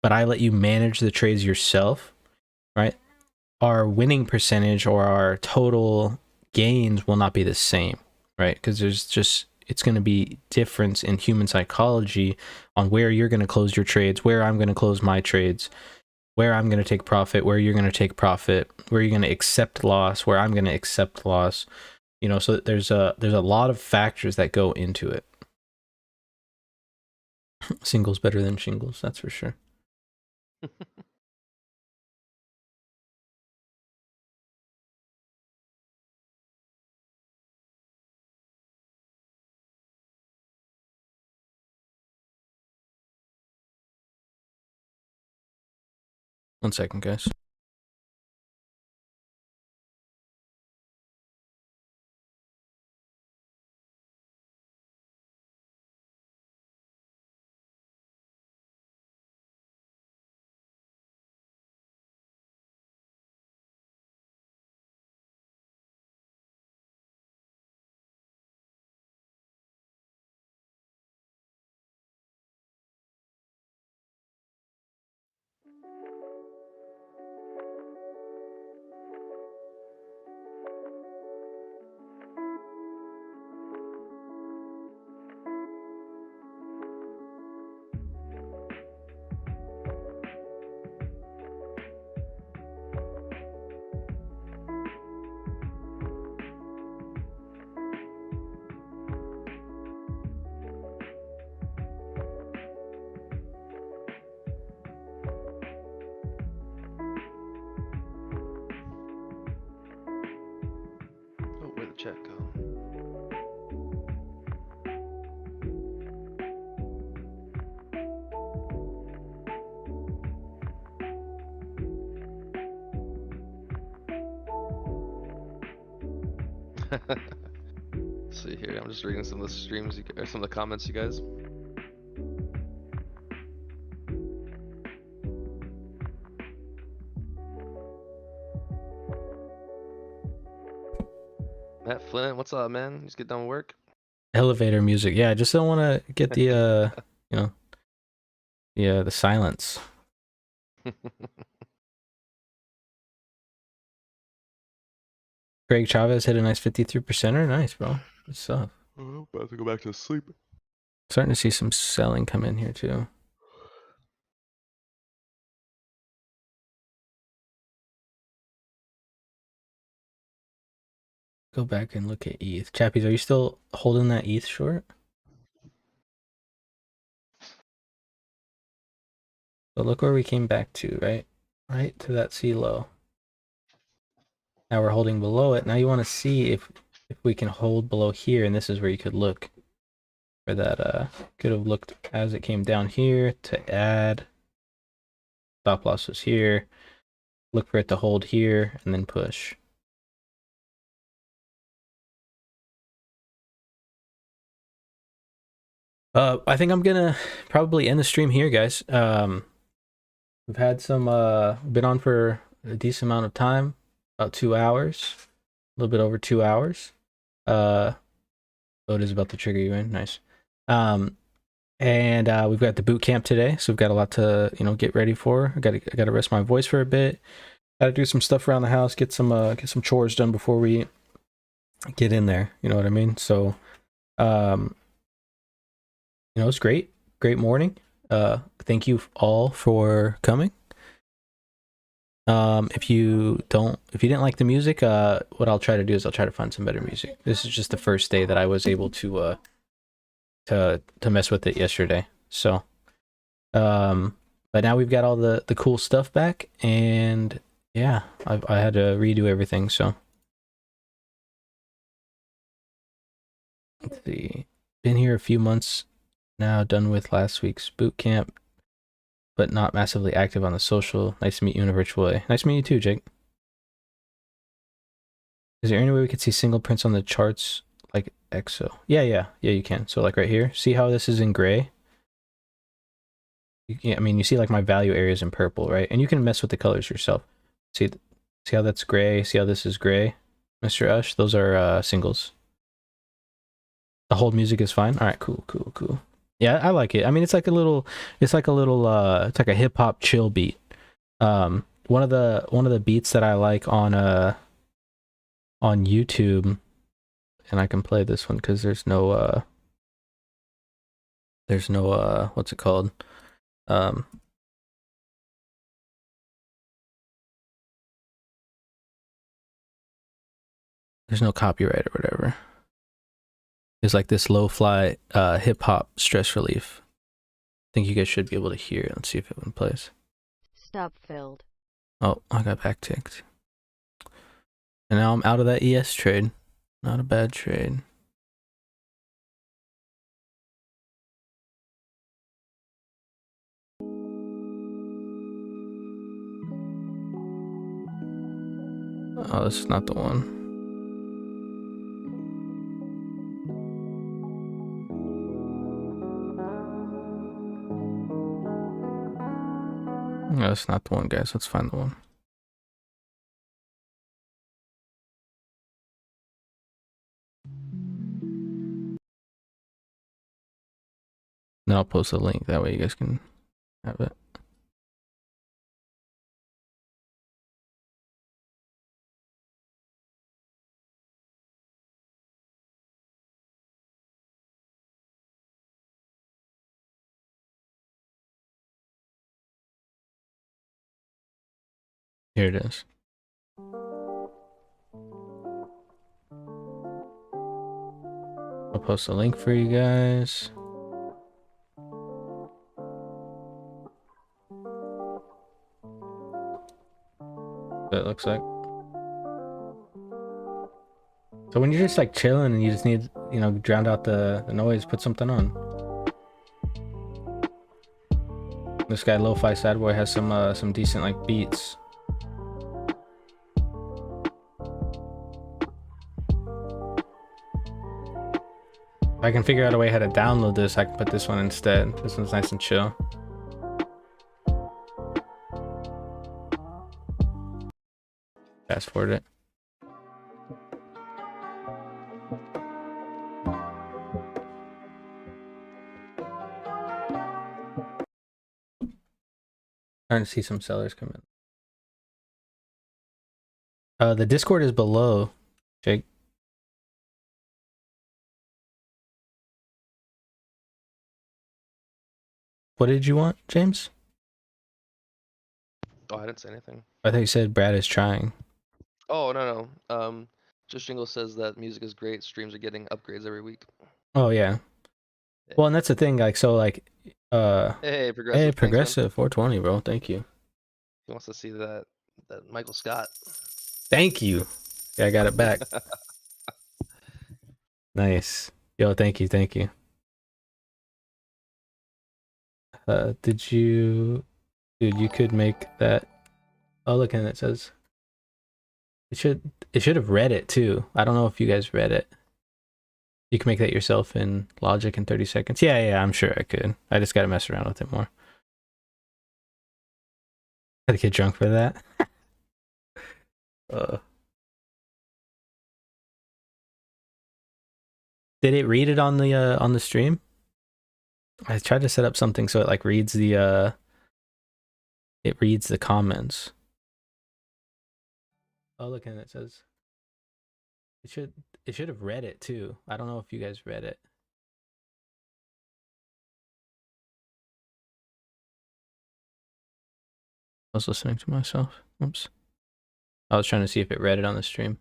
but I let you manage the trades yourself, right? Our winning percentage or our total gains will not be the same, right? Because it's going to be difference in human psychology on where you're going to close your trades, where I'm going to close my trades, where I'm going to take profit, where you're going to take profit, where you're going to accept loss, where I'm going to accept loss. You know, so there's a lot of factors that go into it. Singles better than shingles, that's for sure. One second, guys. Oh, where'd the chat go? See here, I'm just reading some of the streams or some of the comments, you guys. Matt Flint, what's up, man? You just get done with work? Elevator music. Yeah, I just don't want to get the you know, the silence. Greg Chavez hit a nice 53%er. Nice, bro. Good stuff. I'm about to go back to sleep. Starting to see some selling come in here too. Go back and look at ETH. Chappies, are you still holding that ETH short? So look where we came back to, right? Right to that C low. Now we're holding below it. Now you want to see if we can hold below here, and this is where you could look for that. Could have looked as it came down here to add. Stop loss was here. Look for it to hold here and then push. I think I'm gonna probably end the stream here, guys. We've had some been on for a decent amount of time, about 2 hours, a little bit over 2 hours. Oh, it is about to trigger you in. Nice. And we've got the boot camp today, so we've got a lot to get ready for. I gotta rest my voice for a bit. Gotta do some stuff around the house, get some chores done before we get in there. You know what I mean? So, it's great. Great morning. Thank you all for coming. If you didn't like the music, what I'll try to do is I'll try to find some better music. This is just the first day that I was able to mess with it yesterday. So, but now we've got all the cool stuff back, and yeah, I had to redo everything. So let's see, been here a few months now, done with last week's boot camp, but not massively active on the social. Nice to meet you in a virtual way. Nice to meet you too, Jake. Is there any way we could see single prints on the charts like EXO? Yeah, you can. So like right here, see how this is in gray? I mean, you see like my value areas in purple, right? And you can mess with the colors yourself. See how that's gray? See how this is gray, Mr. Ush? Those are singles. The hold music is fine. All right, cool. Yeah, I like it. I mean, it's like a hip hop chill beat. One of the beats that I like on YouTube, and I can play this one because there's no what's it called? There's no copyright or whatever. It's like this low-fly hip-hop stress relief. I think you guys should be able to hear it. Let's see if it plays. Stop filled. Oh, I got backticked. And now I'm out of that ES trade. Not a bad trade. Oh, this is not the one. No, that's not the one, guys. Let's find the one. Then I'll post a link. That way you guys can have it. Here it is. I'll post a link for you guys. That looks like. So when you're just like chilling and you just need, drown out the noise, put something on. This guy Lo-Fi Sad Boy has some decent like beats. If I can figure out a way how to download this, I can put this one instead. This one's nice and chill. Fast forward it. Trying to see some sellers come in. The Discord is below, Jake. What did you want, James? Oh, I didn't say anything. I thought you said Brad is trying. Oh, no. Just Jingle says that music is great. Streams are getting upgrades every week. Oh yeah. Well, and that's the thing. Like, so, like, Hey, Progressive. Hey, Progressive 420, bro. Thank you. He wants to see that Michael Scott. Thank you. Yeah, I got it back. Nice. Yo, thank you. Did you... Dude, you could make that... Oh, look, and it says... It should have read it, too. I don't know if you guys read it. You can make that yourself in Logic in 30 seconds. Yeah, I'm sure I could. I just gotta mess around with it more. Gotta get drunk for that. Did it read it on the stream? I tried to set up something so it like reads the comments. Oh, look, and it says it should have read it too. I don't know if you guys read it. I was listening to myself. Oops. I was trying to see if it read it on the stream.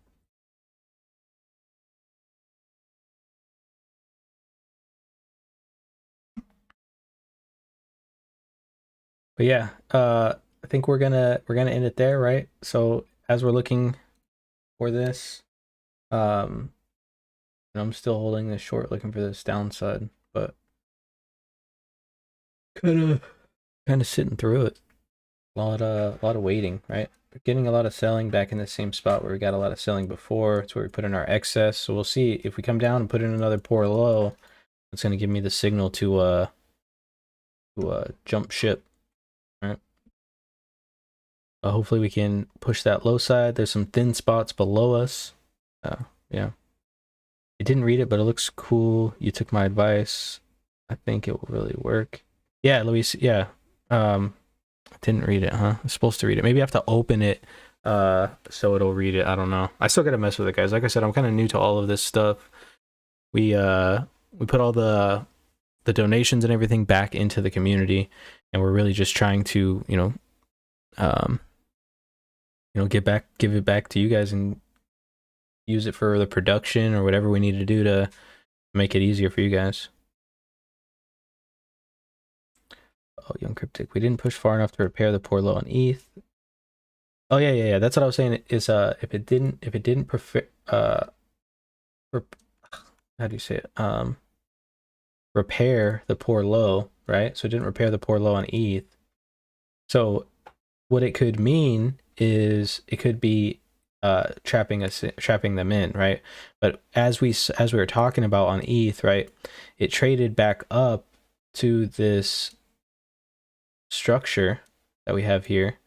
But yeah, I think we're gonna end it there, right? So as we're looking for this, and I'm still holding this short, looking for this downside, but kind of sitting through it. A lot of waiting, right? We're getting a lot of selling back in the same spot where we got a lot of selling before. It's where we put in our excess. So we'll see if we come down and put in another poor low. It's gonna give me the signal to jump ship, right? Hopefully we can push that low side. There's some thin spots below us. Yeah. I didn't read it, but it looks cool. You took my advice. I think it will really work. Yeah, Luis. Yeah. I didn't read it, huh? I'm supposed to read it. Maybe I have to open it so it'll read it. I don't know. I still gotta mess with it, guys. Like I said, I'm kind of new to all of this stuff. We put all the donations and everything back into the community, and we're really just trying to, give it back to you guys and use it for the production or whatever we need to do to make it easier for you guys. Oh, Young Cryptic, we didn't push far enough to repair the poor low on ETH. Oh yeah. That's what I was saying. Is if it didn't prefer how do you say it? Repair the poor low, right? So it didn't repair the poor low on ETH. So what it could mean is it could be trapping them in, right? But as we were talking about on ETH, right, it traded back up to this structure that we have here,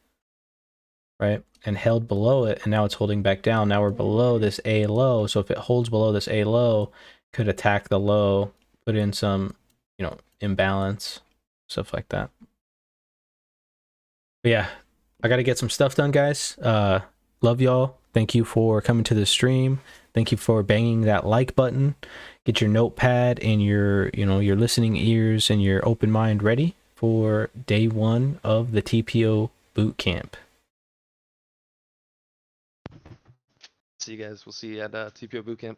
right, and held below it, and now it's holding back down. Now we're below this A low, so if it holds below this A low, could attack the low, put in some, imbalance, stuff like that. But yeah, I gotta get some stuff done, guys. Love y'all. Thank you for coming to the stream. Thank you for banging that like button. Get your notepad and your listening ears and your open mind ready for day 1 of the TPO Bootcamp. See you guys. We'll see you at TPO Bootcamp.